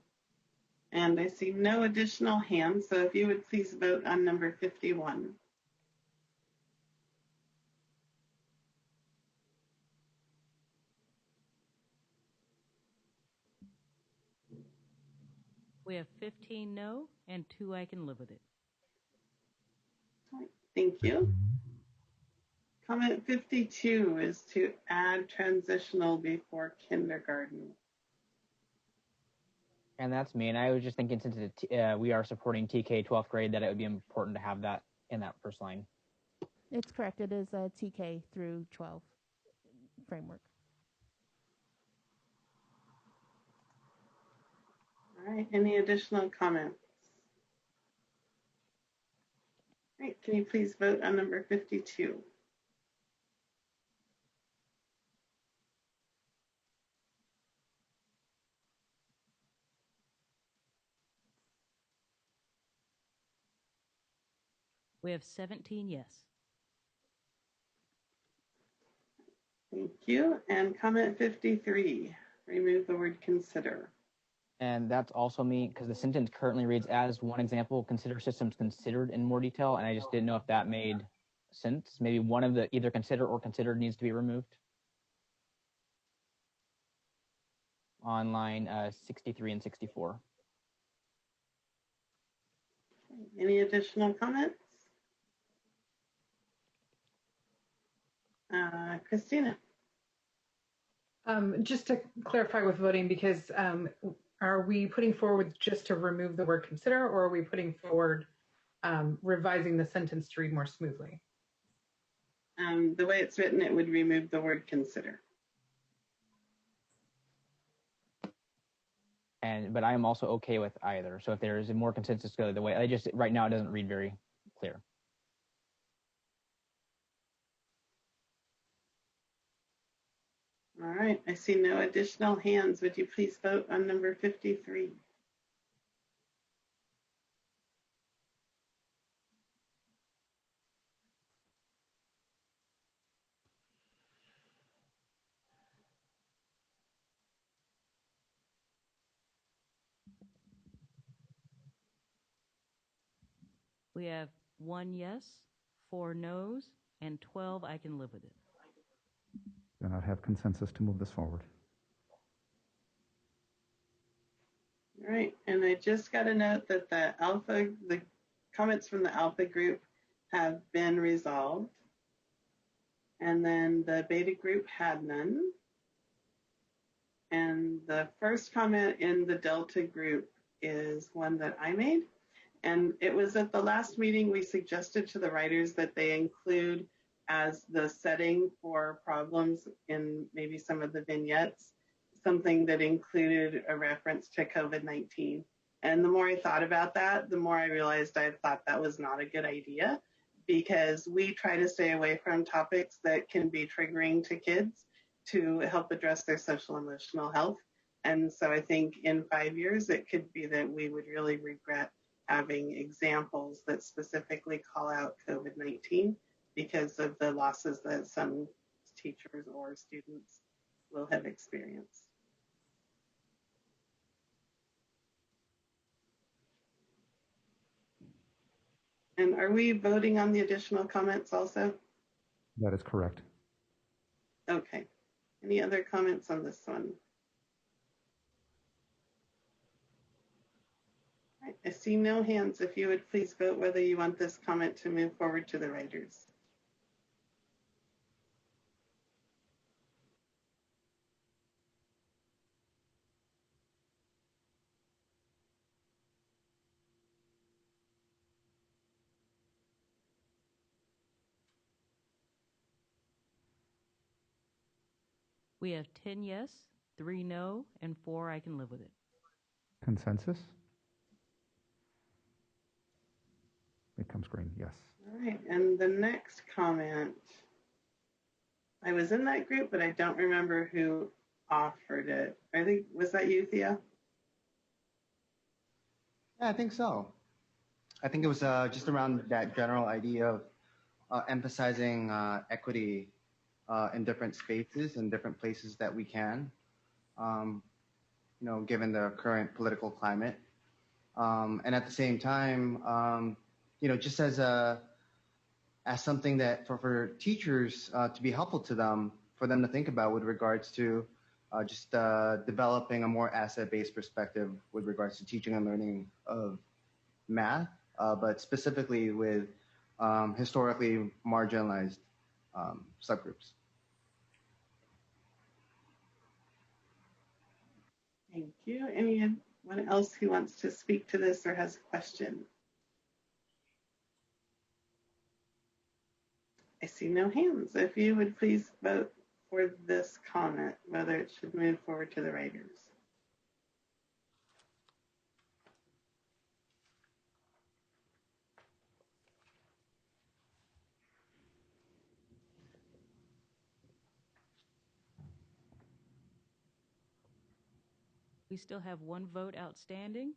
And I see no additional hands, so if you would please vote on number 51. We have 15 no and 2 I can live with it. All right, thank you. Comment 52 is to add transitional before kindergarten. And that's me. And I was just thinking, since we are supporting TK 12th grade, that it would be important to have that in that first line. It's correct. It is a TK through 12 framework. All right, any additional comments? All right, can you please vote on number 52? We have 17 yes. Thank you. And comment 53, remove the word consider. And that's also me, because the sentence currently reads, as one example, consider systems considered in more detail. And I just didn't know if that made sense. Maybe one of the either consider or considered needs to be removed. On line 63 and 64. Any additional comments? Christina. Just to clarify with voting, because are we putting forward just to remove the word consider, or are we putting forward revising the sentence to read more smoothly? The way it's written, it would remove the word consider. But I am also okay with either. So if there is a more consensus, go the way. I just right now it doesn't read very clear. All right, I see no additional hands. Would you please vote on number 53? We have 1 yes, 4 no's, and 12 I can live with it. Do not have consensus to move this forward. All right, and I just got a note that the comments from the Alpha group have been resolved. And then the Beta group had none. And the first comment in the Delta group is one that I made. And it was at the last meeting we suggested to the writers that they include as the setting for problems in maybe some of the vignettes, something that included a reference to COVID-19. And the more I thought about that, the more I realized I thought that was not a good idea, because we try to stay away from topics that can be triggering to kids to help address their social emotional health. And so I think in 5 years, it could be that we would really regret having examples that specifically call out COVID-19 because of the losses that some teachers or students will have experienced. And are we voting on the additional comments also? That is correct. Okay. Any other comments on this one? All right, I see no hands. If you would please vote whether you want this comment to move forward to the writers. We have 10 yes, 3 no, and 4 I can live with it. Consensus? Becomes green, yes. All right, and the next comment. I was in that group, but I don't remember who offered it. I think, was that you, Thea? Yeah, I think so. I think it was just around that general idea of emphasizing equity in different spaces and different places that we can, given the current political climate. And at the same time, just as something that for teachers to be helpful to them, for them to think about with regards to just developing a more asset-based perspective with regards to teaching and learning of math, but specifically with historically marginalized subgroups. Thank you. Anyone else who wants to speak to this or has a question? I see no hands. If you would please vote for this comment, whether it should move forward to the writers. We still have 1 vote outstanding.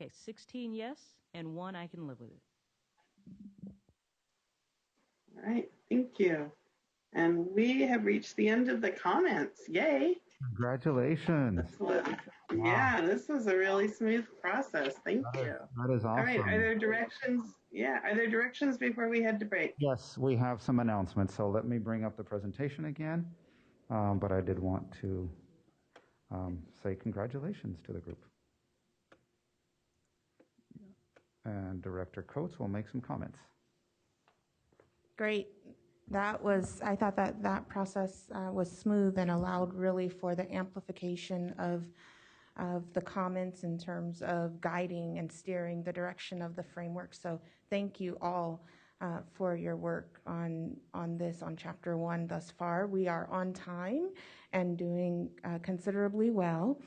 Okay, 16 yes, and 1 I can live with it. All right, thank you. And we have reached the end of the comments. Yay. Congratulations. Yeah, this was a really smooth process. Thank you. That is awesome. All right, are there directions? Yeah, are there directions before we head to break? Yes, we have some announcements. So let me bring up the presentation again. But I did want to say congratulations to the group. And Director Coates will make some comments. Great. I thought that process was smooth and allowed really for the amplification of the comments in terms of guiding and steering the direction of the framework. So thank you all for your work on this, on Chapter 1 thus far. We are on time and doing considerably well.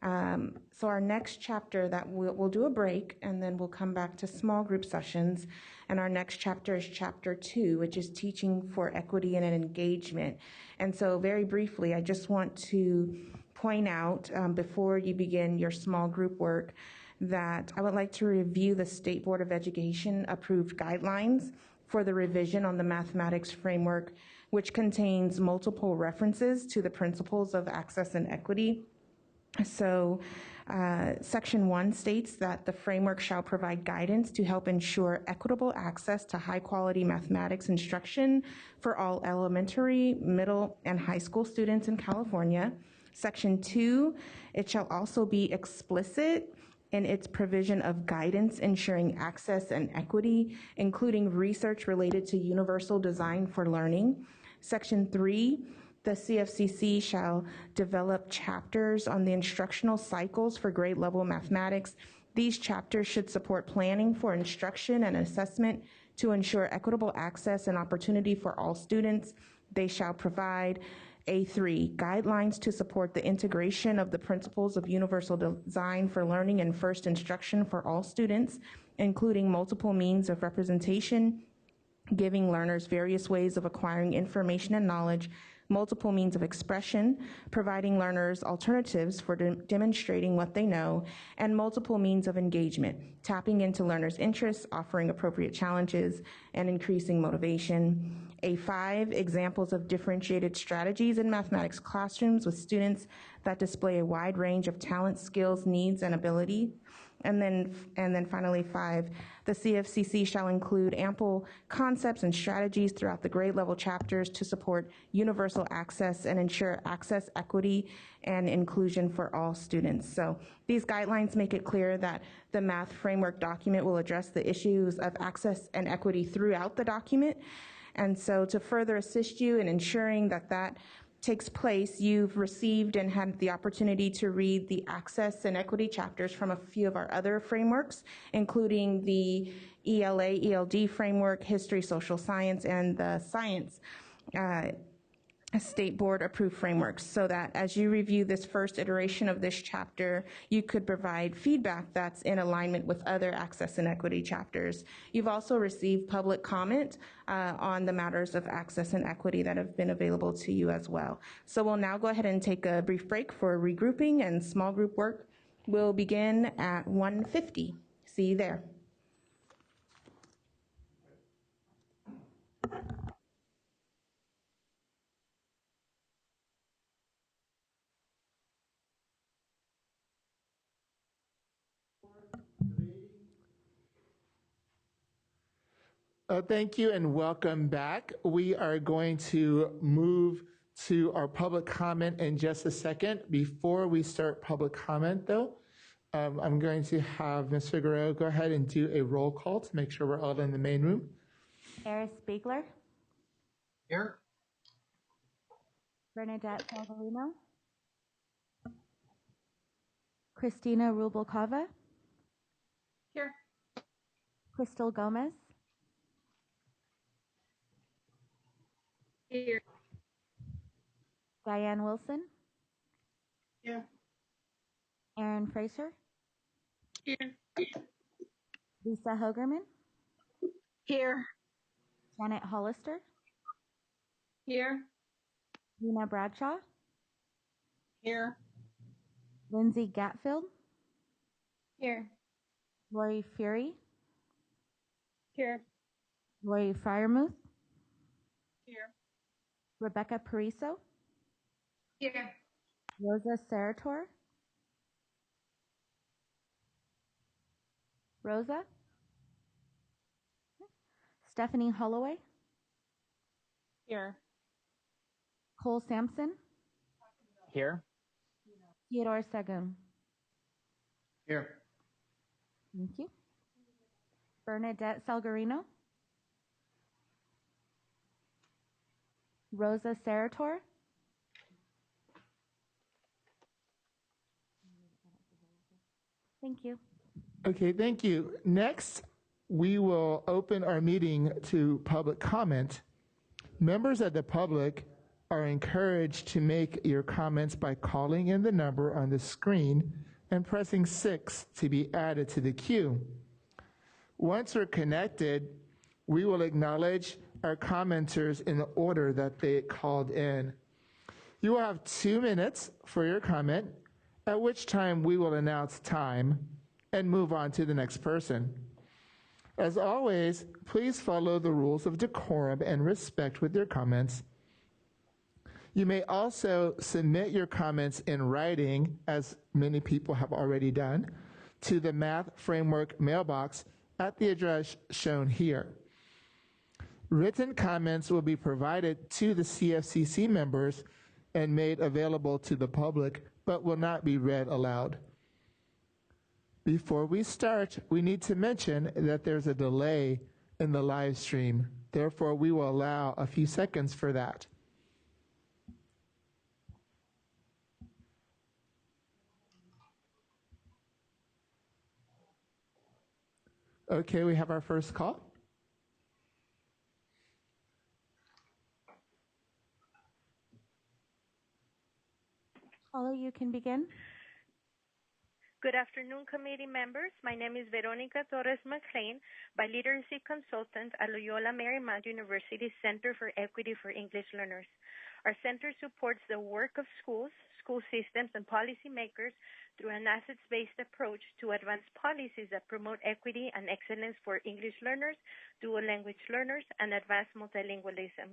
So our next chapter, that we'll do a break and then we'll come back to small group sessions. And our next chapter is Chapter 2, which is Teaching for Equity and Engagement. And so very briefly, I just want to point out before you begin your small group work that I would like to review the State Board of Education approved guidelines for the revision on the mathematics framework, which contains multiple references to the principles of access and equity. So Section 1 states that the framework shall provide guidance to help ensure equitable access to high-quality mathematics instruction for all elementary, middle, and high school students in California. Section 2, it shall also be explicit in its provision of guidance ensuring access and equity, including research related to universal design for learning. Section 3, the CFCC shall develop chapters on the instructional cycles for grade level mathematics. These chapters should support planning for instruction and assessment to ensure equitable access and opportunity for all students. They shall provide A3, guidelines to support the integration of the principles of universal design for learning and first instruction for all students, including multiple means of representation, giving learners various ways of acquiring information and knowledge, multiple means of expression, providing learners alternatives for demonstrating what they know, and multiple means of engagement, tapping into learners' interests, offering appropriate challenges, and increasing motivation. A5, examples of differentiated strategies in mathematics classrooms with students that display a wide range of talent, skills, needs, and ability. And then finally 5, the CFCC shall include ample concepts and strategies throughout the grade level chapters to support universal access and ensure access, equity, and inclusion for all students. So these guidelines make it clear that the math framework document will address the issues of access and equity throughout the document. And so to further assist you in ensuring that that takes place, you've received and had the opportunity to read the access and equity chapters from a few of our other frameworks, including the ELA, ELD framework, history, social science, and the science state board approved frameworks, so that as you review this first iteration of this chapter, you could provide feedback that's in alignment with other access and equity chapters. You've also received public comment on the matters of access and equity that have been available to you as well. So we'll now go ahead and take a brief break for regrouping, and small group work will begin at 1:50. See you there. Thank you and welcome back. We are going to move to our public comment in just a second. Before we start public comment, though, I'm going to have Ms. Figueroa go ahead and do a roll call to make sure we're all in the main room. Eris Spiegler. Here. Bernadette Salvarino. Christina Rubalcava. Here. Crystal Gomez. Here. Diane Wilson. Here. Aaron Fraser. Here. Lisa Hogerman. Here. Janet Hollister. Here. Nina Bradshaw. Here. Lindsay Gatfield. Here. Lori Fury. Here. Lori Fryermuth. Here. Rebecca Pariso. Here. Rosa Sarator. Rosa. Stephanie Holloway. Here. Cole Sampson. Here. Theodore Sagun. Here. Thank you. Bernadette Salgarino. Rosa Sarator. Thank you. Okay, thank you. Next, we will open our meeting to public comment. Members of the public are encouraged to make your comments by calling in the number on the screen and pressing 6 to be added to the queue. Once we're connected, we will acknowledge our commenters in the order that they called in. You will have 2 minutes for your comment, at which time we will announce time and move on to the next person. As always, please follow the rules of decorum and respect with your comments. You may also submit your comments in writing, as many people have already done, to the Math Framework mailbox at the address shown here. Written comments will be provided to the CFCC members and made available to the public, but will not be read aloud. Before we start, we need to mention that there's a delay in the live stream. Therefore, we will allow a few seconds for that. Okay, we have our first call. Caller, you can begin. Good afternoon, committee members. My name is Veronica Torres McLean, Biliteracy Consultant at Loyola Marymount University Center for Equity for English Learners. Our center supports the work of schools, school systems, and policymakers through an assets-based approach to advance policies that promote equity and excellence for English learners, dual language learners, and advanced multilingualism.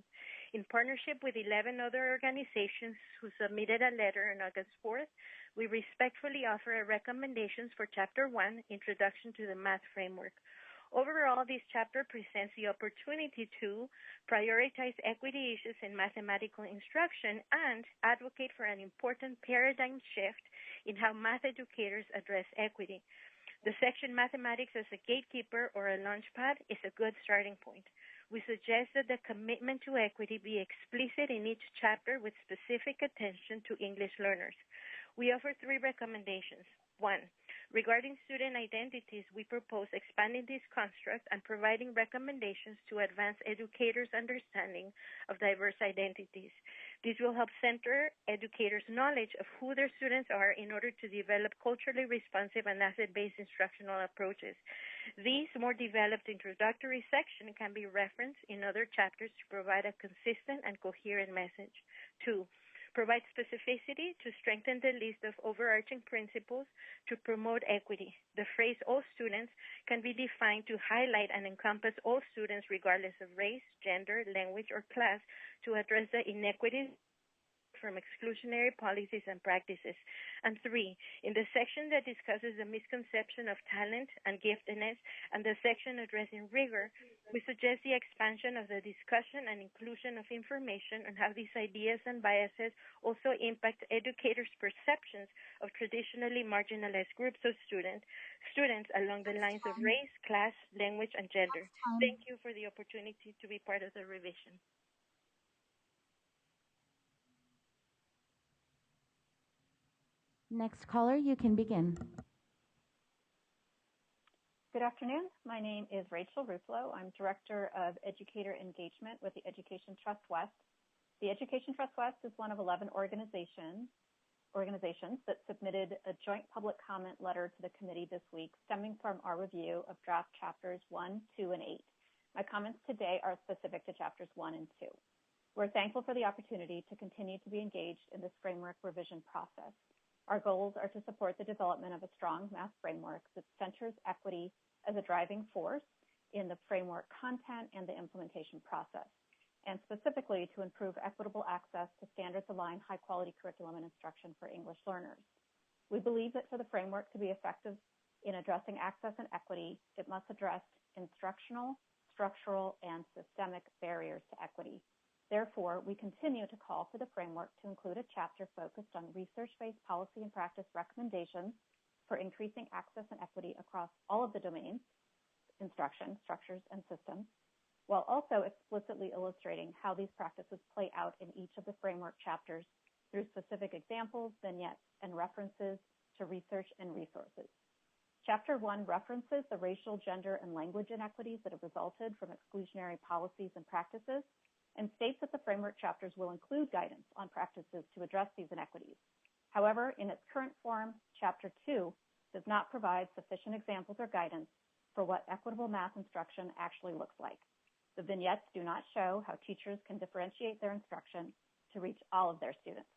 In partnership with 11 other organizations who submitted a letter on August 4th, we respectfully offer recommendations for Chapter 1, Introduction to the Math Framework. Overall, this chapter presents the opportunity to prioritize equity issues in mathematical instruction and advocate for an important paradigm shift in how math educators address equity. The section Mathematics as a Gatekeeper or a Launchpad is a good starting point. We suggest that the commitment to equity be explicit in each chapter with specific attention to English learners. We offer 3 recommendations. 1. Regarding student identities, we propose expanding this construct and providing recommendations to advance educators' understanding of diverse identities. This will help center educators' knowledge of who their students are in order to develop culturally responsive and asset-based instructional approaches. These more developed introductory section can be referenced in other chapters to provide a consistent and coherent message. 2, provide specificity to strengthen the list of overarching principles to promote equity. The phrase all students can be defined to highlight and encompass all students regardless of race, gender, language, or class to address the inequities from exclusionary policies and practices. And 3, in the section that discusses the misconception of talent and giftedness and the section addressing rigor, we suggest the expansion of the discussion and inclusion of information on how these ideas and biases also impact educators' perceptions of traditionally marginalized groups of students along the lines of race, class, language, and gender. Thank you for the opportunity to be part of the revision. Next caller, you can begin. Good afternoon. My name is Rachel Ruffalo. I'm Director of Educator Engagement with the Education Trust West. The Education Trust West is one of 11 organizations that submitted a joint public comment letter to the committee this week stemming from our review of draft chapters 1, 2, and 8. My comments today are specific to chapters 1 and 2. We're thankful for the opportunity to continue to be engaged in this framework revision process. Our goals are to support the development of a strong math framework that centers equity as a driving force in the framework content and the implementation process, and specifically to improve equitable access to standards-aligned high-quality curriculum and instruction for English learners. We believe that for the framework to be effective in addressing access and equity, it must address instructional, structural, and systemic barriers to equity. Therefore, we continue to call for the framework to include a chapter focused on research-based policy and practice recommendations for increasing access and equity across all of the domains, instruction, structures, and systems, while also explicitly illustrating how these practices play out in each of the framework chapters through specific examples, vignettes, and references to research and resources. Chapter 1 references the racial, gender, and language inequities that have resulted from exclusionary policies and practices, and states that the framework chapters will include guidance on practices to address these inequities. However, in its current form, Chapter 2 does not provide sufficient examples or guidance for what equitable math instruction actually looks like. The vignettes do not show how teachers can differentiate their instruction to reach all of their students.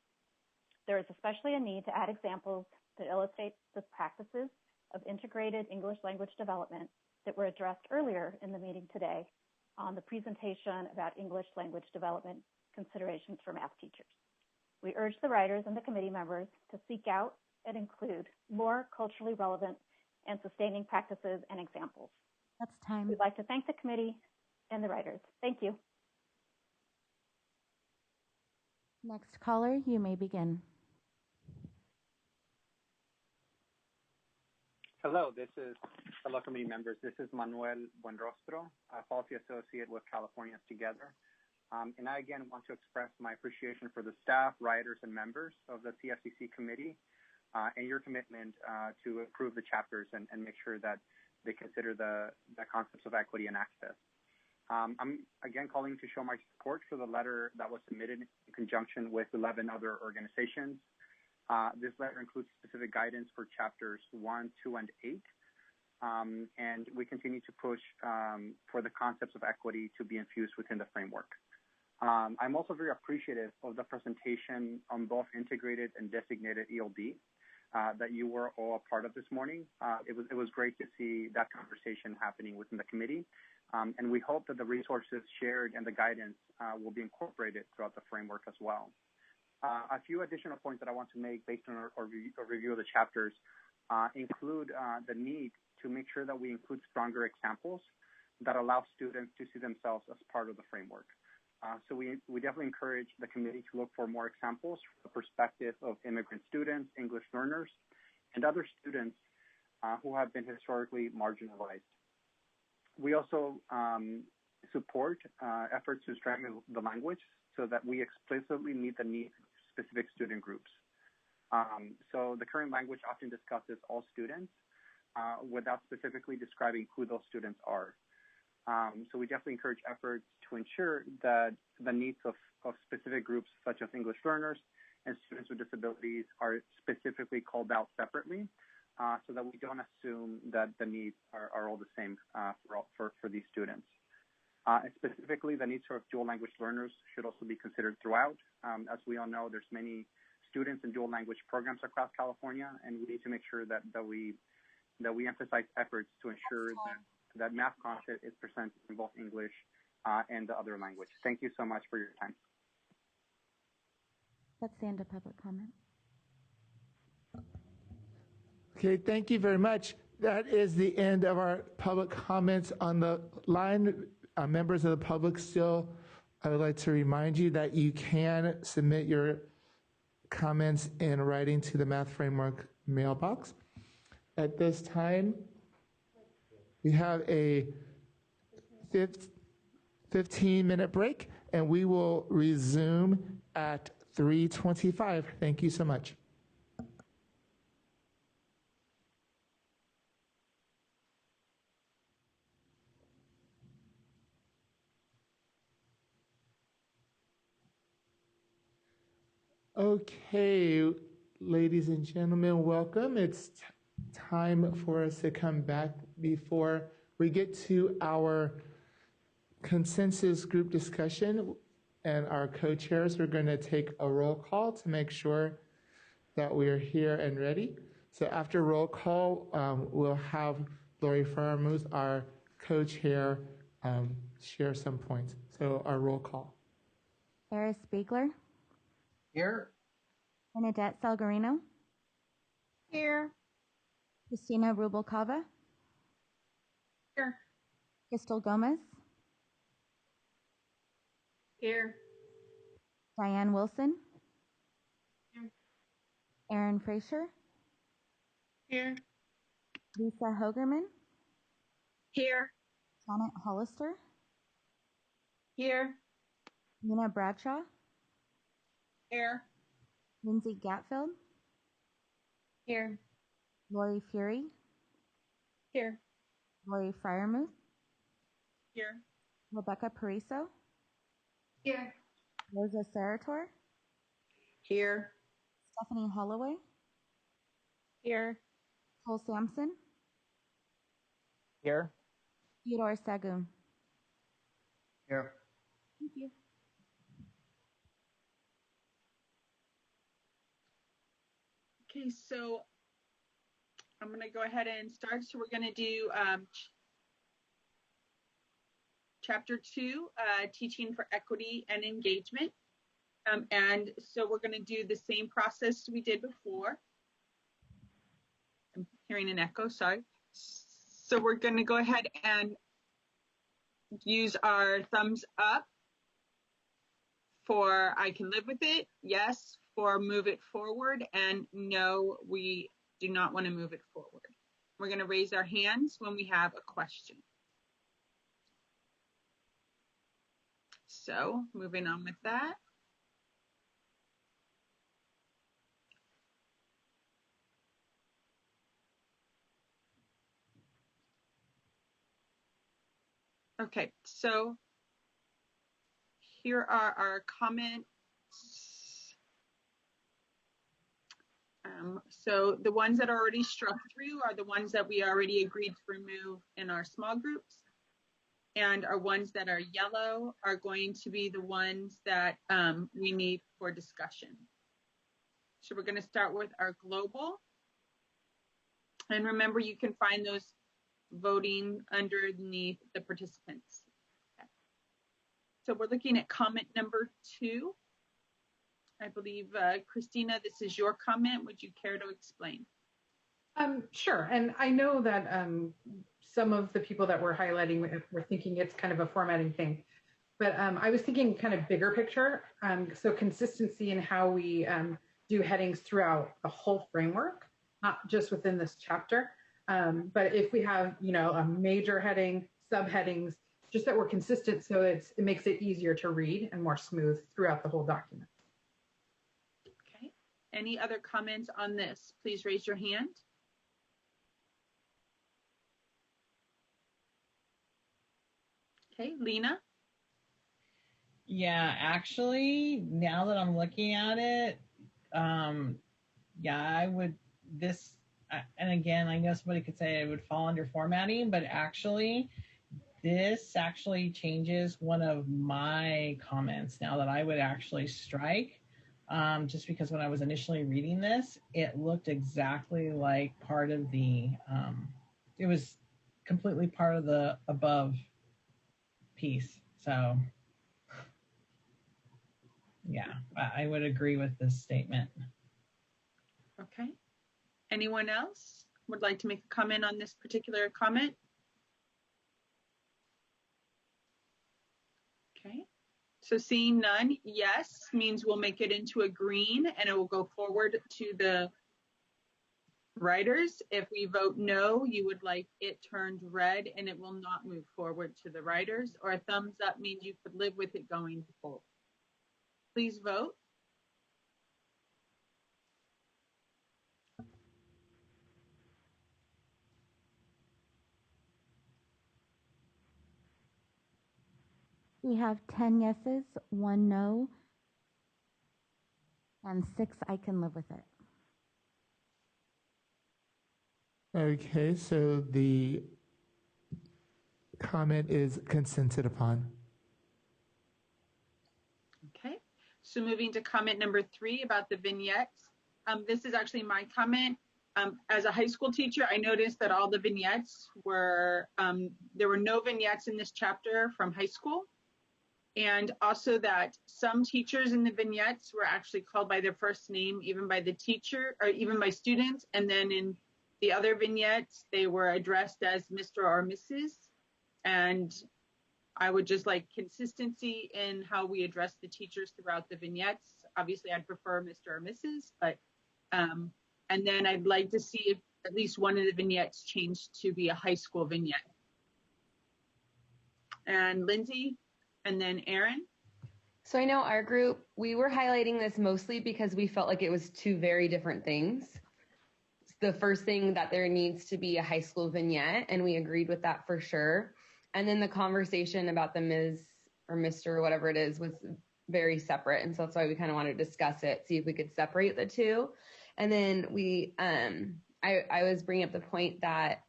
There is especially a need to add examples that illustrate the practices of integrated English language development that were addressed earlier in the meeting today on the presentation about English language development considerations for math teachers. We urge the writers and the committee members to seek out and include more culturally relevant and sustaining practices and examples. That's time. We'd like to thank the committee and the writers. Thank you. Next caller, you may begin. Hello, hello committee members. This is Manuel Buenrostro, a policy associate with Californians Together. And I again want to express my appreciation for the staff, writers, and members of the CFCC committee and your commitment to improve the chapters and make sure that they consider the concepts of equity and access. I'm again calling to show my support for the letter that was submitted in conjunction with 11 other organizations. This letter includes specific guidance for chapters 1, 2, and 8. And we continue to push for the concepts of equity to be infused within the framework. I'm also very appreciative of the presentation on both integrated and designated ELD that you were all a part of this morning. It was great to see that conversation happening within the committee. And we hope that the resources shared and the guidance will be incorporated throughout the framework as well. A few additional points that I want to make based on our review of the chapters include the need to make sure that we include stronger examples that allow students to see themselves as part of the framework. So we definitely encourage the committee to look for more examples from the perspective of immigrant students, English learners, and other students who have been historically marginalized. We also support efforts to strengthen the language so that we explicitly meet the needs of specific student groups. So the current language often discusses all students without specifically describing who those students are. So we definitely encourage efforts to ensure that the needs of specific groups such as English learners and students with disabilities are specifically called out separately, so that we don't assume that the needs are all the same for these students. And specifically, the needs of dual language learners should also be considered throughout. As we all know, there's many students in dual language programs across California, and we need to make sure that we emphasize efforts to ensure that math content is presented in both English and the other language. Thank you so much for your time. That's the end of public comment. Okay, thank you very much. That is the end of our public comments on the line. Members of the public still, I would like to remind you that you can submit your comments in writing to the Math Framework mailbox. At this time, we have a 15-minute break, and we will resume at 3:25. Thank you so much. Okay, ladies and gentlemen, welcome. It's time for us to come back before we get to our consensus group discussion, and our co-chairs are going to take a roll call to make sure that we're here and ready. So after roll call, we'll have Lori Farmuth, our co-chair, share some points. So our roll call. Eris Spiegler. Here. Bernadette Salgarino. Here. Christina Rubalcava. Here. Crystal Gomez. Here. Diane Wilson. Here. Aaron Fraser. Here. Lisa Hogerman. Here. Janet Hollister. Here. Nina Bradshaw. Here. Lindsay Gatfield. Here. Lori Fury. Here. Lori Fryermuth. Here. Rebecca Pariso. Here. Rosa Sarator. Here. Stephanie Holloway. Here. Cole Sampson. Here. Theodore Sagoon. Here. Thank you. Okay, so I'm going to go ahead and start. So we're going to do Chapter 2, Teaching for Equity and Engagement. And so we're going to do the same process we did before. I'm hearing an echo, sorry. So we're going to go ahead and use our thumbs up for I can live with it, yes for move it forward, and no, we do not want to move it forward. We're going to raise our hands when we have a question. So moving on with that. Okay, so here are our comments. So the ones that are already struck through are the ones that we already agreed to remove in our small groups. And our ones that are yellow are going to be the ones that we need for discussion. So we're going to start with our global. And remember, you can find those voting underneath the participants. Okay. So we're looking at comment number 2. I believe, Christina, this is your comment. Would you care to explain? Sure. And I know that some of the people that we're highlighting were thinking it's kind of a formatting thing. But I was thinking kind of bigger picture. So consistency in how we do headings throughout the whole framework, not just within this chapter. But if we have, a major heading, subheadings, just that we're consistent so it makes it easier to read and more smooth throughout the whole document. Okay. Any other comments on this? Please raise your hand. Okay, Lena? Yeah, actually, now that I'm looking at it, yeah, I would, and again, I know somebody could say it would fall under formatting, but actually, this actually changes one of my comments now that I would actually strike. Just because when I was initially reading this, it looked exactly like part of it was completely part of the above piece. So, yeah, I would agree with this statement. Okay. Anyone else would like to make a comment on this particular comment? Okay. So seeing none, yes means we'll make it into a green and it will go forward to the writers. If we vote no, you would like it turned red and it will not move forward to the writers, or a thumbs up means you could live with it going forward. Please vote. We have 10 yeses, 1 no, and 6 I can live with it. Okay, so the comment is consented upon. Okay, so moving to comment number 3 about the vignettes. This is actually my comment. As a high school teacher, I noticed that all the vignettes were, there were no vignettes in this chapter from high school. And also that some teachers in the vignettes were actually called by their first name, even by the teacher or even by students. And then in the other vignettes, they were addressed as Mr. or Mrs. And I would just like consistency in how we address the teachers throughout the vignettes. Obviously, I'd prefer Mr. or Mrs., but, and then I'd like to see if at least one of the vignettes changed to be a high school vignette. And Lindsay, and then Aaron. So I know our group, we were highlighting this mostly because we felt like it was two very different things. The first thing that there needs to be a high school vignette, and we agreed with that for sure. And then the conversation about the Ms. or Mr. or whatever it is was very separate. And so that's why we kind of wanted to discuss it, see if we could separate the two. And then we, I was bringing up the point that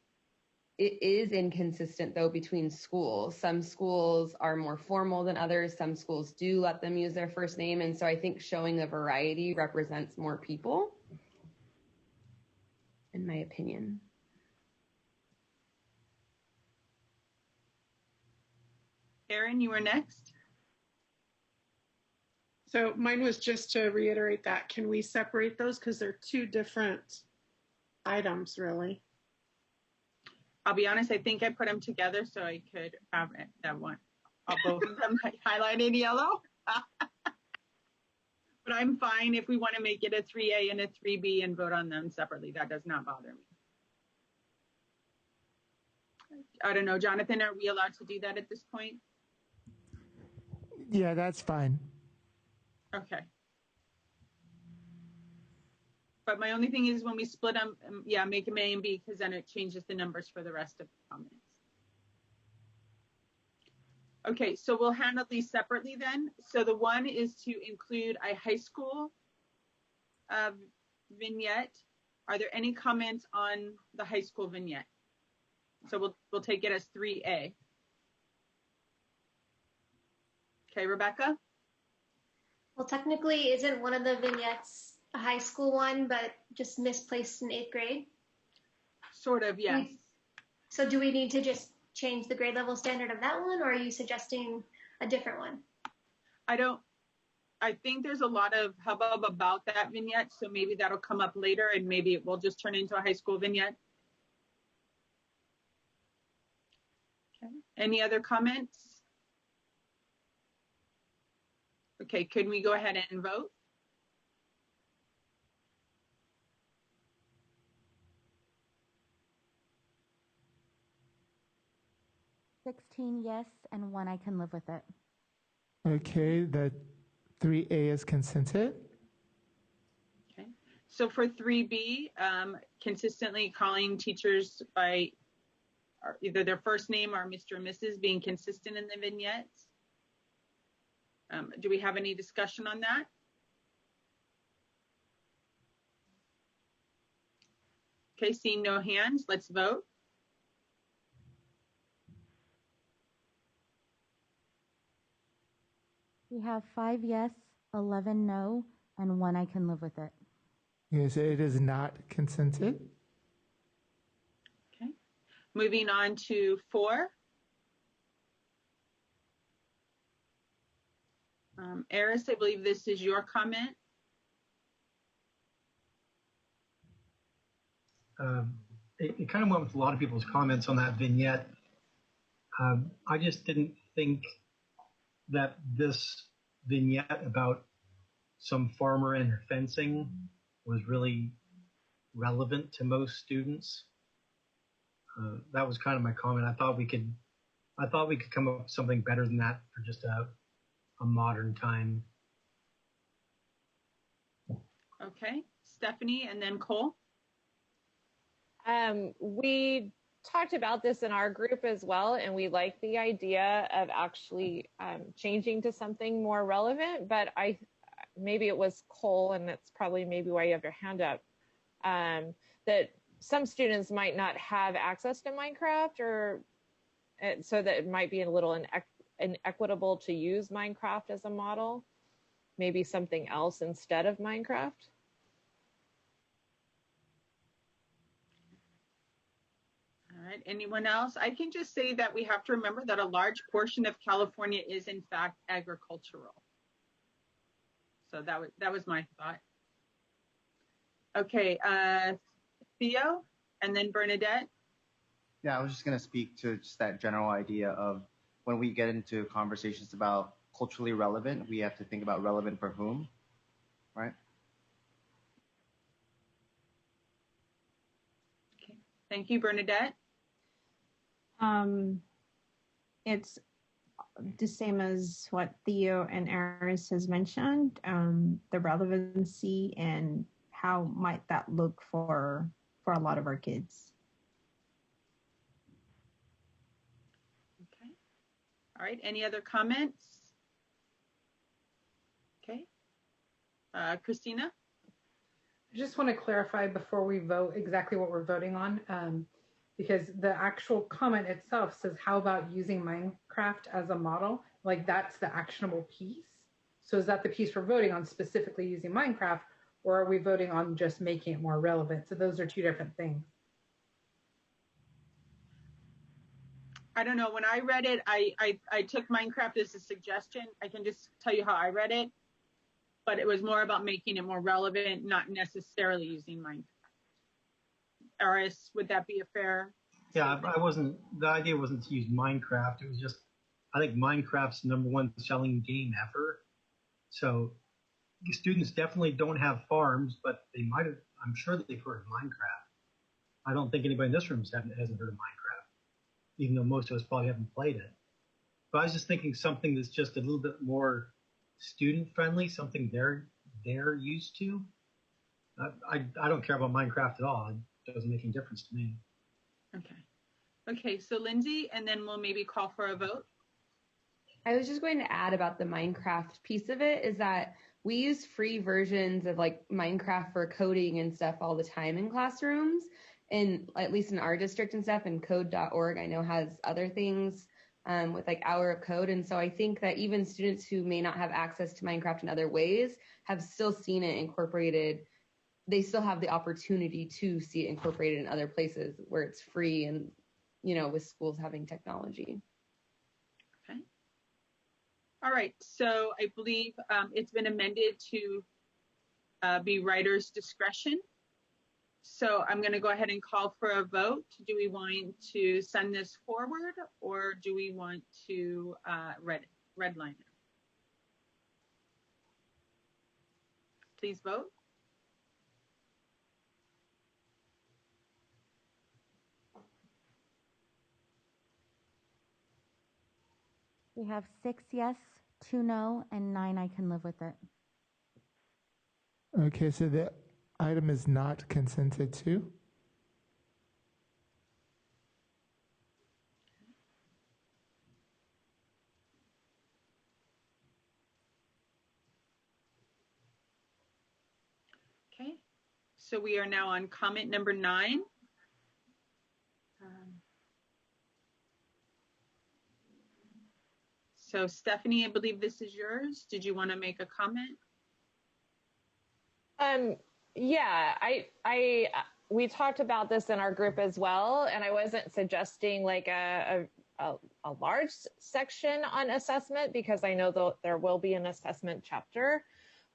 it is inconsistent though between schools. Some schools are more formal than others. Some schools do let them use their first name. And so I think showing the variety represents more people, in my opinion. Erin, you were next. So mine was just to reiterate that. Can we separate those? Because they're two different items, really. I'll be honest, I think I put them together so I could have that one. Both of them highlighted yellow. But I'm fine if we want to make it a 3A and a 3B and vote on them separately. That does not bother me. I don't know, Jonathan, are we allowed to do that at this point? Yeah, that's fine. Okay. But my only thing is when we split them, yeah, make them A and B because then it changes the numbers for the rest of the comments. Okay, so we'll handle these separately then. So the one is to include a high school vignette. Are there any comments on the high school vignette? So we'll take it as 3A. Okay, Rebecca? Well, technically, isn't one of the vignettes a high school one, but just misplaced in 8th grade? Sort of, yes. So do we need to just change the grade level standard of that one, or are you suggesting a different one? I think there's a lot of hubbub about that vignette, so maybe that'll come up later and maybe it will just turn into a high school vignette. Okay, any other comments? Okay, could we go ahead and vote? $16 yes and 1 I can live with it. Okay, the 3A is consented. Okay, so for 3B, consistently calling teachers by either their first name or Mr. and Mrs. being consistent in the vignettes. Do we have any discussion on that? Okay, seeing no hands, let's vote. We have 5 yes, 11 no, and 1 I can live with it. Yes, it is not consented. Okay, moving on to 4. Eris, I believe this is your comment. It kind of went with a lot of people's comments on that vignette. I just didn't think that this vignette about some farmer and her fencing was really relevant to most students. That was kind of my comment. I thought we could come up with something better than that for just a modern time. Okay, Stephanie and then Cole. We talked about this in our group as well, and we like the idea of actually changing to something more relevant, but maybe it was Cole, and that's probably maybe why you have your hand up, that some students might not have access to Minecraft, or so that it might be a little inequitable to use Minecraft as a model, maybe something else instead of Minecraft. All right, anyone else? I can just say that we have to remember that a large portion of California is in fact agricultural. So that was my thought. Okay, Theo and then Bernadette. Yeah, I was just going to speak to just that general idea of when we get into conversations about culturally relevant, we have to think about relevant for whom, right? Okay, thank you, Bernadette. It's the same as what Theo and Aris has mentioned, the relevancy and how might that look for a lot of our kids. Okay. All right. Any other comments? Okay. Christina? I just want to clarify before we vote exactly what we're voting on, because the actual comment itself says, how about using Minecraft as a model? Like that's the actionable piece. So is that the piece we're voting on, specifically using Minecraft, or are we voting on just making it more relevant? So those are two different things. I don't know. When I read it, I took Minecraft as a suggestion. I can just tell you how I read it, but it was more about making it more relevant, not necessarily using Minecraft. Aris, would that be a fair? Yeah, the idea wasn't to use Minecraft. It was just, I think Minecraft's #1 selling game ever. So students definitely don't have farms, but they might have, I'm sure that they've heard of Minecraft. I don't think anybody in this room hasn't heard of Minecraft, even though most of us probably haven't played it. But I was just thinking something that's just a little bit more student friendly, something they're used to. I don't care about Minecraft at all. It doesn't make any difference to me. Okay. Okay, so Lindsay, and then we'll maybe call for a vote. I was just going to add about the Minecraft piece of it is that we use free versions of like Minecraft for coding and stuff all the time in classrooms, and at least in our district and stuff, and code.org I know has other things with like Hour of Code. And so I think that even students who may not have access to Minecraft in other ways have still seen it incorporated. They still have the opportunity to see it incorporated in other places where it's free and, you know, with schools having technology. Okay. All right. So I believe it's been amended to be writer's discretion. So I'm going to go ahead and call for a vote. Do we want to send this forward, or do we want to redline it? Please vote. We have 6 yes, 2 no, and 9 I can live with it. Okay, so the item is not consented to. So we are now on comment number 9. So Stephanie, I believe this is yours. Did you want to make a comment? Yeah, we talked about this in our group as well, and I wasn't suggesting like a large section on assessment because I know there will be an assessment chapter,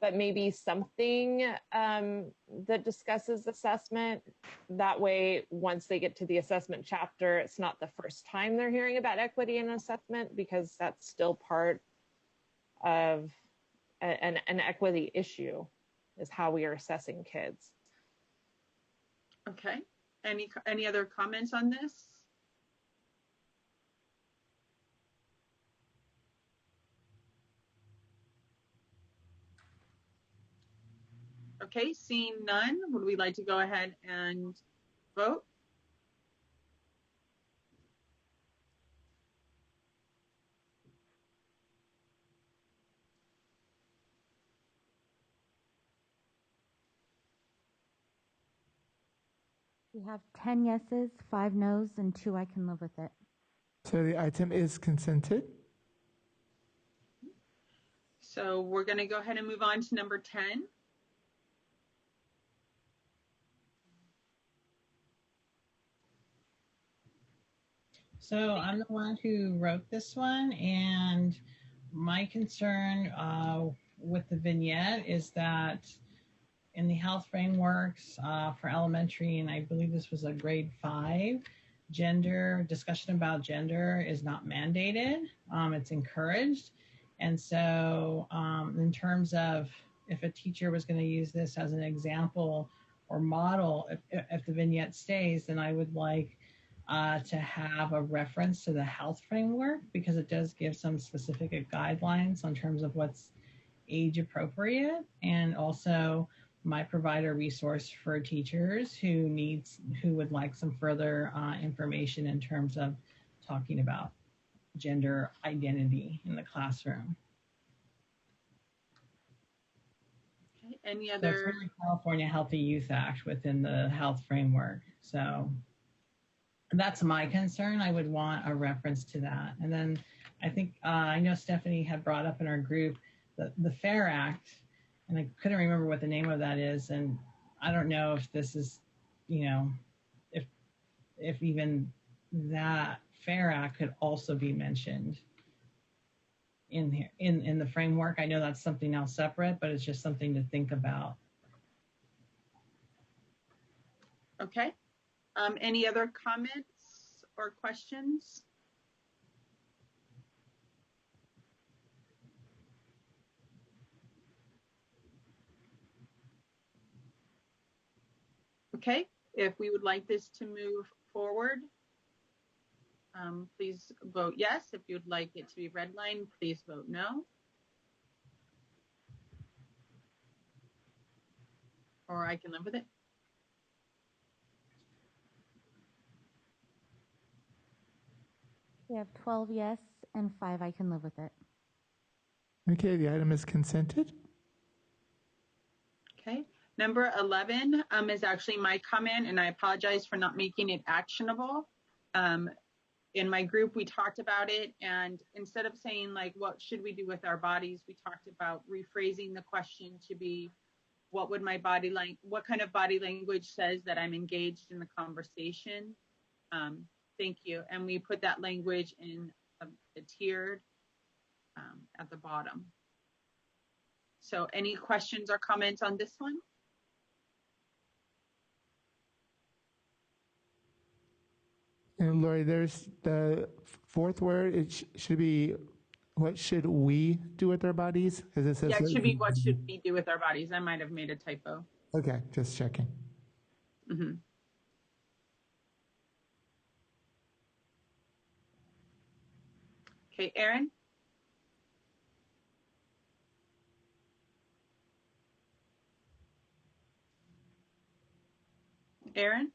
but maybe something that discusses assessment. That way, once they get to the assessment chapter, it's not the first time they're hearing about equity and assessment because that's still part of an equity issue, is how we are assessing kids. Okay. Any other comments on this? Okay, seeing none, would we like to go ahead and vote? We have 10 yeses, 5 nos, and 2 I can live with it. So the item is consented. So we're going to go ahead and move on to number 10. So I'm the one who wrote this one, and my concern with the vignette is that in the health frameworks for elementary, and I believe this was a grade 5, discussion about gender is not mandated. It's encouraged. And so in terms of if a teacher was going to use this as an example or model, if the vignette stays, then I would like to have a reference to the health framework because it does give some specific guidelines in terms of what's age appropriate, and also my provider resource for teachers who would like some further information in terms of talking about gender identity in the classroom. Okay. Any So other? it's really California Healthy Youth Act within the health framework. So that's my concern. I would want a reference to that. And then I think, I know Stephanie had brought up in our group the FAIR Act, and I couldn't remember what the name of that is. And I don't know if this is, if even that FAIR Act could also be mentioned in here, in the framework. I know that's something else separate, but it's just something to think about. Okay. Any other comments or questions? Okay, if we would like this to move forward, please vote yes. If you'd like it to be redlined, please vote no. Or I can live with it. We have 12 yes and 5 I can live with it. Okay, the item is consented. Okay, number 11 is actually my comment, and I apologize for not making it actionable. In my group, we talked about it, and instead of saying like, what should we do with our bodies, we talked about rephrasing the question to be, what would my body like? What kind of body language says that I'm engaged in the conversation? Thank you. And we put that language in a tiered at the bottom. So any questions or comments on this one? And Lori, there's the fourth word. It should be, what should we do with our bodies? As it says, yeah, it should be what should we do with our bodies. I might have made a typo. Okay, just checking. Mm-hmm. Okay, Aaron? Aaron?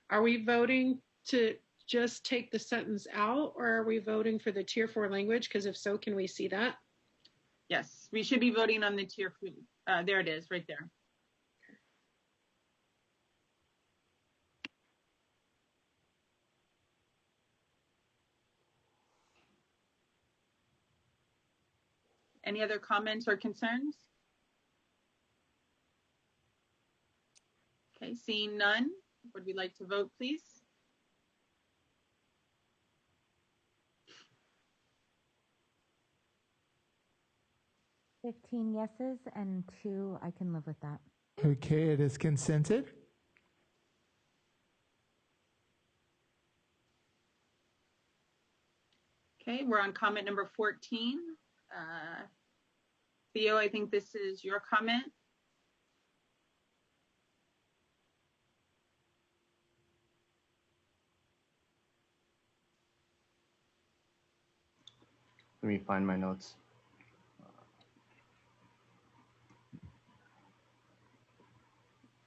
Are we voting to just take the sentence out, or are we voting for the tier 4 language? Because if so, can we see that? Yes, we should be voting on the tier 4. There it is, right there. Any other comments or concerns? Okay, seeing none, would we like to vote, please? $15 yeses and 2, I can live with that. Okay, it is consented. Okay, we're on comment number 14. Theo, I think this is your comment. Let me find my notes.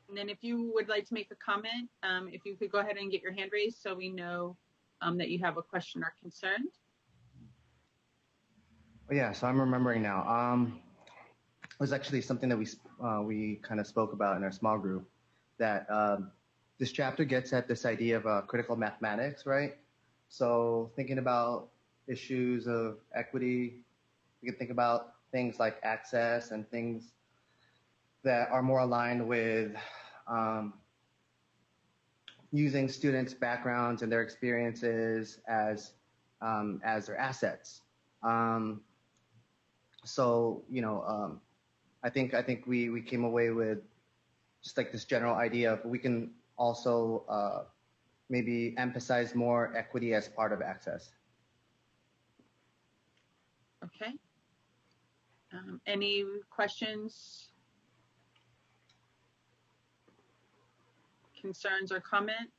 And then if you would like to make a comment, if you could go ahead and get your hand raised so we know that you have a question or concern. Oh, yeah, so I'm remembering now. It was actually something that we kind of spoke about in our small group, that this chapter gets at this idea of critical mathematics, right? So thinking about issues of equity, we can think about things like access and things that are more aligned with using students' backgrounds and their experiences as their assets. So, you know, I think we came away with just like this general idea of we can also maybe emphasize more equity as part of access. Okay. Any questions, concerns, or comments?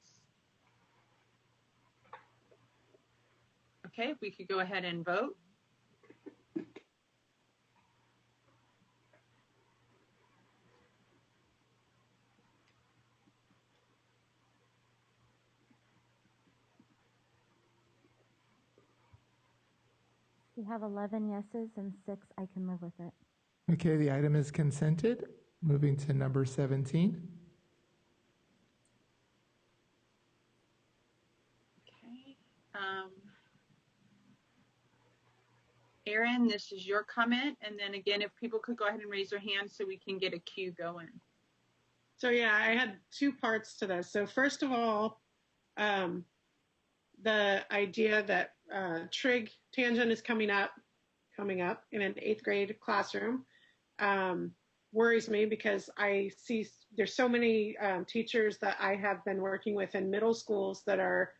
Okay, we could go ahead and vote. We have 11 yeses and 6, I can live with it. Okay, the item is consented. Moving to number 17. Okay. Erin, this is your comment. And then again, if people could go ahead and raise their hands so we can get a queue going. So yeah, I had two parts to this. So first of all, the idea that trig tangent is coming up in an 8th grade classroom worries me, because I see there's so many teachers that I have been working with in middle schools that are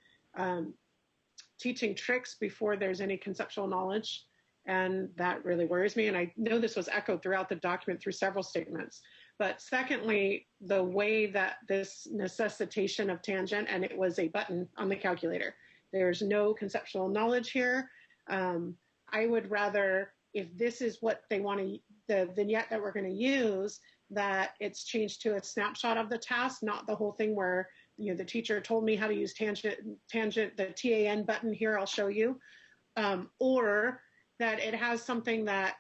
teaching tricks before there's any conceptual knowledge. And that really worries me. And I know this was echoed throughout the document through several statements. But secondly, the way that this necessitation of tangent, and it was a button on the calculator, there's no conceptual knowledge here. I would rather, if this is what they want to, the vignette that we're going to use, that it's changed to a snapshot of the task, not the whole thing where, you know, the teacher told me how to use tangent, the TAN button here, I'll show you. Or that it has something that,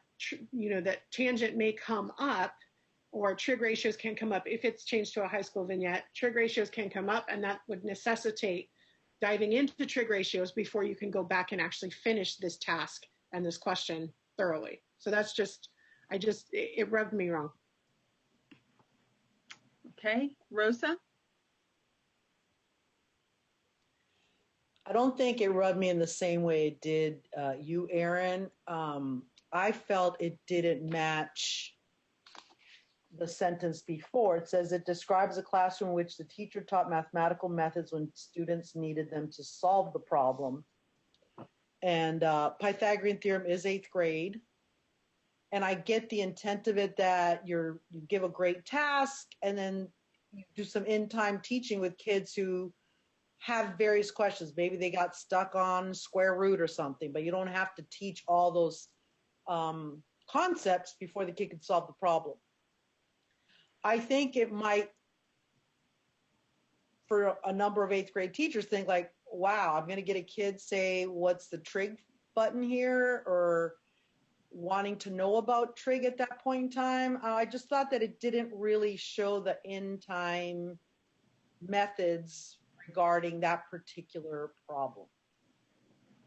you know, that tangent may come up, or trig ratios can come up. If it's changed to a high school vignette, trig ratios can come up, and that would necessitate diving into trig ratios before you can go back and actually finish this task and this question thoroughly. So that's just, it rubbed me wrong. Okay, Rosa? I don't think it rubbed me in the same way it did you, Erin. I felt it didn't match the sentence before. It says it describes a classroom in which the teacher taught mathematical methods when students needed them to solve the problem. And Pythagorean theorem is 8th grade. And I get the intent of it, that you give a great task and then you do some in-time teaching with kids who have various questions. Maybe they got stuck on square root or something, but you don't have to teach all those concepts before the kid can solve the problem. I think it might, for a number of 8th grade teachers, think like, wow, I'm going to get a kid say, what's the trig button here? Or wanting to know about trig at that point in time. I just thought that it didn't really show the in-time methods regarding that particular problem.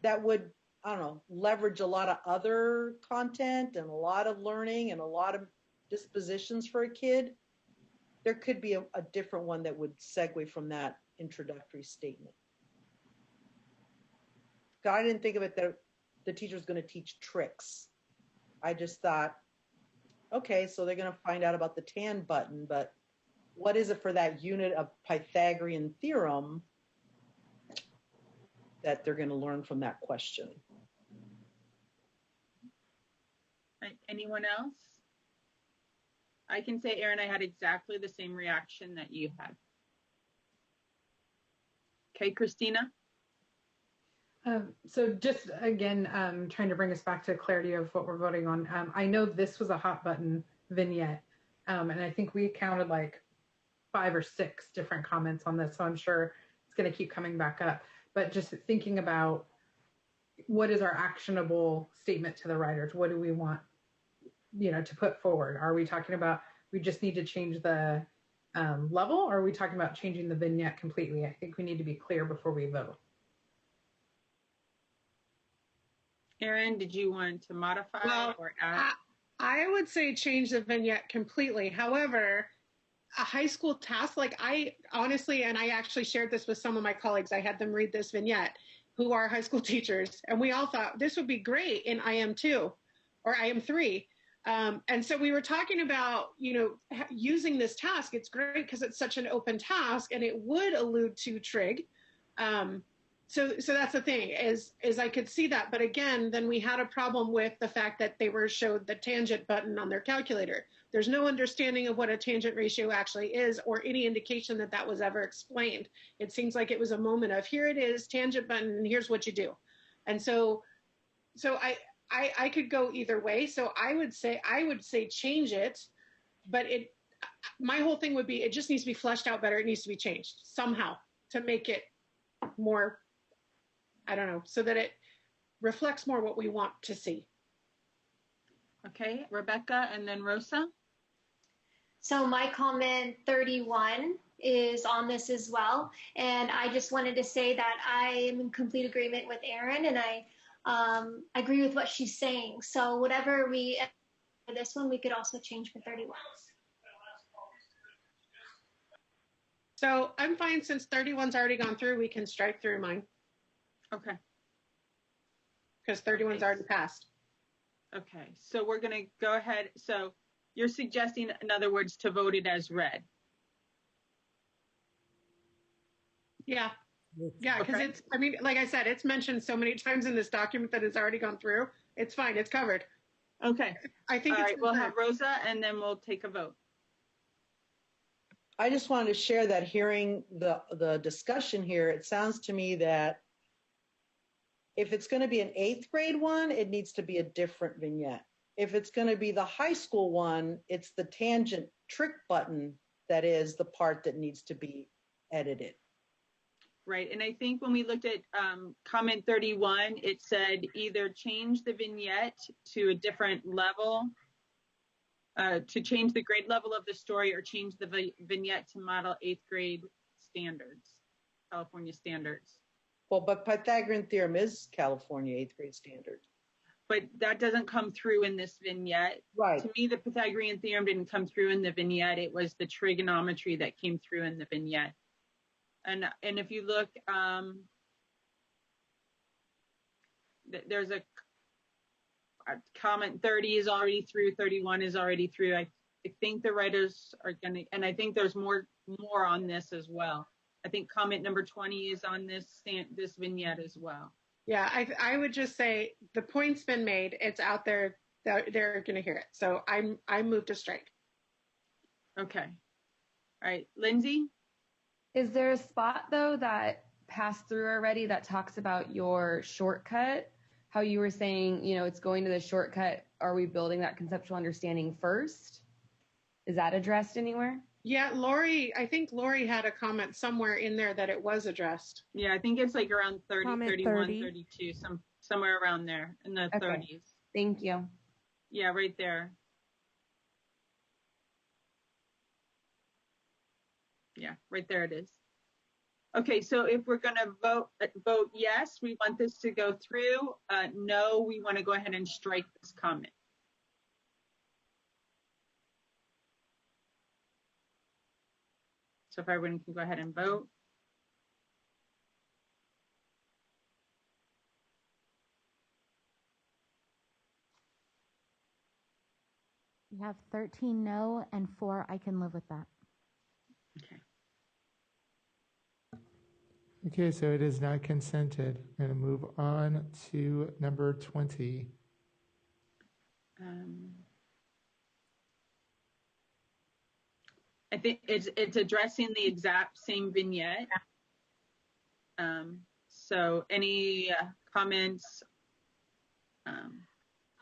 That would I don't know, leverage a lot of other content and a lot of learning and a lot of dispositions for a kid, there could be a different one that would segue from that introductory statement. I didn't think of it that the teacher's going to teach tricks. I just thought, okay, so they're going to find out about the tan button, but what is it for that unit of Pythagorean theorem that they're going to learn from that question? Anyone else? I can say, Erin, I had exactly the same reaction that you had. Okay, Christina? So just again, trying to bring us back to clarity of what we're voting on. I know this was a hot button vignette, and I think we counted like 5 or 6 different comments on this, so I'm sure it's going to keep coming back up. But just thinking about what is our actionable statement to the writers? What do we want, to put forward? Are we talking about we just need to change the level, or are we talking about changing the vignette completely? I think we need to be clear before we vote. Erin, did you want to modify or add? I would say change the vignette completely. However, a high school task, like I honestly, and I actually shared this with some of my colleagues, I had them read this vignette, who are high school teachers, and we all thought this would be great in IM2 or IM3. And so we were talking about, using this task. It's great because it's such an open task and it would allude to trig. So that's the thing is I could see that. But again, then we had a problem with the fact that they were showed the tangent button on their calculator. There's no understanding of what a tangent ratio actually is or any indication that that was ever explained. It seems like it was a moment of here it is, tangent button, and here's what you do. And so I could go either way. So I would say change it, but my whole thing would be it just needs to be fleshed out better. It needs to be changed somehow to make it more, I don't know, so that it reflects more what we want to see. Okay, Rebecca and then Rosa. So my comment 31 is on this as well. And I just wanted to say that I am in complete agreement with Erin, and I agree with what she's saying. So whatever we, for this one, we could also change for 31. So I'm fine since 31's already gone through, we can strike through mine. Okay. Because 31's already passed. Okay, so we're going to go ahead. So you're suggesting, in other words, to vote it as read. Yeah. Yeah, because Okay. it's, like I said, it's mentioned so many times in this document that it's already gone through. It's fine. It's covered. Okay. I think All right, we'll have Rosa and then we'll take a vote. I just wanted to share that hearing the discussion here, it sounds to me that if it's going to be an 8th grade one, it needs to be a different vignette. If it's going to be the high school one, it's the tangent trick button that is the part that needs to be edited. Right, and I think when we looked at comment 31, it said either change the vignette to a different level, to change the grade level of the story, or change the vignette to model 8th grade standards, California standards. Well, but Pythagorean theorem is California 8th grade standard. But that doesn't come through in this vignette. Right. To me, the Pythagorean theorem didn't come through in the vignette. It was the trigonometry that came through in the vignette. And if you look, there's a comment 30 is already through, 31 is already through. I think the writers are going to, and I think there's more on this as well. I think comment number 20 is on this vignette as well. Yeah, I would just say the point's been made. It's out there. They're going to hear it. So I moved to strike. Okay. All right, Lindsay? Is there a spot, though, that passed through already that talks about your shortcut? How you were saying, it's going to the shortcut. Are we building that conceptual understanding first? Is that addressed anywhere? Yeah, I think Lori had a comment somewhere in there that it was addressed. Yeah, I think it's like around 30, Comment 31, 30. 32, somewhere around there in the 30s. Thank you. Yeah, right there. Yeah, right there it is. Okay, so if we're going to vote yes, we want this to go through. No, we want to go ahead and strike this comment. So if everyone can go ahead and vote. We have 13 no and 4 I can live with that. Okay. Okay, so it is not consented. I'm going to move on to number 20. I think it's addressing the exact same vignette. So any comments?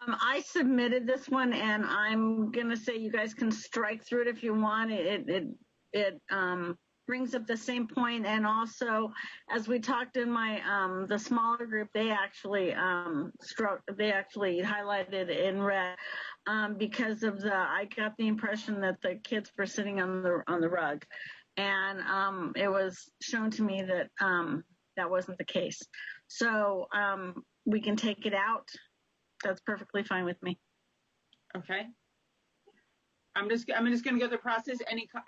I submitted this one, and I'm gonna say you guys can strike through it if you want. It brings up the same point, and also, as we talked in my the smaller group, they actually highlighted in red because of I got the impression that the kids were sitting on the rug, and it was shown to me that that wasn't the case. So we can take it out. That's perfectly fine with me. Okay. I'm just going to go through the process.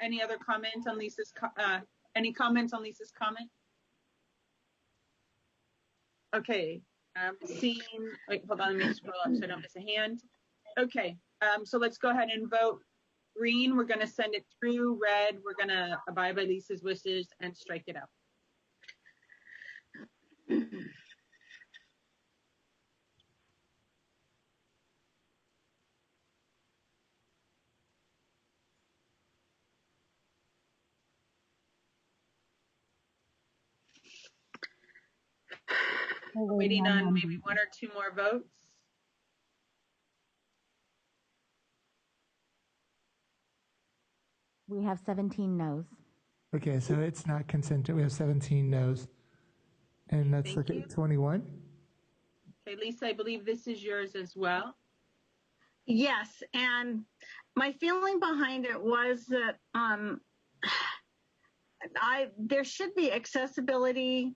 Any other comments on Lisa's any comments on Lisa's comment? Okay. Seeing. Wait, hold on. Let me scroll up so I don't miss a hand. Okay. So let's go ahead and vote. Green, we're going to send it through. Red, we're going to abide by Lisa's wishes and strike it out. Waiting on maybe 1 or 2 more votes. We have 17 no's. Okay, so it's not consented. We have 17 no's. And let's look at 21. Okay, Lisa, I believe this is yours as well. Yes, and my feeling behind it was that there should be accessibility,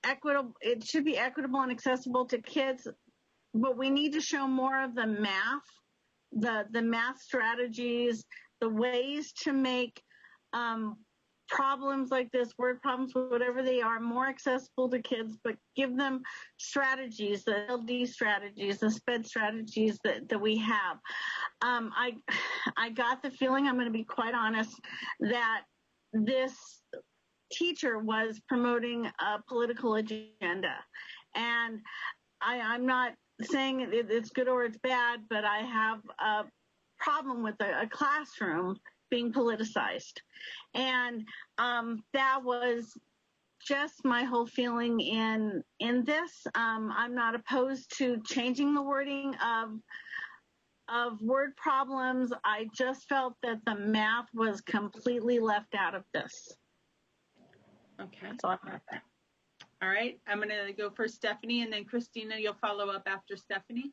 equitable. It should be equitable and accessible to kids, but we need to show more of the math, the math strategies, the ways to make problems like this, word problems, whatever they are, more accessible to kids, but give them strategies, the LD strategies, the SPED strategies that we have. I got the feeling, I'm going to be quite honest, that this teacher was promoting a political agenda. And I'm not saying it's good or it's bad, but I have a problem with a classroom being politicized. And that was just my whole feeling in this. I'm not opposed to changing the wording of word problems. I just felt that the math was completely left out of this. Okay. All right. I'm going to go for Stephanie, and then Christina, you'll follow up after Stephanie.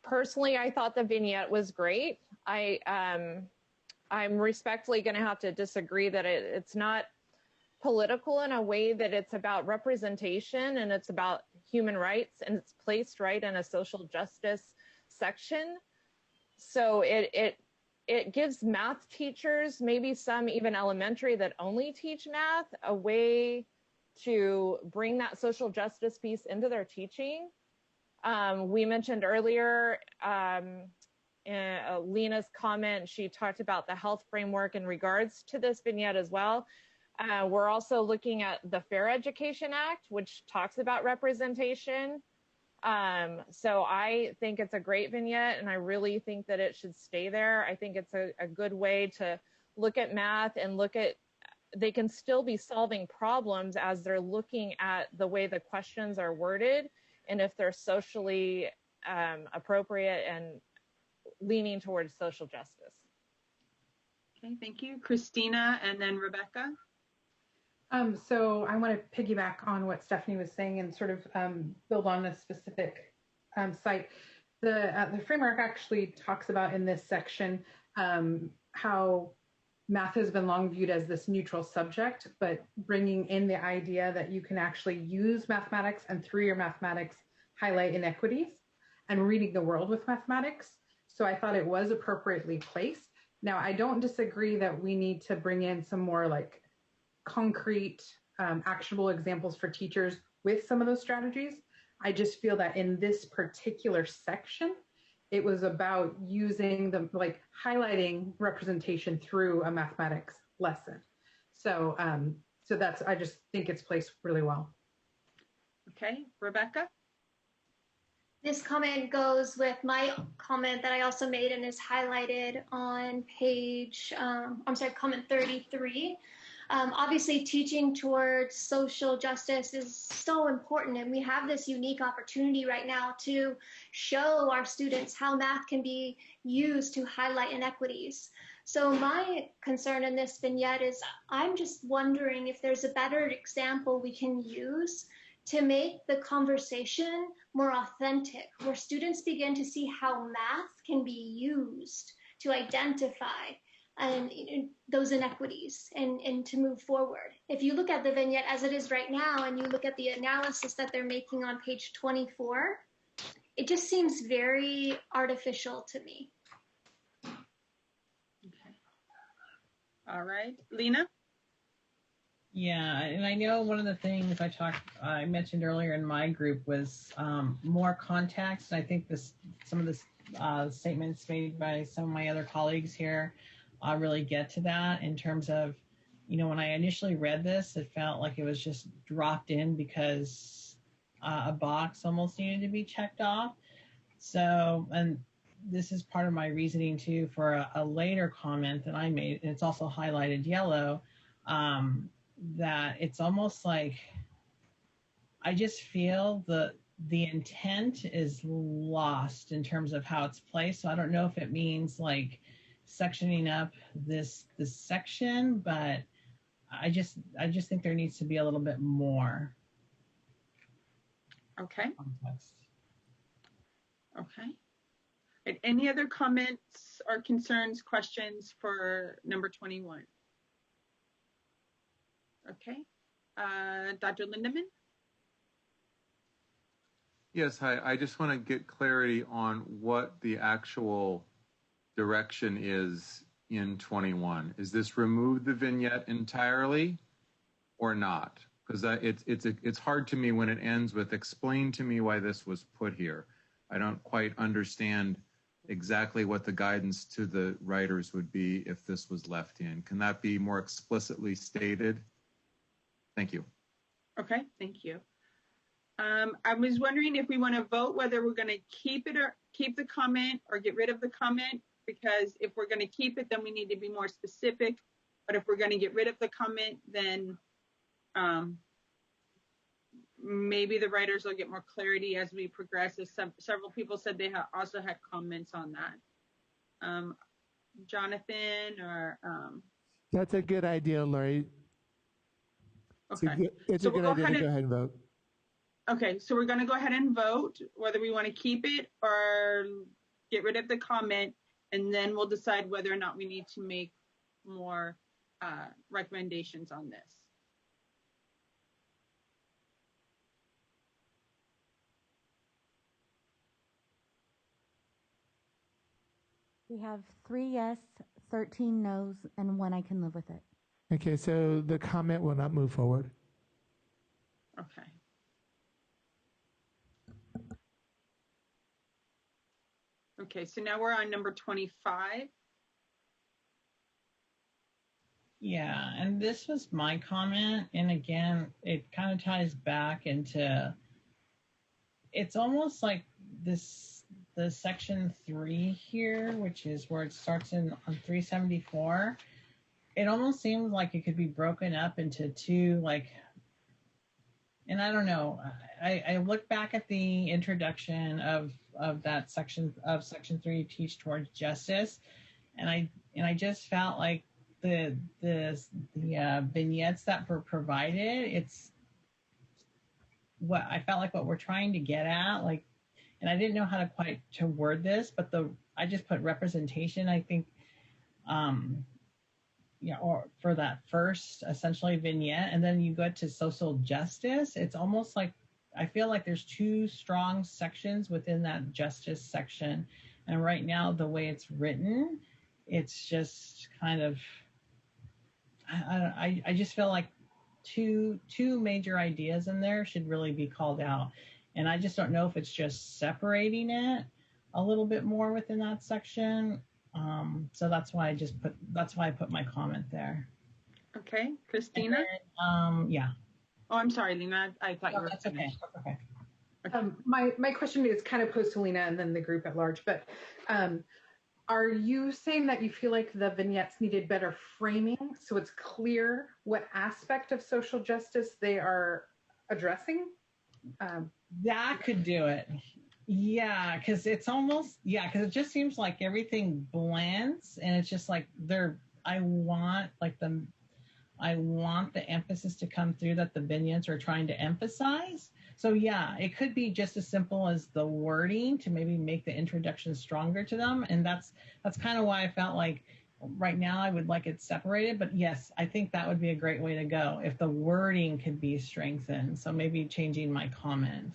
Personally, I thought the vignette was great. I'm respectfully going to have to disagree that it's not political in a way that it's about representation and it's about human rights, and it's placed right in a social justice section. So it gives math teachers, maybe some even elementary that only teach math, a way to bring that social justice piece into their teaching. We mentioned earlier in Lena's comment, she talked about the health framework in regards to this vignette as well. We're also looking at the Fair Education Act, which talks about representation. So I think it's a great vignette, and I really think that it should stay there. I think it's a good way to look at math and they can still be solving problems as they're looking at the way the questions are worded and if they're socially appropriate and leaning towards social justice. Okay, thank you. Christina, and then Rebecca. So I want to piggyback on what Stephanie was saying and sort of build on a specific site. The framework actually talks about in this section how math has been long viewed as this neutral subject, but bringing in the idea that you can actually use mathematics and through your mathematics highlight inequities and reading the world with mathematics. So I thought it was appropriately placed. Now, I don't disagree that we need to bring in some more like concrete, actionable examples for teachers with some of those strategies. I just feel that in this particular section, it was about using the like highlighting representation through a mathematics lesson. So, so that's, I just think it's placed really well. Okay, Rebecca? This comment goes with my comment that I also made and is highlighted on page, comment 33. Obviously, teaching towards social justice is so important, and we have this unique opportunity right now to show our students how math can be used to highlight inequities. So my concern in this vignette is I'm just wondering if there's a better example we can use to make the conversation more authentic, where students begin to see how math can be used to identify those inequities and to move forward. If you look at the vignette as it is right now and you look at the analysis that they're making on page 24, it just seems very artificial to me. Okay. All right, Lena? Yeah, and I know one of the things I mentioned earlier in my group was more context. And I think some of the statements made by some of my other colleagues here really get to that in terms of, when I initially read this, it felt like it was just dropped in because a box almost needed to be checked off. So, and this is part of my reasoning too for a later comment that I made, and it's also highlighted yellow, that it's almost like I just feel the intent is lost in terms of how it's placed. So I don't know if it means like sectioning up this section, but I just think there needs to be a little bit more. Okay. Context. Okay. And any other comments or concerns, questions for number 21? Okay. Dr. Lindeman? Yes, hi. I just want to get clarity on what the actual direction is in 21. Is this remove the vignette entirely or not? Because it's hard to me when it ends with explain to me why this was put here. I don't quite understand exactly what the guidance to the writers would be if this was left in. Can that be more explicitly stated? Thank you. Okay, thank you. I was wondering if we want to vote whether we're going to keep it or keep the comment or get rid of the comment, because if we're going to keep it, then we need to be more specific. But if we're going to get rid of the comment, then maybe the writers will get more clarity as we progress. As several people said they also had comments on that. Jonathan or That's a good idea, Lori. Okay. It's a good idea to go ahead and vote. Okay, so we're going to go ahead and vote whether we want to keep it or get rid of the comment, and then we'll decide whether or not we need to make more recommendations on this. We have 3 yes, 13 no's, and 1 I can live with it. Okay, so the comment will not move forward. Okay. Okay, so now we're on number 25. Yeah, and this was my comment. And again, it kind of ties back into, it's almost like the section 3 here, which is where it starts on 374. It almost seems like it could be broken up into two, like, and I don't know. I look back at the introduction of that section of section 3, teach towards justice, and I just felt like the vignettes that were provided, it's what I felt like what we're trying to get at, like, and I didn't know how to word this, but I just put representation. I think or for that first essentially vignette, and then you go to social justice, it's almost like I feel like there's two strong sections within that justice section. And right now, the way it's written, it's just kind of, I just feel like two major ideas in there should really be called out. And I just don't know if it's just separating it a little bit more within that section. So that's why I put my comment there. Okay, Christina? Then, yeah. Oh, I'm sorry, Lena. I thought you were That's okay. Okay. My question is kind of posed to Lena and then the group at large, but are you saying that you feel like the vignettes needed better framing so it's clear what aspect of social justice they are addressing? That could do it. Yeah, because it just seems like everything blends, and it's just like I want the emphasis to come through that the vignettes are trying to emphasize. So yeah, it could be just as simple as the wording to maybe make the introduction stronger to them. And that's kind of why I felt like right now I would like it separated. But yes, I think that would be a great way to go if the wording could be strengthened. So maybe changing my comment.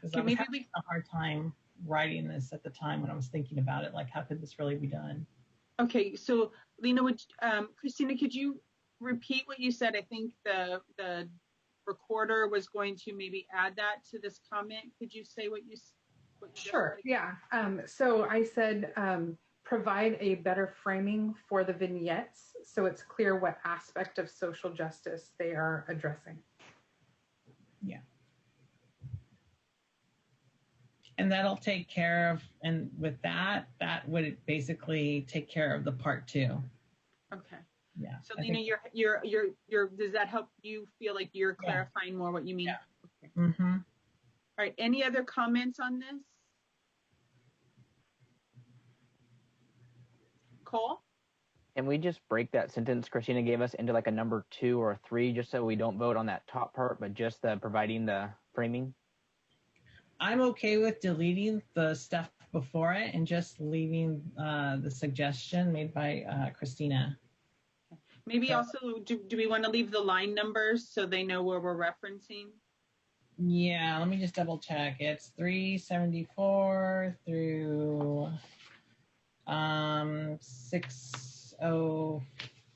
Because I was having a hard time writing this at the time when I was thinking about it. Like, how could this really be done? Okay, so Lena, Christina, could you repeat what you said? I think the recorder was going to maybe add that to this comment. Could you say what you Sure, yeah. So I said provide a better framing for the vignettes so it's clear what aspect of social justice they are addressing. Yeah. And that'll take care of, and with that would basically take care of the part 2. Okay. Yeah. So Lena, you're does that help you feel like you're clarifying more what you mean? Yeah. Okay. Mm-hmm. All right. Any other comments on this? Cole? Can we just break that sentence Christina gave us into like a number 2 or 3, just so we don't vote on that top part, but just providing the framing? I'm okay with deleting the stuff before it and just leaving the suggestion made by Christina. Maybe also, do we want to leave the line numbers so they know where we're referencing? Yeah, let me just double check. It's 374 through 60,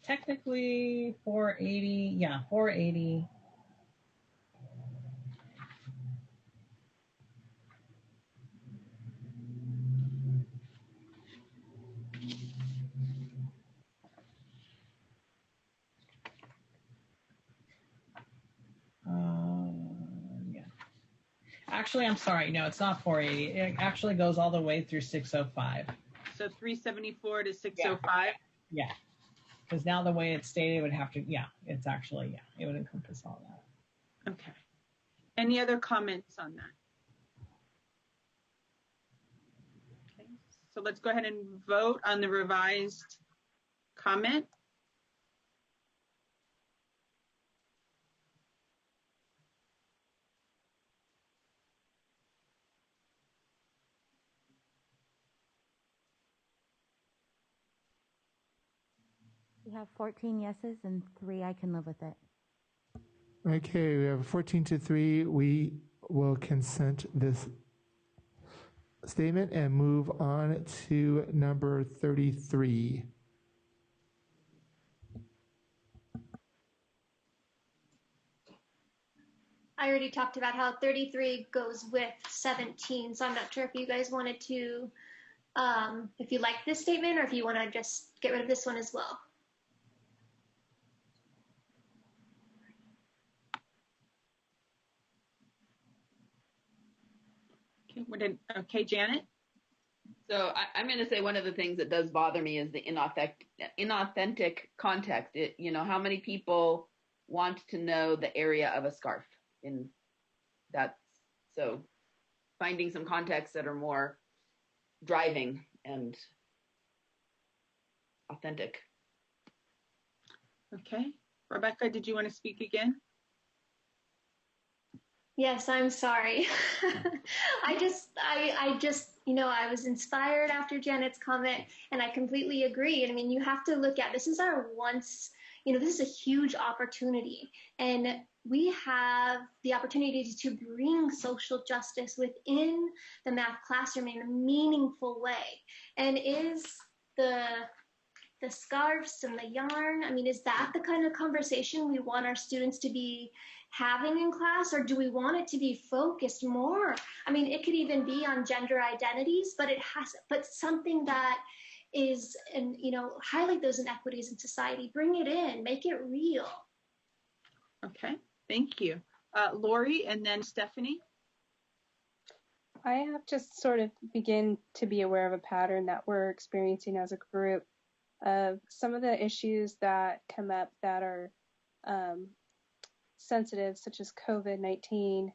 technically 480. Yeah, 480. Yeah. Actually, I'm sorry. No, it's not 480. It actually goes all the way through 605. So 374 to 605? Yeah. Because now the way it's stated would have to, it's actually, it would encompass all that. Okay. Any other comments on that? Okay. So let's go ahead and vote on the revised comment. We have 14 yeses and 3 I can live with it. Okay, we have 14-3. We will consent this statement and move on to number 33. I already talked about how 33 goes with 17, so I'm not sure if you guys wanted to, if you like this statement or if you want to just get rid of this one as well. Okay, Janet? So I'm going to say one of the things that does bother me is the inauthentic context. How many people want to know the area of a scarf? So finding some contexts that are more driving and authentic. Okay. Rebecca, did you want to speak again? Yes, I'm sorry. I just, I was inspired after Janet's comment, and I completely agree. I mean, you have to look at this is our once, this is a huge opportunity, and we have the opportunity to bring social justice within the math classroom in a meaningful way. And is the scarves and the yarn, I mean, is that the kind of conversation we want our students to be having in class, or do we want it to be focused more? I mean, it could even be on gender identities, but something that is, and highlight those inequities in society, bring it in, make it real. Okay, thank you. Lori and then Stephanie. I have just sort of begin to be aware of a pattern that we're experiencing as a group of some of the issues that come up that are sensitive, such as COVID-19,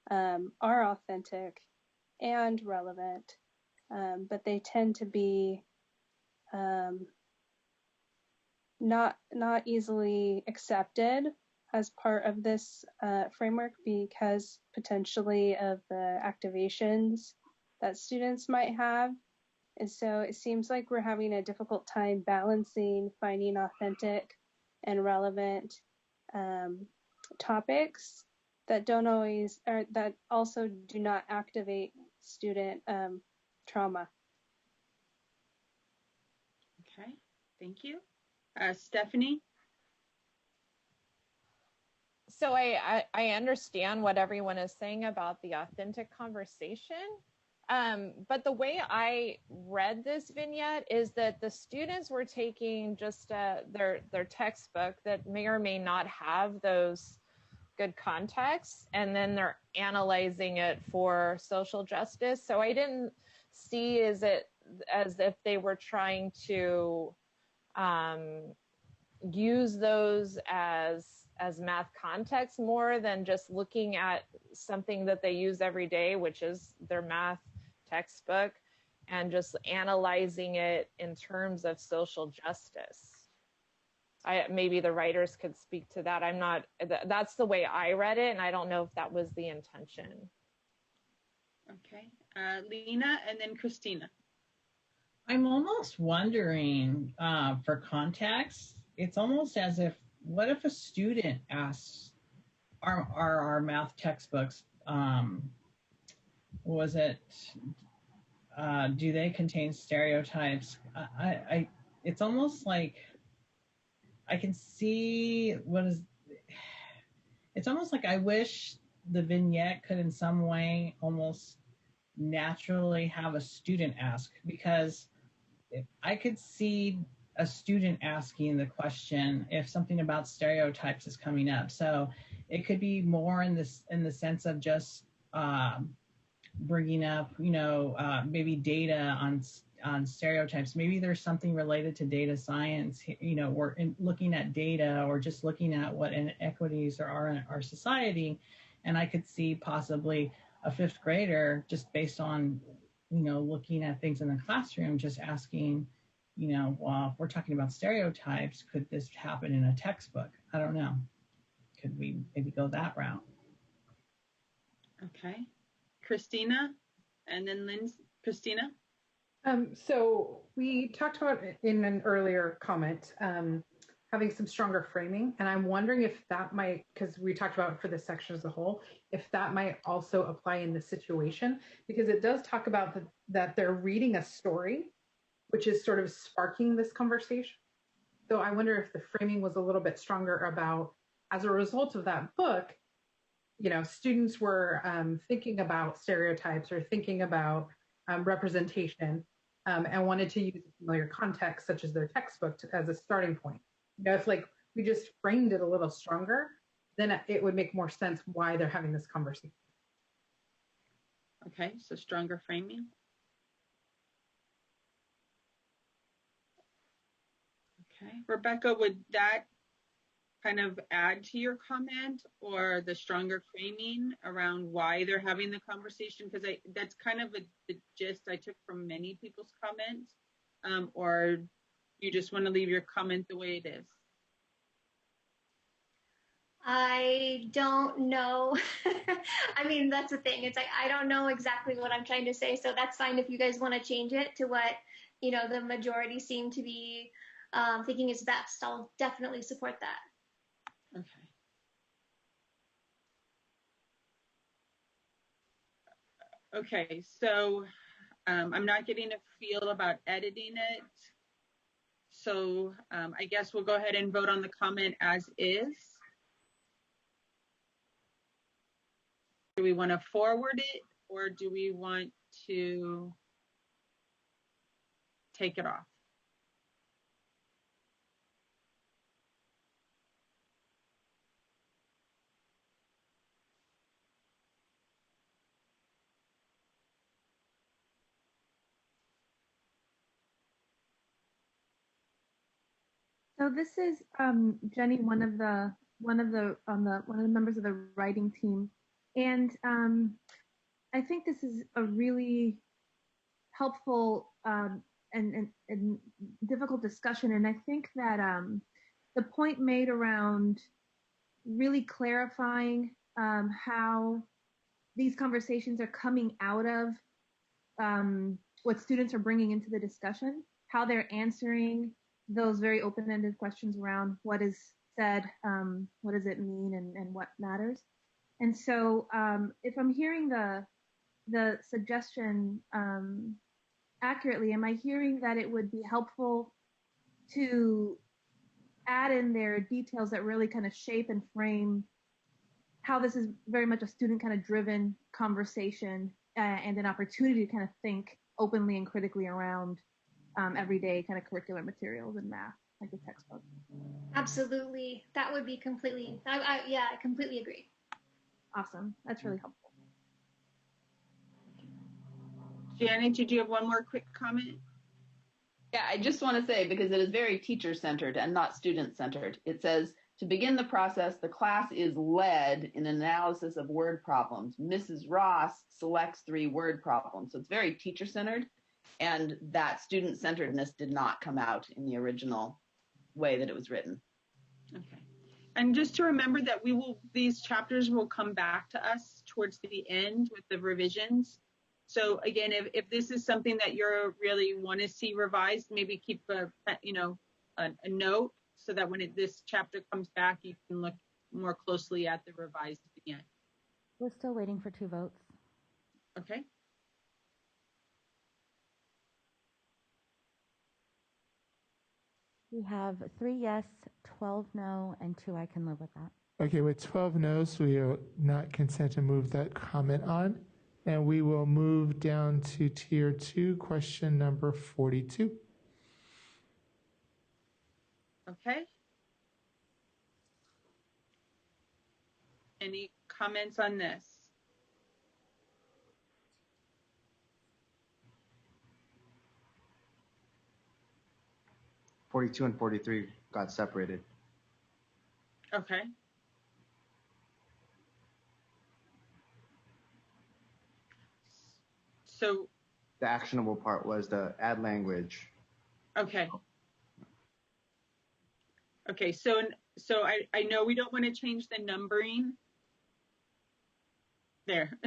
are authentic and relevant, but they tend to be not easily accepted as part of this framework because potentially of the activations that students might have. And so it seems like we're having a difficult time balancing finding authentic and relevant topics that don't always, or that also do not activate student trauma. Okay, thank you. Stephanie? So I understand what everyone is saying about the authentic conversation. But the way I read this vignette is that the students were taking just their textbook that may or may not have those good contexts, and then they're analyzing it for social justice. So I didn't see as if they were trying to use those as math context more than just looking at something that they use every day, which is their math textbook, and just analyzing it in terms of social justice. Maybe the writers could speak to that. That's the way I read it, and I don't know if that was the intention. Okay, Lena and then Christina. I'm almost wondering, for context, it's almost as if, what if a student asks, are our math textbooks, do they contain stereotypes? It's almost like I can see it's almost like I wish the vignette could in some way almost naturally have a student ask, because I could see a student asking the question if something about stereotypes is coming up. So it could be more in the sense of just bringing up, maybe data on stereotypes. Maybe there's something related to data science, we're looking at data or just looking at what inequities there are in our society. And I could see possibly a fifth grader, just based on, looking at things in the classroom, just asking, well, if we're talking about stereotypes, could this happen in a textbook? I don't know. Could we maybe go that route? Okay. Christina, and then Christina. So we talked about in an earlier comment, having some stronger framing. And I'm wondering if that might, because we talked about it for this section as a whole, if that might also apply in this situation, because it does talk about that they're reading a story, which is sort of sparking this conversation. So I wonder if the framing was a little bit stronger about, as a result of that book, students were thinking about stereotypes or thinking about representation and wanted to use a familiar context, such as their textbook, as a starting point. If we just framed it a little stronger, then it would make more sense why they're having this conversation. Okay, so stronger framing. Okay, Rebecca, would that kind of add to your comment, or the stronger framing around why they're having the conversation? Because that's kind of the gist I took from many people's comments, or you just want to leave your comment the way it is? I don't know. I mean, that's the thing. It's like, I don't know exactly what I'm trying to say. So that's fine if you guys want to change it to what, the majority seem to be thinking is best. I'll definitely support that. Okay. Okay, so I'm not getting a feel about editing it. So I guess we'll go ahead and vote on the comment as is. Do we want to forward it or do we want to take it off? So this is Jenny, one of the members of the writing team, and I think this is a really helpful and difficult discussion. And I think that the point made around really clarifying how these conversations are coming out of what students are bringing into the discussion, how they're answering those very open-ended questions around what is said, what does it mean, and what matters. And so if I'm hearing the suggestion accurately, am I hearing that it would be helpful to add in there details that really kind of shape and frame how this is very much a student kind of driven conversation and an opportunity to kind of think openly and critically around everyday kind of curricular materials in math, like the textbook? Absolutely. That would be completely, I completely agree. Awesome. That's really helpful. Janet, did you have one more quick comment? Yeah, I just want to say, because it is very teacher-centered and not student-centered. It says, to begin the process, the class is led in an analysis of word problems. Mrs. Ross selects 3 word problems. So it's very teacher-centered, and that student-centeredness did not come out in the original way that it was written. Okay. And just to remember that these chapters will come back to us towards the end with the revisions. So again, if this is something that you really want to see revised, maybe keep a note so that when this chapter comes back, you can look more closely at the revised again. We're still waiting for 2 votes. Okay. We have 3 yes, 12 no, and 2 I can live with that. Okay, with 12 no's, we will not consent to move that comment on. And we will move down to tier 2, question number 42. Okay. Any comments on this? (42) and 43 got separated. Okay. So the actionable part was the add language. Okay. Okay, so I know we don't want to change the numbering. There.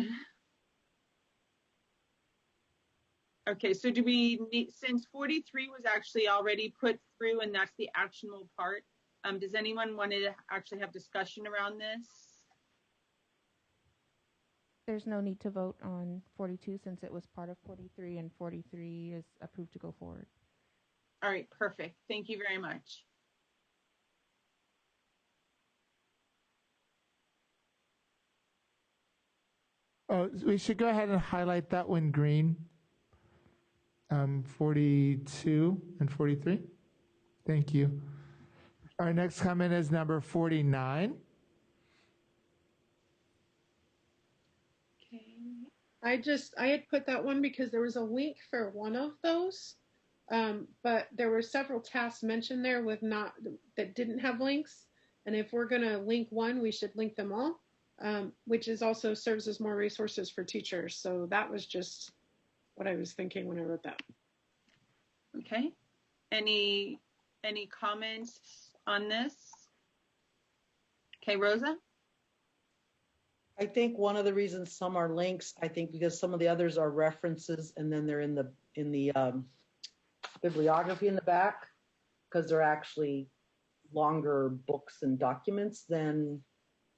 Okay, so do we need, since 43 was actually already put through and that's the actionable part, does anyone want to actually have discussion around this? There's no need to vote on 42 since it was part of 43 and 43 is approved to go forward. All right, perfect. Thank you very much. Oh, we should go ahead and highlight that one green. 42 and 43. Thank you. Our next comment is number 49. I had put that one because there was a link for one of those, but there were several tasks mentioned there that didn't have links. And if we're going to link one, we should link them all, which is also serves as more resources for teachers. So that was just what I was thinking when I wrote that. Okay. Any comments on this? Okay, Rosa? I think one of the reasons some are links, I think because some of the others are references and then they're in the bibliography in the back, because they're actually longer books and documents than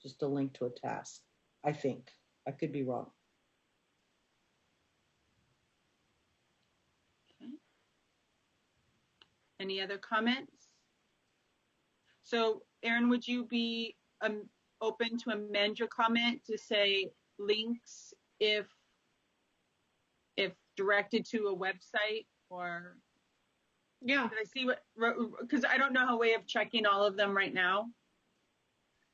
just a link to a task. I think. I could be wrong. Okay. Any other comments? So, Erin, would you be open to amend your comment to say links if directed to a website, or? Yeah. Did I see what, because I don't know a way of checking all of them right now.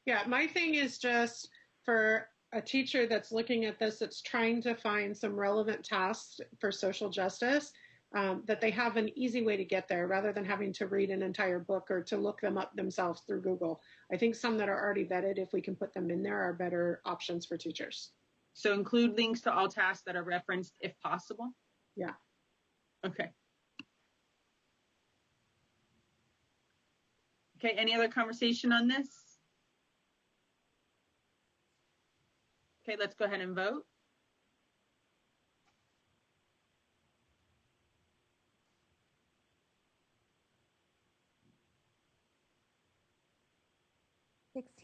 Yeah, my thing is just for a teacher that's looking at this, that's trying to find some relevant tasks for social justice, that they have an easy way to get there rather than having to read an entire book or to look them up themselves through Google. I think some that are already vetted, if we can put them in there, are better options for teachers. So include links to all tasks that are referenced if possible? Yeah. Okay. Okay, any other conversation on this? Okay, let's go ahead and vote.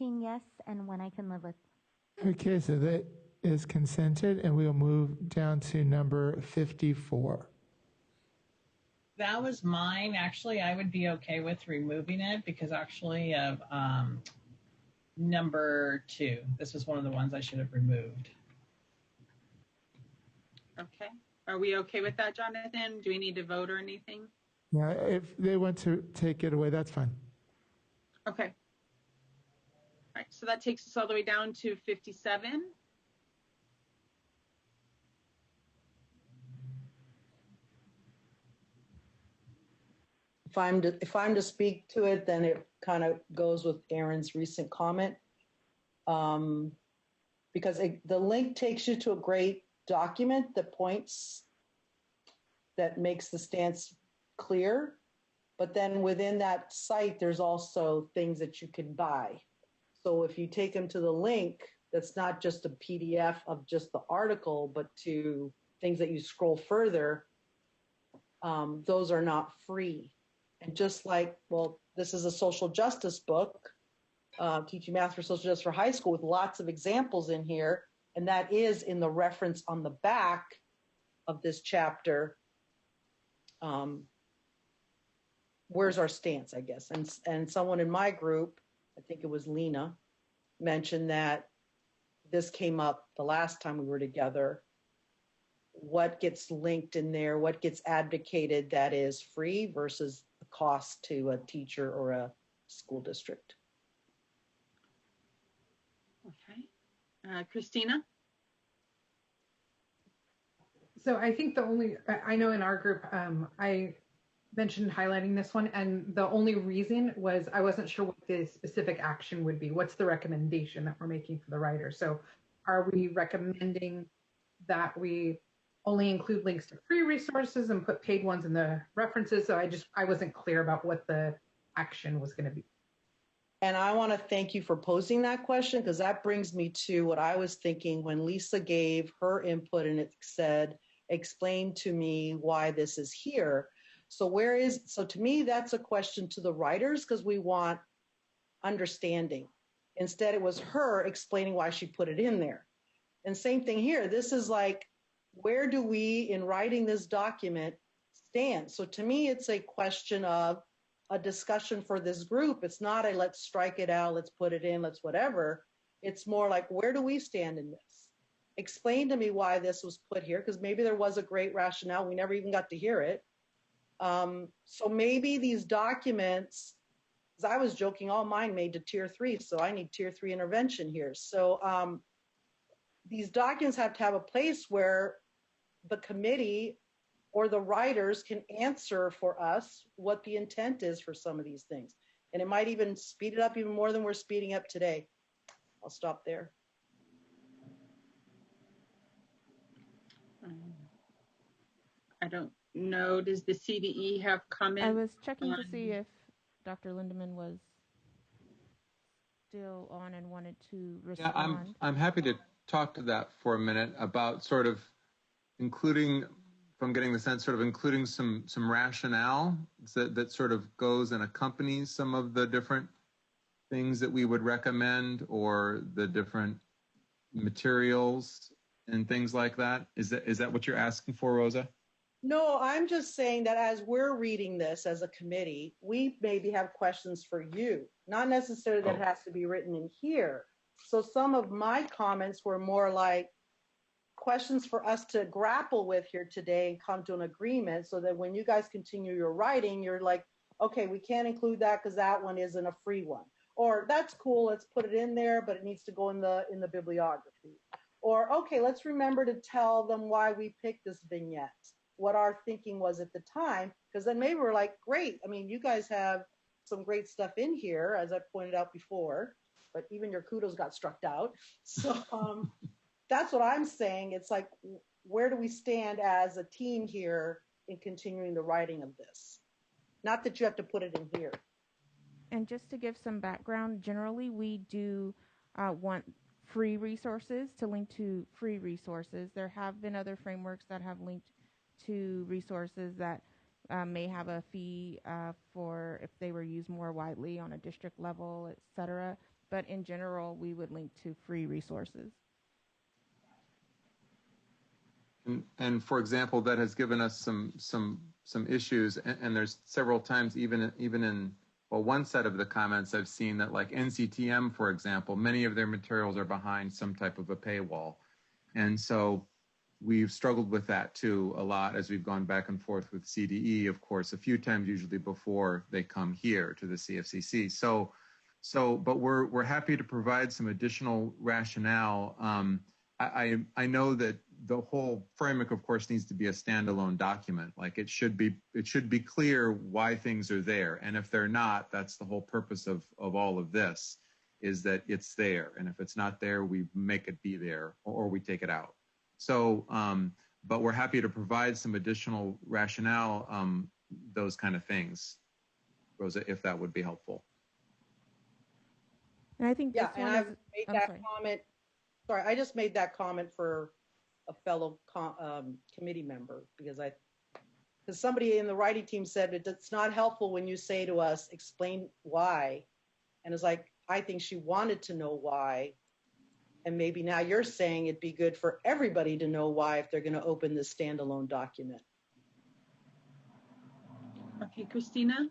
Yes, and one I can live with. Okay, so that is consented, and we'll move down to number 54. That was mine. Actually, I would be okay with removing it because actually of number 2. This was one of the ones I should have removed. Okay. Are we okay with that, Jonathan? Do we need to vote or anything? Yeah, if they want to take it away, that's fine. Okay. All right, so that takes us all the way down to 57. If I'm to speak to it, then it kind of goes with Erin's recent comment, because the link takes you to a great document that makes the stance clear, but then within that site, there's also things that you can buy. So if you take them to the link, that's not just a PDF of just the article, but to things that you scroll further, those are not free. And just like, well, this is a social justice book, Teaching Math for Social Justice for High School, with lots of examples in here, and that is in the reference on the back of this chapter. Where's our stance, I guess? And someone in my group, I think it was Lena, mentioned that this came up the last time we were together. What gets linked in there? What gets advocated that is free versus the cost to a teacher or a school district? Okay. Christina? So I think I know in our group, I mentioned highlighting this one, and the only reason was I wasn't sure what the specific action would be. What's the recommendation that we're making for the writer? So are we recommending that we only include links to free resources and put paid ones in the references? So I wasn't clear about what the action was going to be. And I want to thank you for posing that question, because that brings me to what I was thinking when Lisa gave her input and it said, explain to me why this is here. So to me, that's a question to the writers, because we want understanding. Instead, it was her explaining why she put it in there. And same thing here. This is like, where do we, in writing this document, stand? So to me, it's a question of a discussion for this group. It's not a let's strike it out, let's put it in, let's whatever. It's more like, where do we stand in this? Explain to me why this was put here, because maybe there was a great rationale. We never even got to hear it. So maybe these documents, because I was joking, all mine made to tier 3, so I need tier 3 intervention here. So these documents have to have a place where the committee or the writers can answer for us what the intent is for some of these things. And it might even speed it up even more than we're speeding up today. I'll stop there. I don't know. Does the CDE have comments? I was checking to see if Dr. Lindemann was still on and wanted to Yeah, respond. I'm happy to talk to that for a minute about sort of including, if I'm getting the sense, sort of including some rationale that sort of goes and accompanies some of the different things that we would recommend, or the different materials and things like that. Is that what you're asking for, Rosa? No, I'm just saying that as we're reading this as a committee, we maybe have questions for you, not necessarily that it has to be written in here. So some of my comments were more like questions for us to grapple with here today and come to an agreement, so that when you guys continue your writing, you're like, okay, we can't include that because that one isn't a free one. Or that's cool, let's put it in there, but it needs to go in the bibliography. Or, okay, let's remember to tell them why we picked this vignette, what our thinking was at the time, because then maybe we're like, great, I mean, you guys have some great stuff in here, as I pointed out before, but even your kudos got struck out. So that's what I'm saying. It's like, where do we stand as a team here in continuing the writing of this? Not that you have to put it in here. And just to give some background, generally we do want free resources, to link to free resources. There have been other frameworks that have linked to resources that may have a fee for if they were used more widely on a district level, et cetera. But in general, we would link to free resources. And for example, that has given us some issues, and there's several times even in one set of the comments I've seen that, like NCTM, for example, many of their materials are behind some type of a paywall. And so we've struggled with that too a lot as we've gone back and forth with CDE, of course, a few times usually before they come here to the CFCC. But we're happy to provide some additional rationale. I know that the whole framework, of course, needs to be a standalone document. Like it should be clear why things are there. And if they're not, that's the whole purpose of all of this, is that it's there. And if it's not there, we make it be there, or we take it out. So, but we're happy to provide some additional rationale, those kind of things, Rosa, if that would be helpful. And I think and I've made that comment. Sorry, I just made that comment for a fellow committee member, because somebody in the writing team said it's not helpful when you say to us, explain why. And it's like, I think she wanted to know why. And maybe now you're saying it'd be good for everybody to know why if they're going to open this standalone document. Okay, Christina?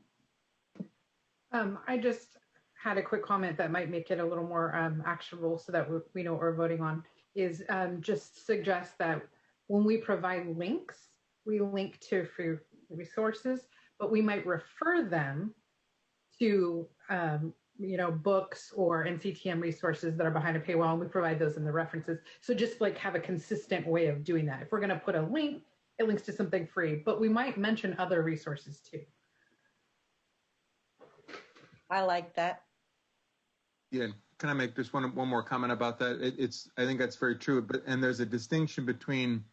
I just had a quick comment that might make it a little more actionable, so that we know what we're voting on, is just suggest that when we provide links, we link to free resources, but we might refer them to books or NCTM resources that are behind a paywall, and we provide those in the references. So just like have a consistent way of doing that. If we're going to put a link, it links to something free, but we might mention other resources too. I like that. Yeah, can I make just one more comment about that? I think that's very true, and there's a distinction between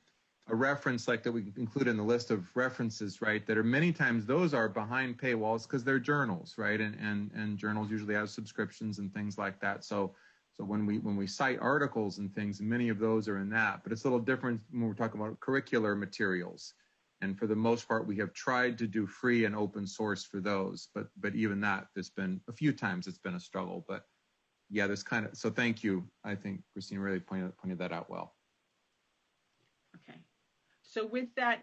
a reference like that we include in the list of references, right? That are many times those are behind paywalls because they're journals, right? And journals usually have subscriptions and things like that. So when we cite articles and things, many of those are in that. But it's a little different when we're talking about curricular materials. And for the most part, we have tried to do free and open source for those. But even that, there's been a few times it's been a struggle. But yeah, so thank you. I think Christine really pointed that out well. Okay. So with that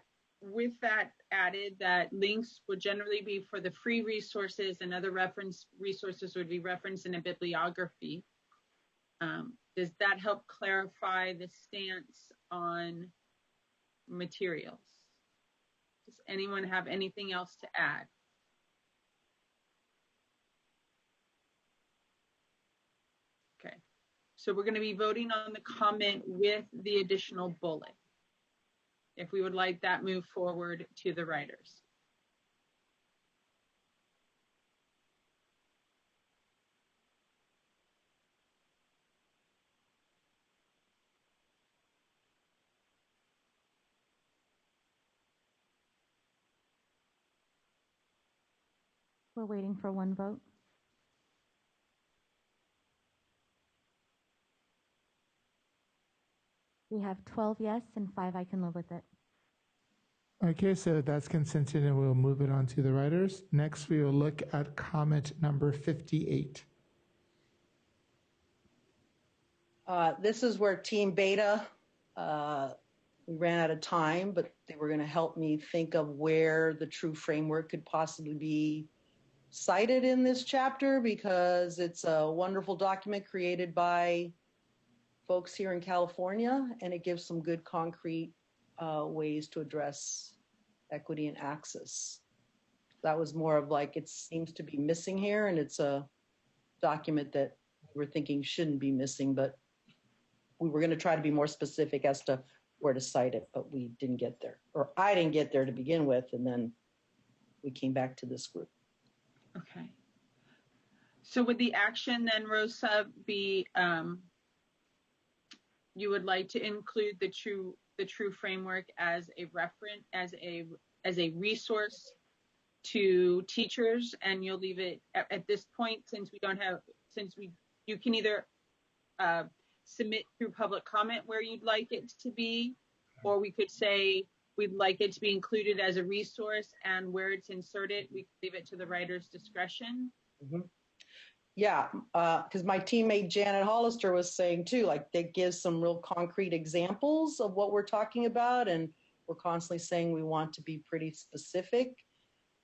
added, that links would generally be for the free resources, and other reference resources would be referenced in a bibliography. Does that help clarify the stance on materials? Does anyone have anything else to add? Okay, so we're going to be voting on the comment with the additional bullet, if we would like that moved forward to the writers. We're waiting for one vote. We have 12 yes and 5 I can live with it. Okay, so that's consented and we'll move it on to the writers. Next, we will look at comment number 58. This is where Team Beta, we ran out of time, but they were going to help me think of where the true framework could possibly be cited in this chapter, because it's a wonderful document created by folks here in California, and it gives some good concrete ways to address equity and access. That was more of like, it seems to be missing here, and it's a document that we're thinking shouldn't be missing, but we were going to try to be more specific as to where to cite it, but we didn't get there, or I didn't get there to begin with, and then we came back to this group. Okay. So would the action then, Rosa, be you would like to include the true framework as a reference, as a resource to teachers, and you'll leave it at this point, you can either submit through public comment where you'd like it to be, or we could say we'd like it to be included as a resource, and where it's inserted, we could leave it to the writer's discretion. Mm-hmm. Yeah, because my teammate Janet Hollister was saying too, like, that gives some real concrete examples of what we're talking about, and we're constantly saying we want to be pretty specific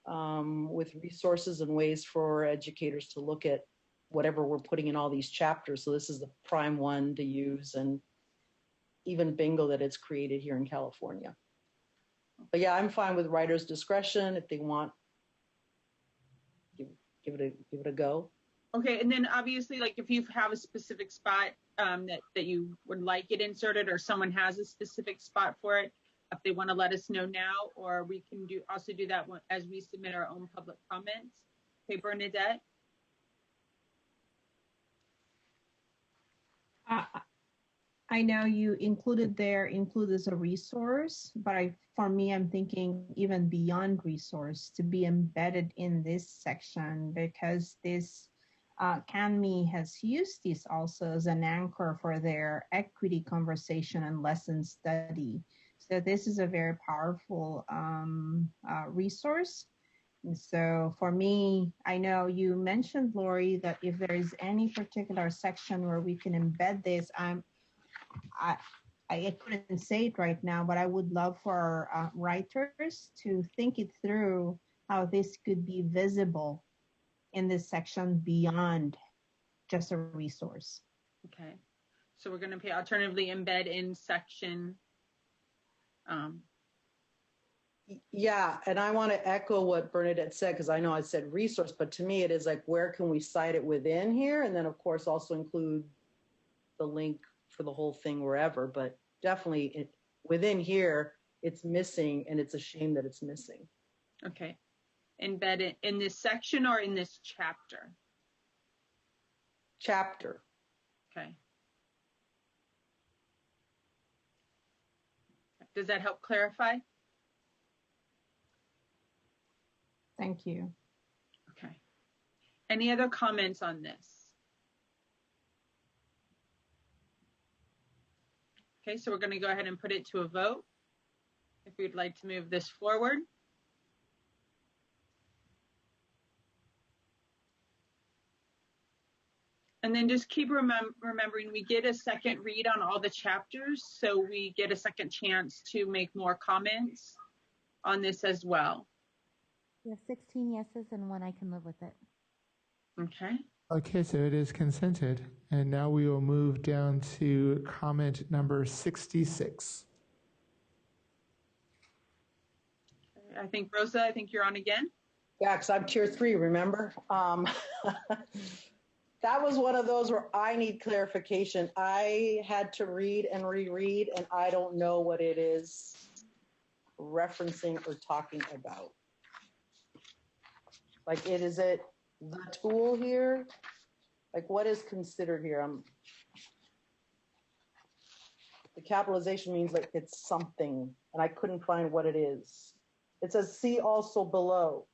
with resources and ways for educators to look at whatever we're putting in all these chapters. So this is the prime one to use, and even bingo that it's created here in California. But yeah, I'm fine with writer's discretion if they want. Give it a go. Okay, and then obviously, like, if you have a specific spot that you would like it inserted, or someone has a specific spot for it, if they want to let us know now, or we can also do that as we submit our own public comments. Okay, Bernadette. I know you include as a resource, but for me, I'm thinking even beyond resource to be embedded in this section, because this CanMe has used this also as an anchor for their equity conversation and lesson study. So this is a very powerful resource. And so for me, I know you mentioned, Lori, that if there is any particular section where we can embed this, I couldn't say it right now, but I would love for writers to think it through how this could be visible in this section beyond just a resource. Okay, so we're going to alternatively embed in section. Yeah, and I want to echo what Bernadette said, because I know I said resource, but to me it is like, where can we cite it within here? And then of course also include the link for the whole thing wherever, but definitely within here, it's missing, and it's a shame that it's missing. Okay. Embed it in this section or in this chapter? Chapter. Okay. Does that help clarify? Thank you. Okay. Any other comments on this? Okay, so we're going to go ahead and put it to a vote if we'd like to move this forward. And then just keep remembering we get a second read on all the chapters, so we get a second chance to make more comments on this as well. We have 16 yeses and 1 I can live with it. Okay. Okay, so it is consented. And now we will move down to comment number 66. I think, Rosa, I think you're on again. Yeah, because I'm tier 3, remember? That was one of those where I need clarification. I had to read and reread, and I don't know what it is referencing or talking about. Like, is it the tool here? Like, what is considered here? The capitalization means like it's something, and I couldn't find what it is. It says see also below.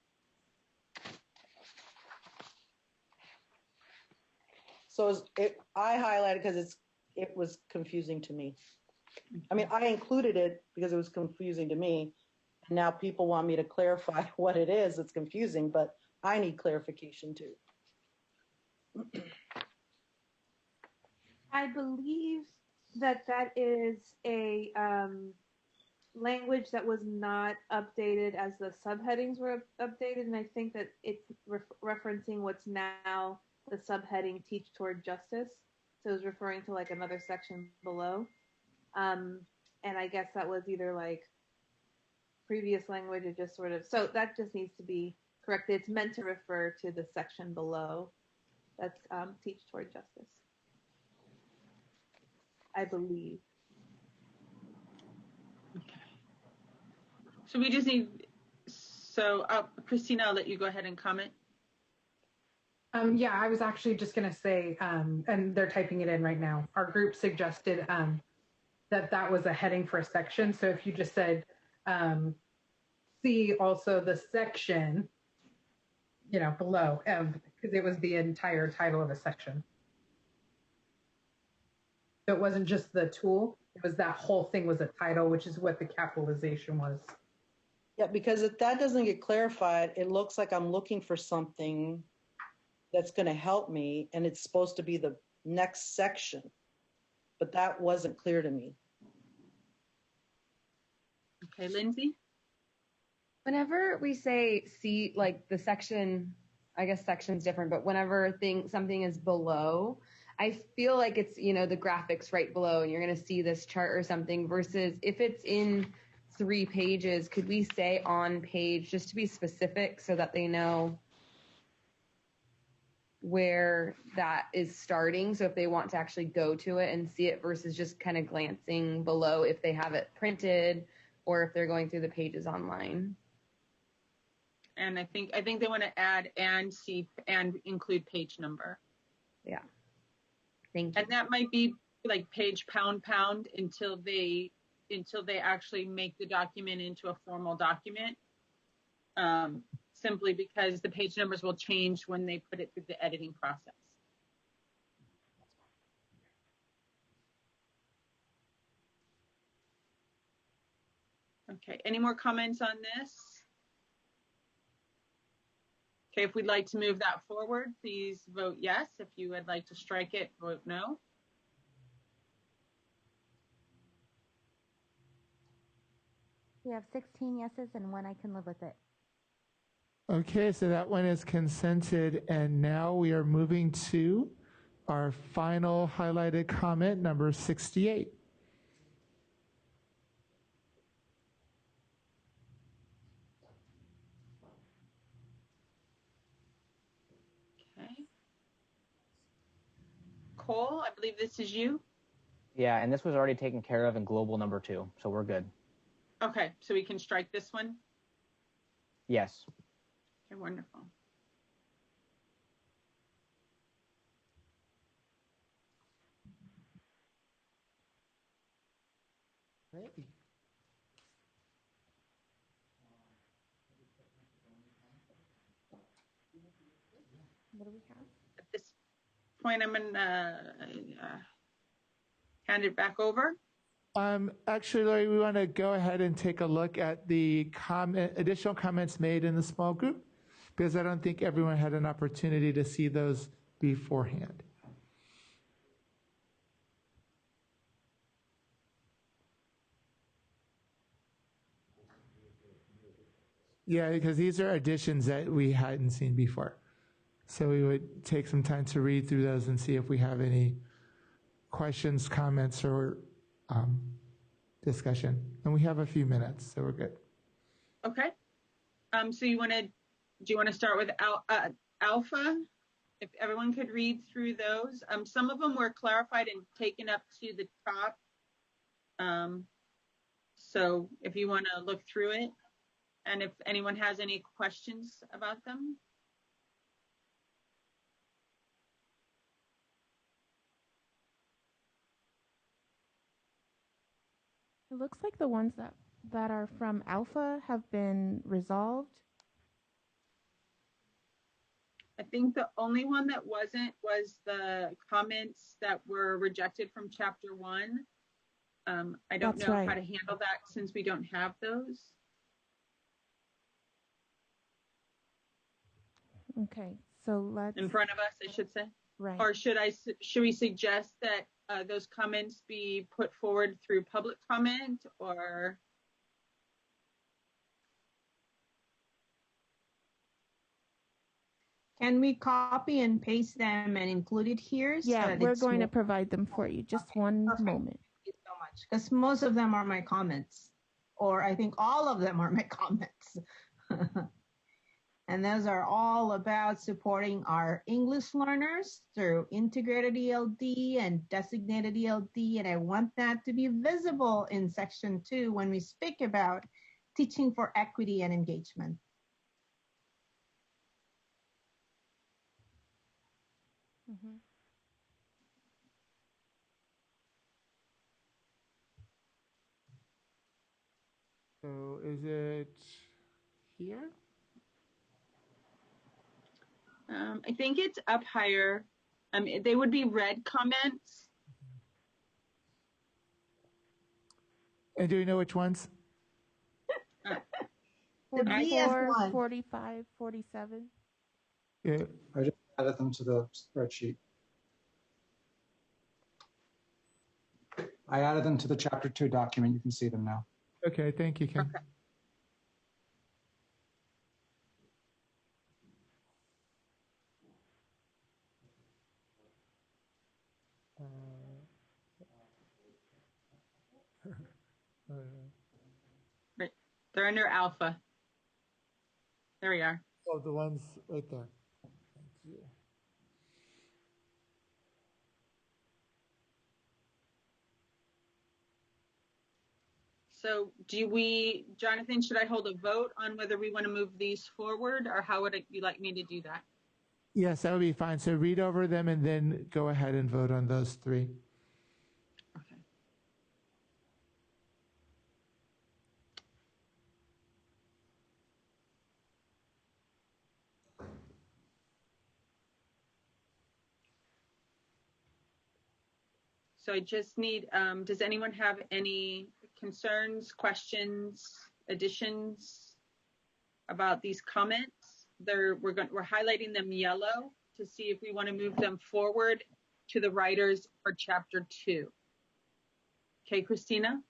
So I highlighted because it was confusing to me. I mean, I included it because it was confusing to me. And now people want me to clarify what it is that's confusing, but I need clarification too. I believe that is a language that was not updated as the subheadings were updated, and I think that it's referencing what's now the subheading Teach Toward Justice. So it's referring to like another section below. And I guess that was either like previous language or just sort of, so that just needs to be corrected. It's meant to refer to the section below. That's Teach Toward Justice, I believe. So we just need, Christina, I'll let you go ahead and comment. Yeah, I was actually just going to say, and they're typing it in right now. Our group suggested that was a heading for a section. So if you just said, see also the section, below, because it was the entire title of a section. So it wasn't just the tool. It was that whole thing was a title, which is what the capitalization was. Yeah, because if that doesn't get clarified, it looks like I'm looking for something that's going to help me, and it's supposed to be the next section. But that wasn't clear to me. Okay, Lindsay? Whenever we say see, like the section, I guess section's different, but whenever something is below, I feel like it's, the graphics right below and you're going to see this chart or something, versus if it's in 3 pages, could we say on page just to be specific so that they know where that is starting? So if they want to actually go to it and see it versus just kind of glancing below if they have it printed or if they're going through the pages online. And I think they want to add and see and include page number. Yeah. Thank you. And that might be like page pound until they actually make the document into a formal document. Simply because the page numbers will change when they put it through the editing process. Okay, any more comments on this? Okay, if we'd like to move that forward, please vote yes. If you would like to strike it, vote no. We have 16 yeses and 1 I can live with it. Okay, so that one is consented, and now we are moving to our final highlighted comment, number 68. Okay. Cole, I believe this is you. Yeah, and this was already taken care of in global number 2, so we're good. Okay, so we can strike this one? Yes. Okay, wonderful. Great. What do we have? At this point, I'm going to hand it back over. Actually, Lori, we want to go ahead and take a look at the additional comments made in the small group, because I don't think everyone had an opportunity to see those beforehand. Yeah, because these are additions that we hadn't seen before. So we would take some time to read through those and see if we have any questions, comments, or discussion. And we have a few minutes, so we're good. Okay. So do you want to start with alpha? If everyone could read through those. Some of them were clarified and taken up to the top. So if you want to look through it, and if anyone has any questions about them. It looks like the ones that are from Alpha have been resolved. I think the only one that wasn't was the comments that were rejected from chapter 1. I don't That's know right. how to handle that since we don't have those. Okay, so let's. In front of us, I should say. Right. Or should we suggest that those comments be put forward through public comment, or? Can we copy and paste them and include it here? Yeah, we're going to provide them for you. Just one moment. Thank you so much. Because most of them are my comments, or I think all of them are my comments. And those are all about supporting our English learners through integrated ELD and designated ELD. And I want that to be visible in section 2 when we speak about teaching for equity and engagement. Mm-hmm. So is it here? I think it's up higher. They would be red comments. And do you know which ones? 44, 45, 47. Yeah. I just added them to the spreadsheet. I added them to the chapter 2 document. You can see them now. Okay, thank you, Ken. Okay. Right. They're under alpha. There we are. Oh, the ones right there. Thank you. So Jonathan, should I hold a vote on whether we want to move these forward, or how would you like me to do that? Yes, that would be fine. So read over them and then go ahead and vote on those 3. Okay. So I just need, does anyone have any concerns, questions, additions about these comments? We're highlighting them yellow to see if we want to move them forward to the writers for chapter 2. Okay, Christina?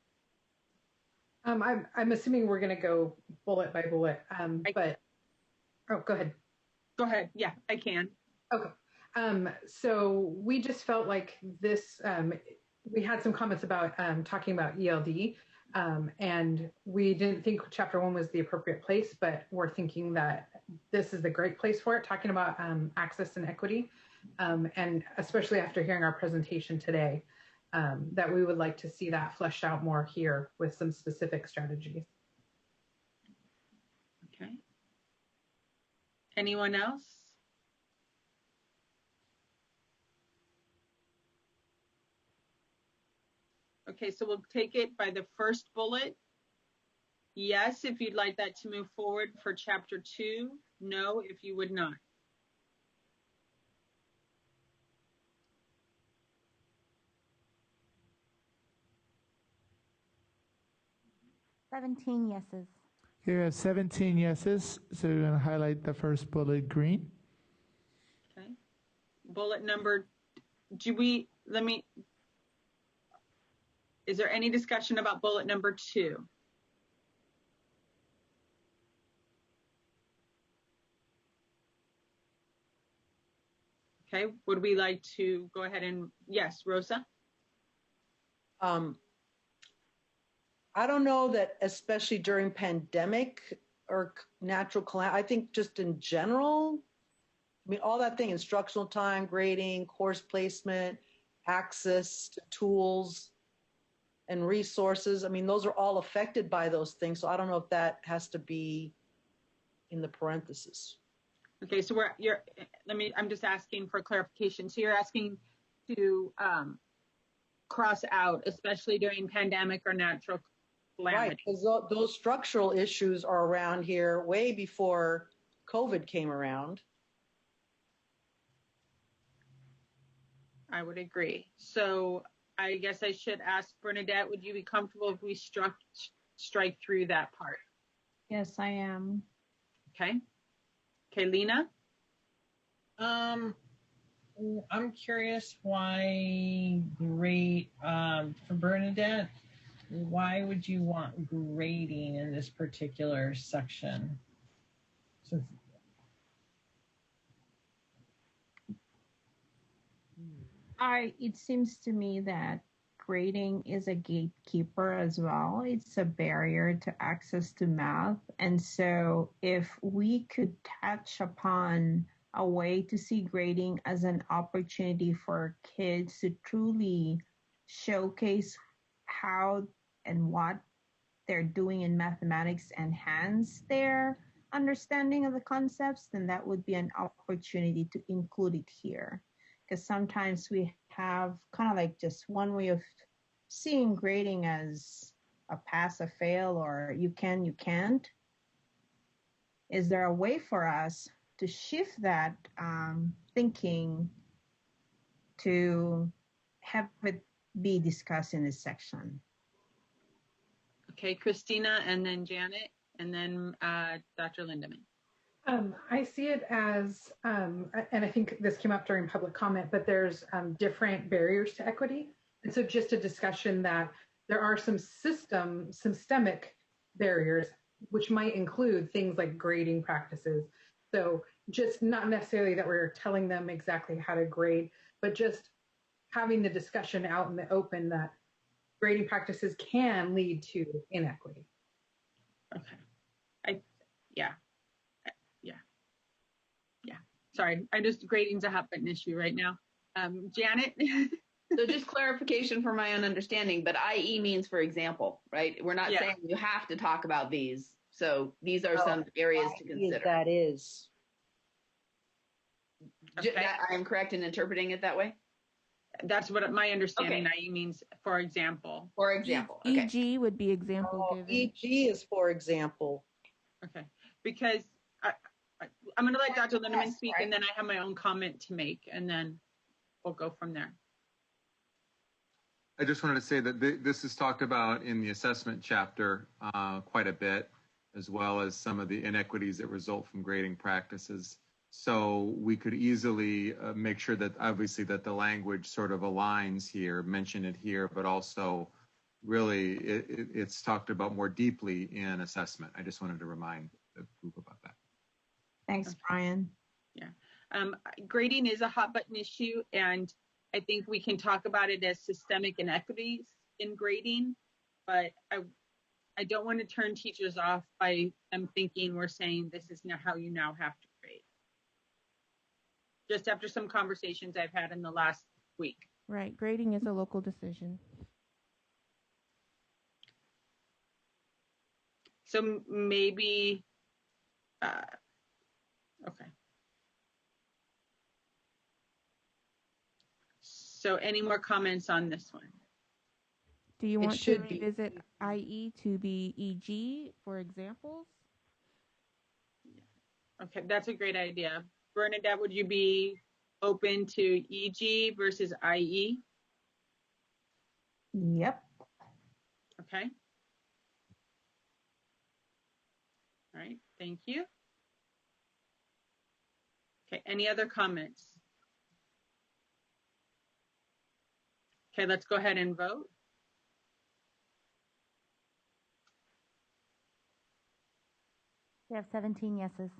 I'm assuming we're going to go bullet by bullet, but go ahead. Go ahead. Yeah, I can. Okay. So we just felt like this, we had some comments about talking about ELD, and we didn't think chapter 1 was the appropriate place, but we're thinking that this is a great place for it, talking about access and equity, and especially after hearing our presentation today, that we would like to see that fleshed out more here with some specific strategies. Okay. Anyone else? Okay, so we'll take it by the first bullet. Yes, if you'd like that to move forward for chapter 2. No, if you would not. $17 yeses. Here we have 17 yeses. So we're going to highlight the first bullet green. Okay. Bullet number, is there any discussion about bullet number 2? Okay, would we like to go ahead and, yes, Rosa? I don't know that especially during pandemic or natural calamity, I think just in general, I mean, all that thing, instructional time, grading, course placement, access to tools and resources. I mean, those are all affected by those things. So I don't know if that has to be in the parentheses. Okay, so I'm just asking for clarification. So you're asking to cross out, especially during pandemic or natural calamity. Right, because those structural issues are around here way before COVID came around. I would agree. So I guess I should ask Bernadette, would you be comfortable if we strike through that part? Yes, I am. Okay. Okay, Lena? I'm curious why for Bernadette, why would you want grading in this particular section? Since It seems to me that grading is a gatekeeper as well. It's a barrier to access to math. And so if we could touch upon a way to see grading as an opportunity for kids to truly showcase how and what they're doing in mathematics, enhance their understanding of the concepts, then that would be an opportunity to include it here. Because sometimes we have kind of like just one way of seeing grading as a pass, a fail, or you can, you can't. Is there a way for us to shift that thinking to have it be discussed in this section? Okay, Christina, and then Janet, and then Dr. Lindemann. I see it as, and I think this came up during public comment, but there's different barriers to equity. And so just a discussion that there are some systemic barriers, which might include things like grading practices. So just not necessarily that we're telling them exactly how to grade, but just having the discussion out in the open that grading practices can lead to inequity. Okay. Sorry, grading's a hot button issue right now. Janet? So just clarification for my own understanding, but IE means for example, right? We're not saying you have to talk about these. So these are some areas to consider. That is. Okay. I'm correct in interpreting it that way? That's what my understanding IE means, for example. For example. Okay. EG would be example given. EG is for example. Okay. Because I'm going to let Dr. Lindemann speak, and then I have my own comment to make, and then we'll go from there. I just wanted to say that this is talked about in the assessment chapter quite a bit, as well as some of the inequities that result from grading practices. So we could easily make sure that obviously that the language sort of aligns here, mention it here, but also really it's talked about more deeply in assessment. I just wanted to remind the group about that. Thanks, Brian. Yeah. Grading is a hot button issue, and I think we can talk about it as systemic inequities in grading, but I don't want to turn teachers off by them thinking we're saying this is now how you now have to grade. Just after some conversations I've had in the last week. Right. Grading is a local decision. So maybe, okay. So any more comments on this one? Do you want to revisit IE to be EG for examples? Okay, that's a great idea. Bernadette, would you be open to EG versus IE? Yep. Okay. All right, thank you. Okay, any other comments? Okay, let's go ahead and vote. We have 17 yeses.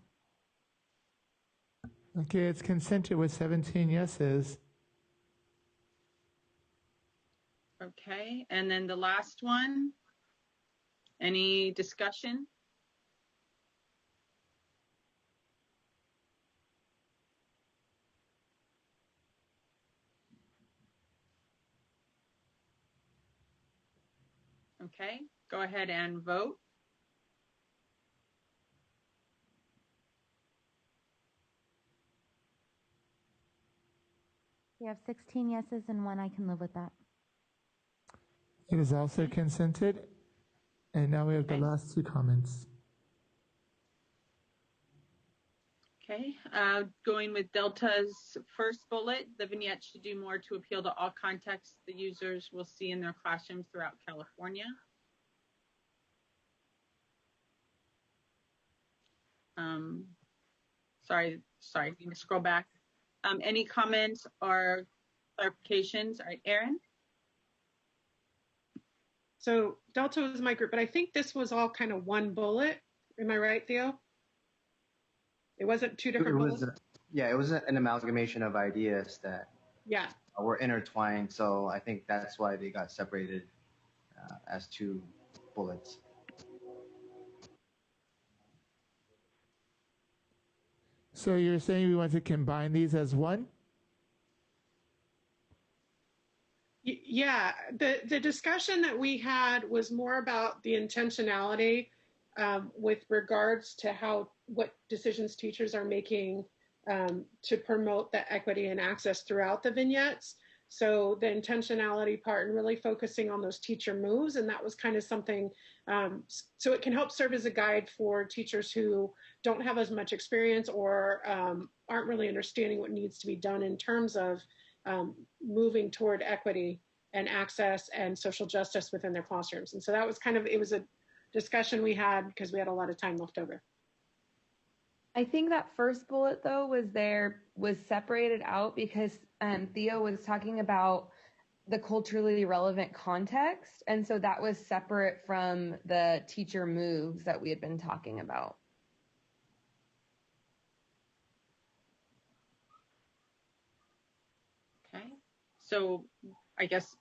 Okay, it's consented with 17 yeses. Okay, and then the last one, any discussion? Okay, go ahead and vote. We have 16 yeses and 1 I can live with that. It is also consented. And now we have the last 2 comments. Okay, going with Delta's first bullet, the vignette should do more to appeal to all contexts the users will see in their classrooms throughout California. Sorry, need to scroll back. Any comments or clarifications? All right, Erin? So Delta was my group, but I think this was all kind of one bullet. Am I right, Theo? It wasn't two different bullets? Yeah, it was an amalgamation of ideas that were intertwined. So I think that's why they got separated as two bullets. So you're saying we want to combine these as one? Yeah, the discussion that we had was more about the intentionality with regards to what decisions teachers are making to promote the equity and access throughout the vignettes. So the intentionality part and really focusing on those teacher moves, and that was kind of something, so it can help serve as a guide for teachers who don't have as much experience or aren't really understanding what needs to be done in terms of moving toward equity and access and social justice within their classrooms. And so that was it was a discussion we had because we had a lot of time left over. I think that first bullet though was separated out because Theo was talking about the culturally relevant context. And so that was separate from the teacher moves that we had been talking about. Okay, so I guess,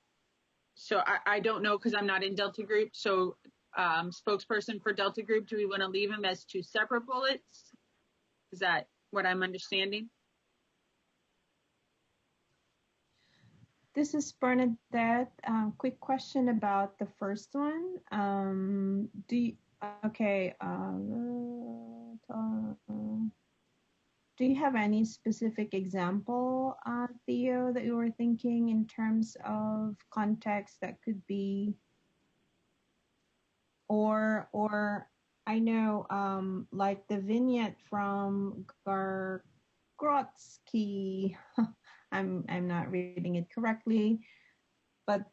I don't know because I'm not in Delta Group. So spokesperson for Delta Group, do we want to leave them as two separate bullets? Is that what I'm understanding? This is Bernadette. Quick question about the first one. Do you have any specific example, Theo, that you were thinking in terms of context that could be, or I know, like the vignette from Grotsky, I'm not reading it correctly, but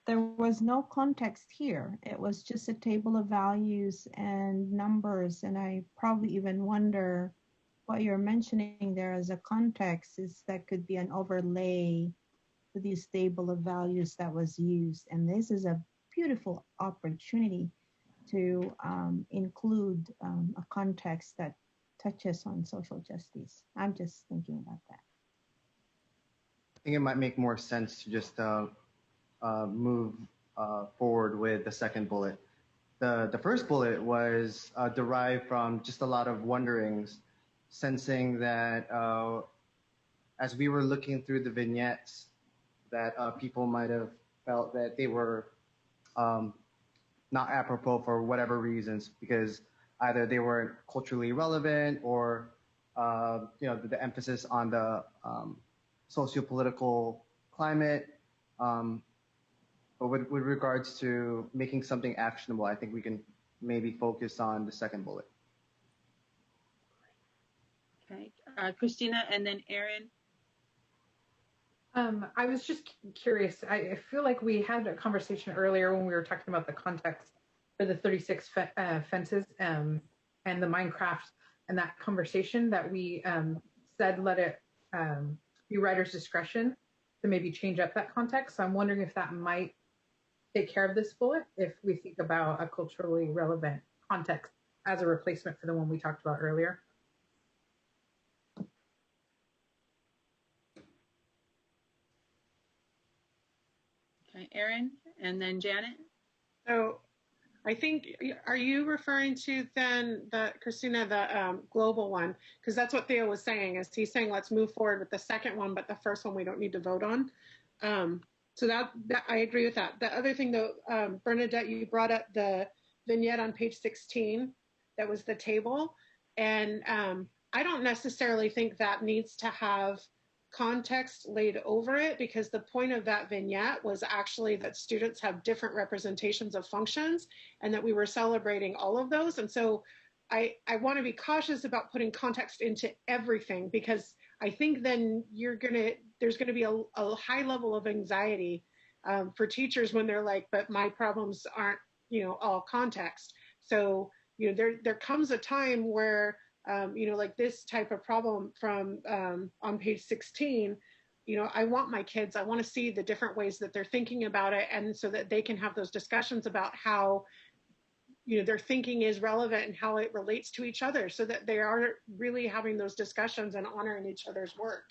there was no context here. It was just a table of values and numbers, and I probably even wonder what you're mentioning there as a context is that could be an overlay to this table of values that was used. And this is a beautiful opportunity to include a context that touches on social justice. I'm just thinking about that. I think it might make more sense to just move forward with the second bullet. The first bullet was derived from just a lot of wonderings, sensing that as we were looking through the vignettes, that people might have felt that they were not apropos for whatever reasons, because either they weren't culturally relevant or the emphasis on the socio-political climate. But with regards to making something actionable, I think we can maybe focus on the second bullet. Okay, Christina, and then Erin. I was just curious. I feel like we had a conversation earlier when we were talking about the context for the 36 fences and the Minecraft, and that conversation that we said let it be writer's discretion to maybe change up that context. So I'm wondering if that might take care of this bullet if we think about a culturally relevant context as a replacement for the one we talked about earlier. Okay, Erin, and then Janet. So I think, are you referring to then Christina, the global one? Because that's what Theo was saying, is he's saying, let's move forward with the second one, but the first one we don't need to vote on. So that I agree with that. The other thing though, Bernadette, you brought up the vignette on page 16, that was the table. And I don't necessarily think that needs to have context laid over it, because the point of that vignette was actually that students have different representations of functions and that we were celebrating all of those. And so I want to be cautious about putting context into everything, because I think then there's going to be a high level of anxiety for teachers when they're like, but my problems aren't, all context. So, there comes a time where, like this type of problem from on page 16, I want my kids, I want to see the different ways that they're thinking about it, and so that they can have those discussions about how their thinking is relevant and how it relates to each other, so that they are really having those discussions and honoring each other's work.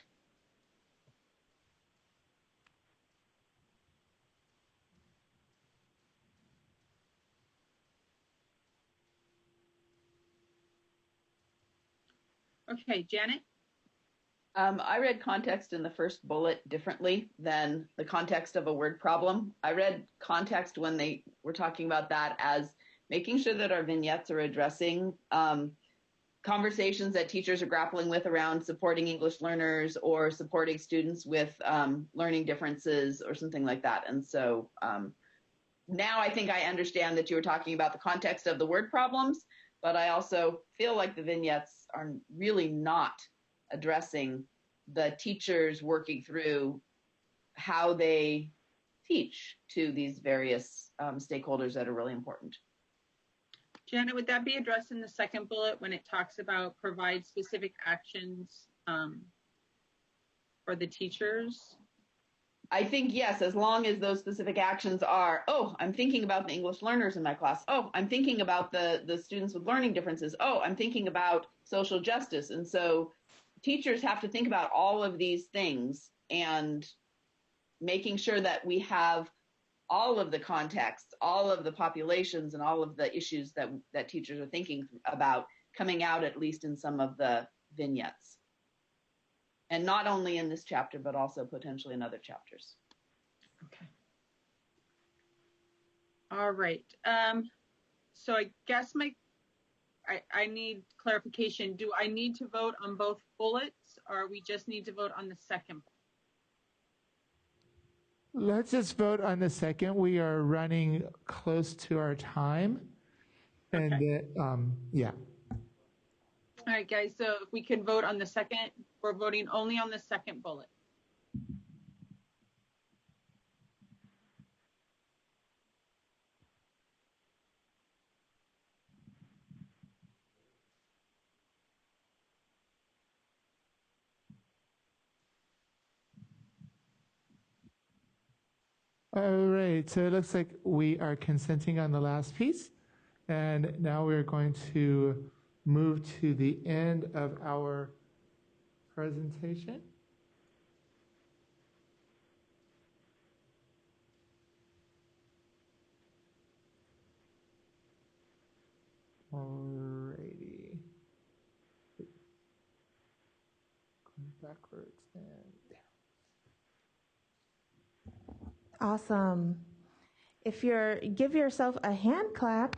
Okay, Janet? I read context in the first bullet differently than the context of a word problem. I read context when they were talking about that as making sure that our vignettes are addressing conversations that teachers are grappling with around supporting English learners or supporting students with learning differences or something like that. And so now I think I understand that you were talking about the context of the word problems, but I also feel like the vignettes are really not addressing the teachers working through how they teach to these various stakeholders that are really important. Janet, would that be addressed in the second bullet when it talks about provide specific actions for the teachers? I think yes, as long as those specific actions are, oh, I'm thinking about the English learners in my class. Oh, I'm thinking about the students with learning differences. Oh, I'm thinking about social justice. And so teachers have to think about all of these things and making sure that we have all of the context, all of the populations, and all of the issues that teachers are thinking about coming out, at least in some of the vignettes. And not only in this chapter, but also potentially in other chapters. Okay. All right. So I guess I need clarification. Do I need to vote on both bullets, or we just need to vote on the second? Let's just vote on the second. We are running close to our time. And yeah. All right, guys, so if we can vote on the second, we're voting only on the second bullet. All right, so it looks like we are consenting on the last piece. And now we're going to move to the end of our presentation. Alrighty. Going backwards and down. Awesome. Give yourself a hand clap.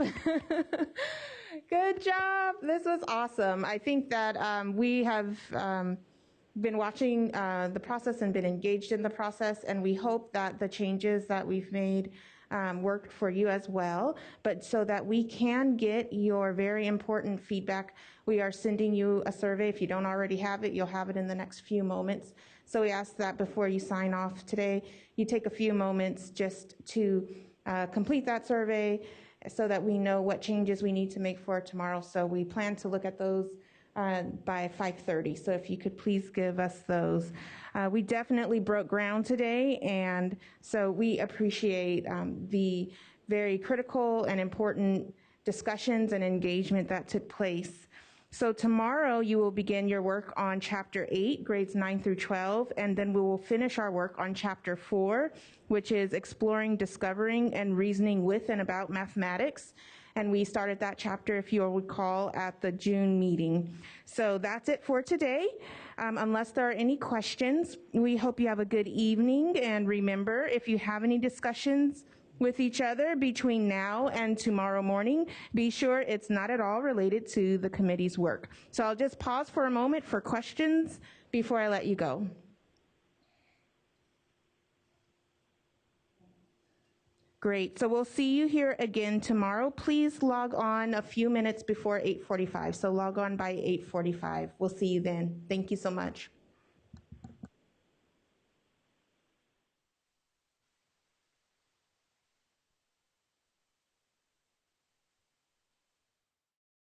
Good job. This was awesome. I think that we have been watching the process and been engaged in the process, and we hope that the changes that we've made worked for you as well. But so that we can get your very important feedback, we are sending you a survey. If you don't already have it, you'll have it in the next few moments. So we ask that before you sign off today, you take a few moments just to complete that survey so that we know what changes we need to make for tomorrow. So we plan to look at those by 5:30. So if you could please give us those. We definitely broke ground today, and so we appreciate the very critical and important discussions and engagement that took place. So tomorrow you will begin your work on Chapter 8, grades 9 through 12, and then we will finish our work on Chapter 4, which is exploring, discovering, and reasoning with and about mathematics. And we started that chapter, if you'll recall, at the June meeting. So that's it for today. Unless there are any questions, we hope you have a good evening. And remember, if you have any discussions with each other between now and tomorrow morning, be sure it's not at all related to the committee's work. So I'll just pause for a moment for questions before I let you go. Great. So we'll see you here again tomorrow. Please log on a few minutes before 8:45. So log on by 8:45. We'll see you then. Thank you so much.